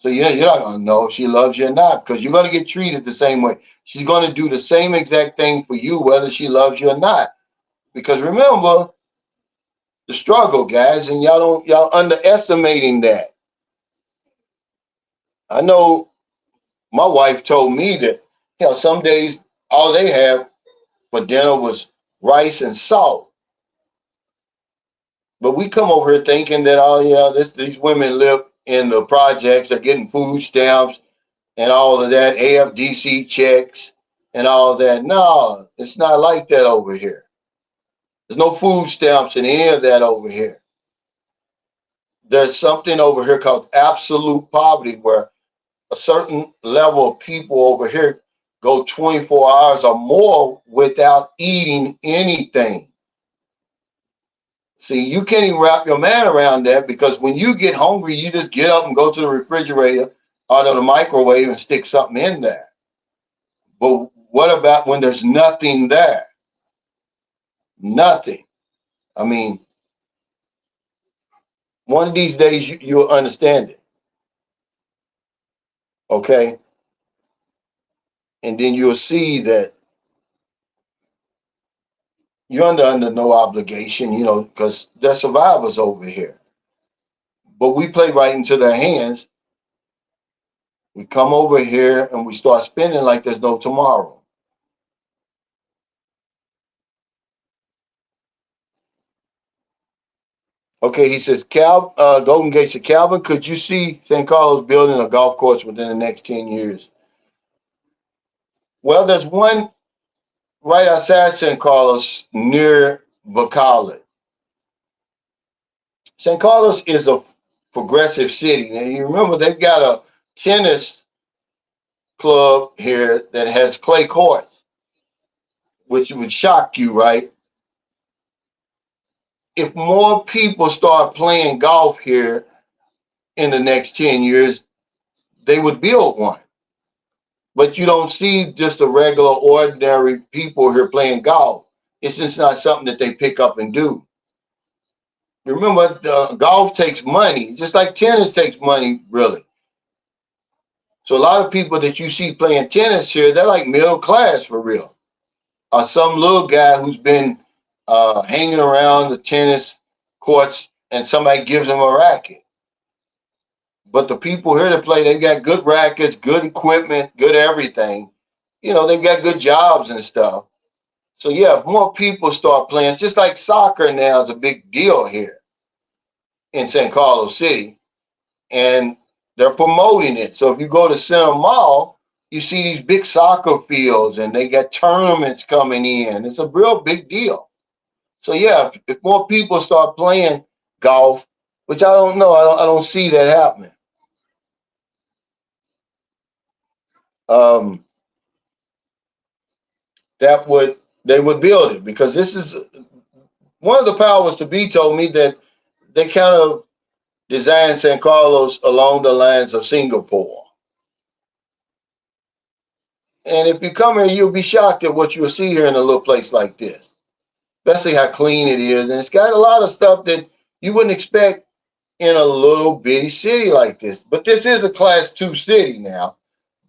So yeah, you're not going to know if she loves you or not, because you're going to get treated the same way. She's going to do the same exact thing for you, whether she loves you or not. Because remember the struggle, guys, and y'all underestimating that. I know my wife told me that, some days all they have for dinner was rice and salt. But we come over here thinking that, oh yeah, these women live in the projects, they're getting food stamps and all of that, AFDC checks and all that. No, it's not like that over here. There's no food stamps and any of that over here. There's something over here called absolute poverty, where a certain level of people over here go 24 hours or more without eating anything. See, you can't even wrap your mind around that, because when you get hungry, you just get up and go to the refrigerator or to the microwave and stick something in there. But what about when there's nothing there? Nothing. I mean, one of these days you'll understand it. Okay? And then you'll see that you're under no obligation, because they're survivors over here. But we play right into their hands. We come over here and we start spending like there's no tomorrow. Okay, he says, Golden Gate said, Calvin, could you see San Carlos building a golf course within the next 10 years? Well, there's one right outside San Carlos near Bacolod. San Carlos is a progressive city. Now, you remember they've got a tennis club here that has clay courts, which would shock you, right? If more people start playing golf here in the next 10 years, they would build one. But you don't see just a regular, ordinary people here playing golf. It's just not something that they pick up and do. remember, golf takes money, just like tennis takes money, really. So a lot of people that you see playing tennis here, they're like middle class for real. Or some little guy who's been hanging around the tennis courts and somebody gives him a racket. But the people here that play, they've got good rackets, good equipment, good everything. You know, they've got good jobs and stuff. So yeah, if more people start playing, it's just like soccer now is a big deal here in San Carlos City, and they're promoting it. So if you go to Center Mall, you see these big soccer fields, and they got tournaments coming in. It's a real big deal. So yeah, if more people start playing golf, which I don't know, I don't see that happening. Um, that would they would build it, because this is one of the powers to be told me that they kind of designed San Carlos along the lines of Singapore. And if you come here, you'll be shocked at what you'll see here in a little place like this, especially how clean it is. And it's got a lot of stuff that you wouldn't expect in a little bitty city like this. But this is a class 2 city now.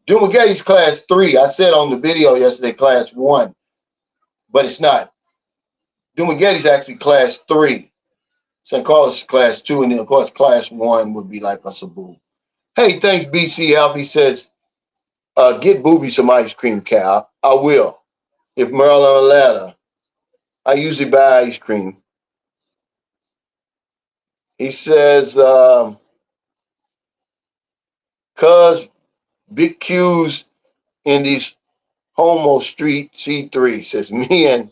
Dumaguete's class 3. I said on the video yesterday, class 1, but it's not. Dumaguete's actually class 3. San Carlos is class 2, and then of course class 1 would be like a Cebu. Hey, thanks, BC Alf. He says, get Booby some ice cream, Cal. I will. If Maryland or ladder, I usually buy ice cream. He says, cuz big Q's in these homo street C3. Says, me and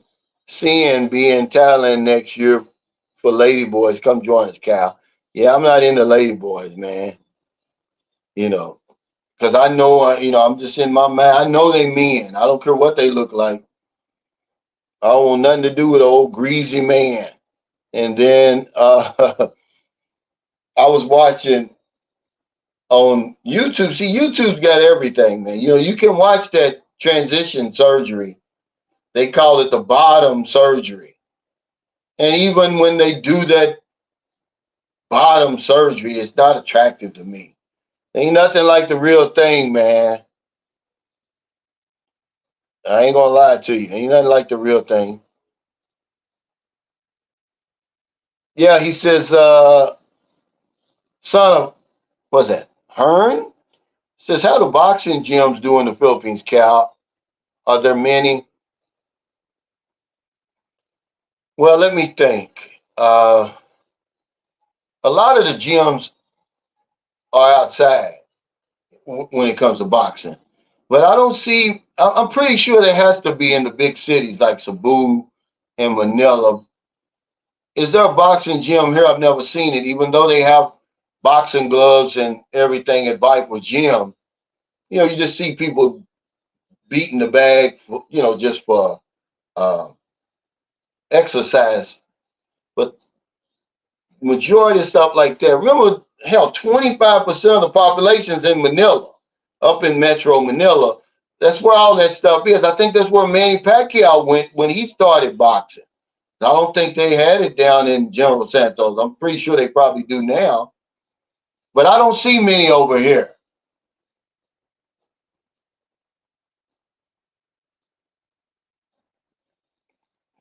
CN be in Thailand next year for Lady Boys. Come join us, Cal. Yeah, I'm not into Lady Boys, man. You know, because I know, I'm just in my mind. I know they men. I don't care what they look like. I don't want nothing to do with an old greasy man. And then I was watching on YouTube. See, YouTube's got everything, man. You know, you can watch that transition surgery. They call it the bottom surgery. And even when they do that bottom surgery, it's not attractive to me. Ain't nothing like the real thing, man. I ain't gonna lie to you. Ain't nothing like the real thing. Yeah, he says, son of, what's that? Hearn? Says, how do boxing gyms do in the Philippines, Cal? Are there many? Well, let me think. A lot of the gyms are outside when it comes to boxing, but I don't see. I'm pretty sure there has to be in the big cities like Cebu and Manila. Is there a boxing gym here? I've never seen it, even though they have boxing gloves and everything at Viper Gym. You know, you just see people beating the bag, for, just for uh, exercise. But majority of stuff like that. Remember, hell, 25% of the population's in Manila, up in Metro Manila. That's where all that stuff is. I think that's where Manny Pacquiao went when he started boxing. I don't think they had it down in General Santos. I'm pretty sure they probably do now. But I don't see many over here.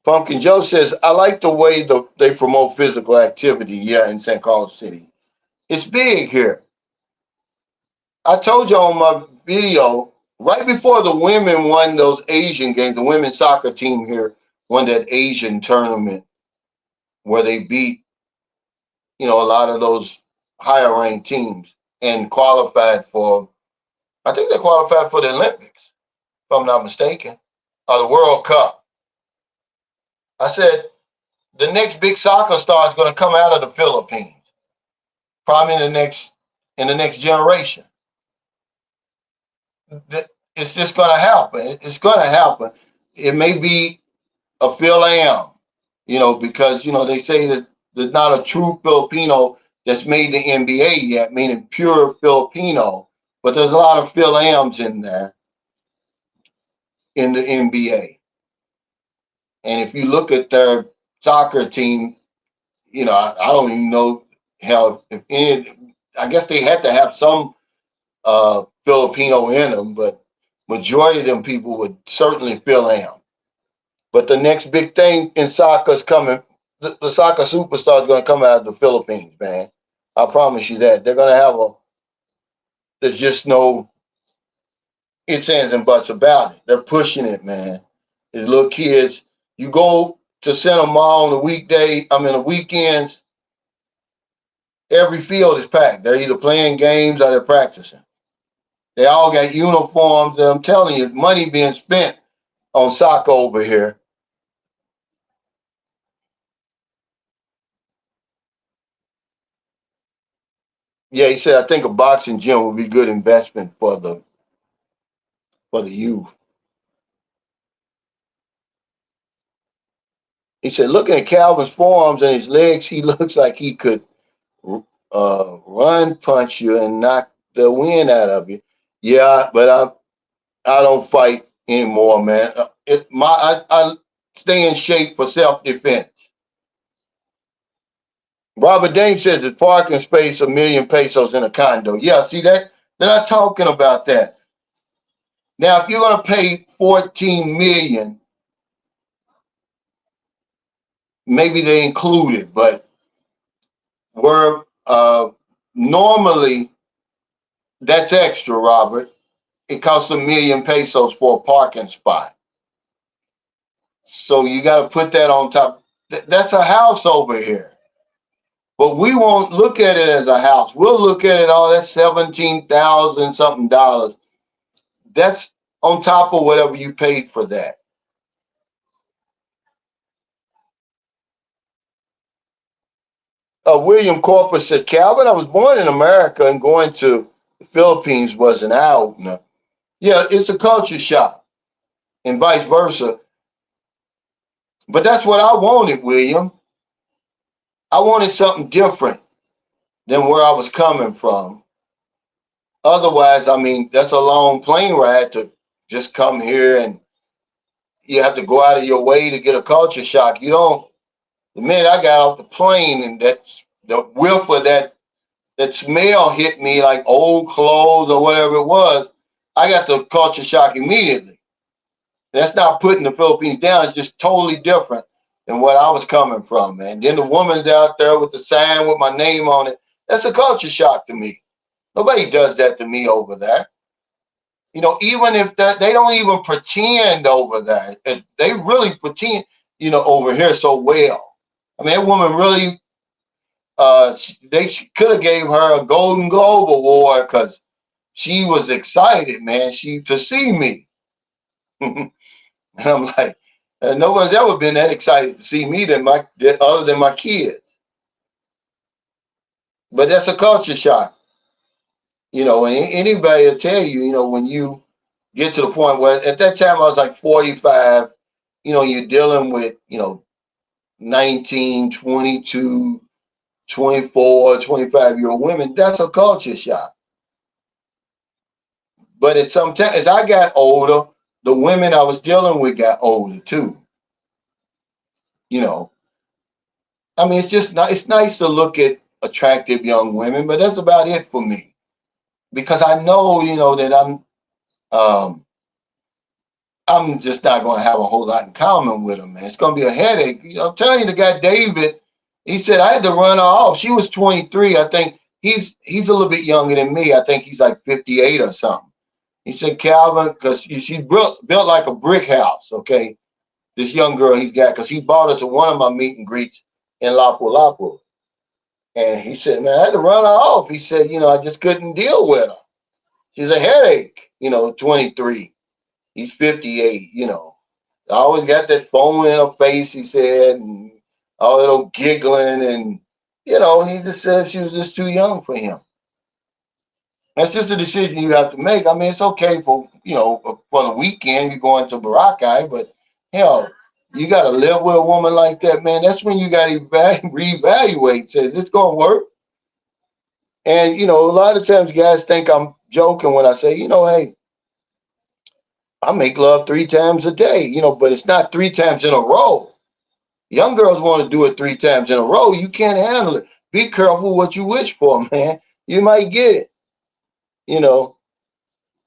Pumpkin Joe says, I like the way they promote physical activity, yeah, in San Carlos City. It's big here. I told you on my video, right before the women won those Asian games, the women's soccer team here won that Asian tournament where they beat, a lot of those higher ranked teams and qualified for, I think they qualified for the Olympics, if I'm not mistaken, or the World Cup. I said, the next big soccer star is going to come out of the Philippines, probably in the next generation. It's just going to happen. It's going to happen. It may be a Phil Am, because they say that there's not a true Filipino that's made the NBA yet, meaning pure Filipino. But there's a lot of Phil Ams in there in the NBA. And if you look at their soccer team, I don't even know how, if any, I guess they had to have some Filipino in them, but majority of them people would certainly feel am. But the next big thing in soccer is coming. The soccer superstar is going to come out of the Philippines, man. I promise you that. They're going to have there's just no ifs, ands, and buts about it. They're pushing it, man. These little kids, you go to Center Mall on the the weekends, every field is packed. They're either playing games or they're practicing. They all got uniforms. And I'm telling you, money being spent on soccer over here. Yeah, he said, I think a boxing gym would be good investment for the youth. He said, looking at Calvin's forearms and his legs, he looks like he could run, punch you, and knock the wind out of you. Yeah, but I don't fight anymore, man. I stay in shape for self defense. Robert Dane says it's parking space $1,000,000 in a condo. Yeah, see that? They're not talking about that. Now, if you're gonna pay 14 million, maybe they include it, but we're normally that's extra, Robert. It costs $1,000,000 for a parking spot. So you got to put that on top. That's a house over here. But we won't look at it as a house. We'll look at it, oh, that's 17,000 something dollars. That's on top of whatever you paid for that. William Corpus says, Calvin, I was born in America and going to the Philippines was an eye opener. Yeah, it's a culture shock and vice versa. But that's what I wanted, William. I wanted something different than where I was coming from. Otherwise, I mean, that's a long plane ride to just come here and you have to go out of your way to get a culture shock. You don't, the minute I got off the plane and the whiff of that smell hit me like old clothes or whatever it was, I got the culture shock immediately. That's not putting the Philippines down. It's just totally different than what I was coming from, man. Then the woman's out there with the sign with my name on it. That's a culture shock to me. Nobody does that to me over there. Even if they don't even pretend over there. They really pretend, over here so well. I mean, that woman really, they could have gave her a Golden Globe award because she was excited, man, to see me. And I'm like, no one's ever been that excited to see me other than my kids. But that's a culture shock. And anybody will tell you, when you get to the point where at that time I was like 45, you're dealing with, 19, 22, 24, 25-year-old women. That's a culture shock. But at some time, as I got older, the women I was dealing with got older too. I mean, it's nice to look at attractive young women, but that's about it for me. Because I know, that I'm just not going to have a whole lot in common with them, man. It's going to be a headache. I'm telling you, the guy David, he said I had to run her off. She was 23. I think he's a little bit younger than me. I think he's like 58 or something. He said, Calvin, because she's built like a brick house, okay? This young girl he's got, because he brought her to one of my meet and greets in Lapu-Lapu. And he said, man, I had to run her off. He said, I just couldn't deal with her. She's a headache, 23. He's 58, I always got that phone in her face, he said, and all that old giggling. And, he just said she was just too young for him. That's just a decision you have to make. I mean, it's okay for the weekend, you're going to Boracay, but hell, you got to live with a woman like that, man. That's when you got to reevaluate. Say, is this going to work? And, a lot of times guys think I'm joking when I say, hey, I make love 3 times a day, but it's not 3 times in a row. Young girls want to do it 3 times in a row. You can't handle it. Be careful what you wish for, man. You might get it. You know,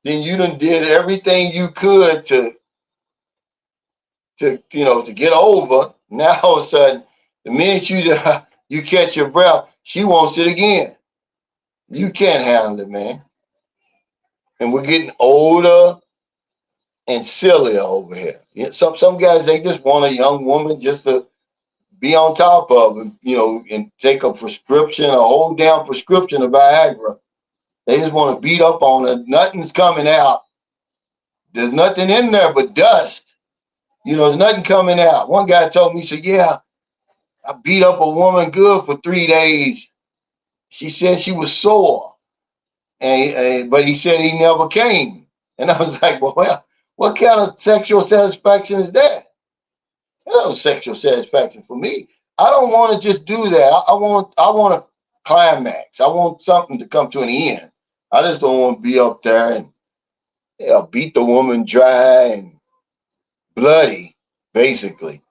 then you done did everything you could to get over. Now all of a sudden, the minute you catch your breath, she wants it again. You can't handle it, man. And we're getting older and sillier over here. You know, some guys, they just want a young woman just to be on top of them, and take a prescription, a whole damn prescription of Viagra. They just want to beat up on her. Nothing's coming out. There's nothing in there but dust. There's nothing coming out. One guy told me, he said, yeah, I beat up a woman good for 3 days. She said she was sore, but he said he never came. And I was like, well, what kind of sexual satisfaction is that? No sexual satisfaction for me. I don't want to just do that. I want a climax. I want something to come to an end. I just don't want to be up there and beat the woman dry and bloody, basically.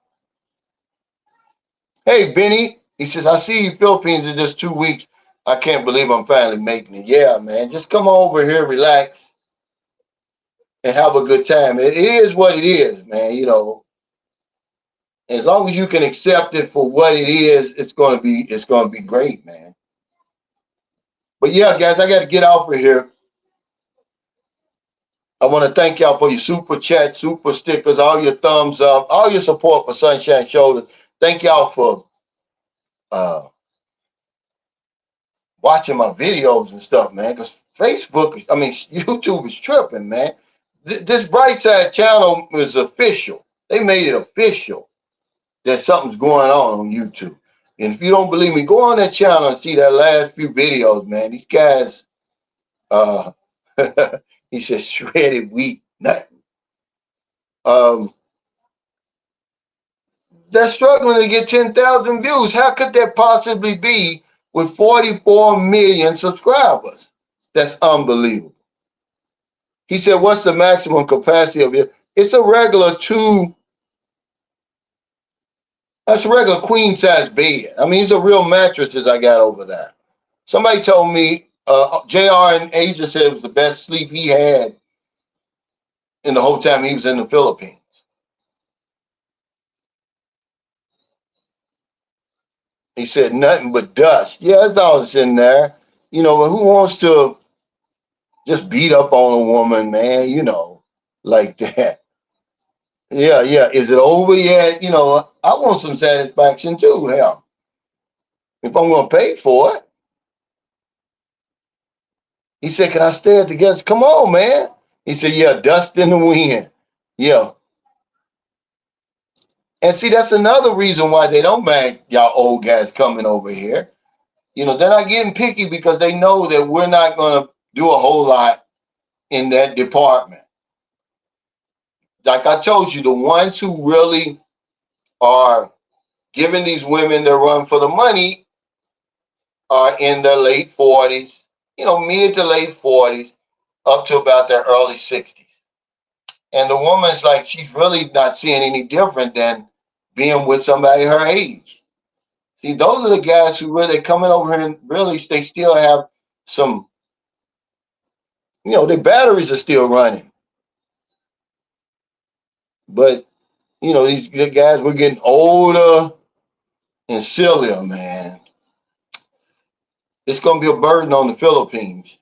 Hey, Benny, he says, I see you Philippines in just 2 weeks. I can't believe I'm finally making it. Yeah, man, just come over here, relax, and have a good time. It is what it is, man. As long as you can accept it for what it is, it's gonna be great, man. But yeah, guys, I got to get off of here. I want to thank y'all for your super chat, super stickers, all your thumbs up, all your support for Sunshine Shoulders. Thank y'all for watching my videos and stuff, man. Because YouTube is tripping, man. This Brightside channel is official. They made it official that something's going on YouTube. And if you don't believe me, go on that channel and see that last few videos, man. These guys, he says shredded wheat, nothing. They're struggling to get 10,000 views. How could that possibly be with 44 million subscribers? That's unbelievable. He said, what's the maximum capacity of it? It's a regular that's a regular queen size bed. I mean, these are real mattresses I got over there. Somebody told me, JR in Asia said it was the best sleep he had in the whole time he was in the Philippines. He said nothing but dust. Yeah, that's all that's in there. Who wants to just beat up on a woman, man, like that? Yeah. Is it over yet? I want some satisfaction too. Hell, if I'm going to pay for it. He said, can I stay at the guest? Come on, man. He said, yeah, dust in the wind. Yeah. And see, that's another reason why they don't mind y'all old guys coming over here. They're not getting picky because they know that we're not going to do a whole lot in that department. Like I told you, the ones who really are giving these women the run for the money are in their late 40s, mid to late 40s, up to about their early 60s. And the woman's like, she's really not seeing any different than being with somebody her age. See, those are the guys who really coming over here and really, they still have some, their batteries are still running. But, these guys, we're getting older and sillier, man. It's going to be a burden on the Philippines.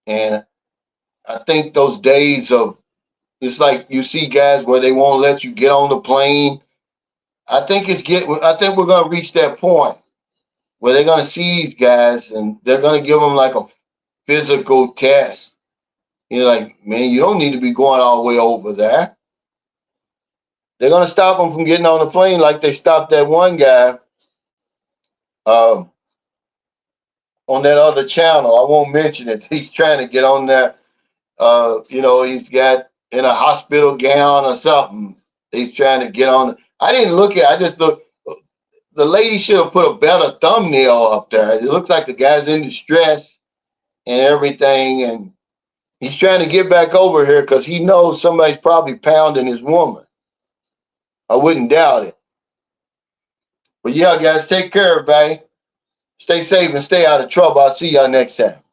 And I think those days of, it's like you see guys where they won't let you get on the plane. I think we're going to reach that point where they're going to see these guys and they're going to give them like a physical test. Like, man, you don't need to be going all the way over there. They're going to stop them from getting on the plane like they stopped that one guy on that other channel. I won't mention it. He's trying to get on there. He's got in a hospital gown or something. He's trying to get on. I didn't look at it. I just looked. The lady should have put a better thumbnail up there. It looks like the guy's in distress and everything. And he's trying to get back over here because he knows somebody's probably pounding his woman. I wouldn't doubt it. But yeah, guys, take care, everybody. Stay safe and stay out of trouble. I'll see y'all next time.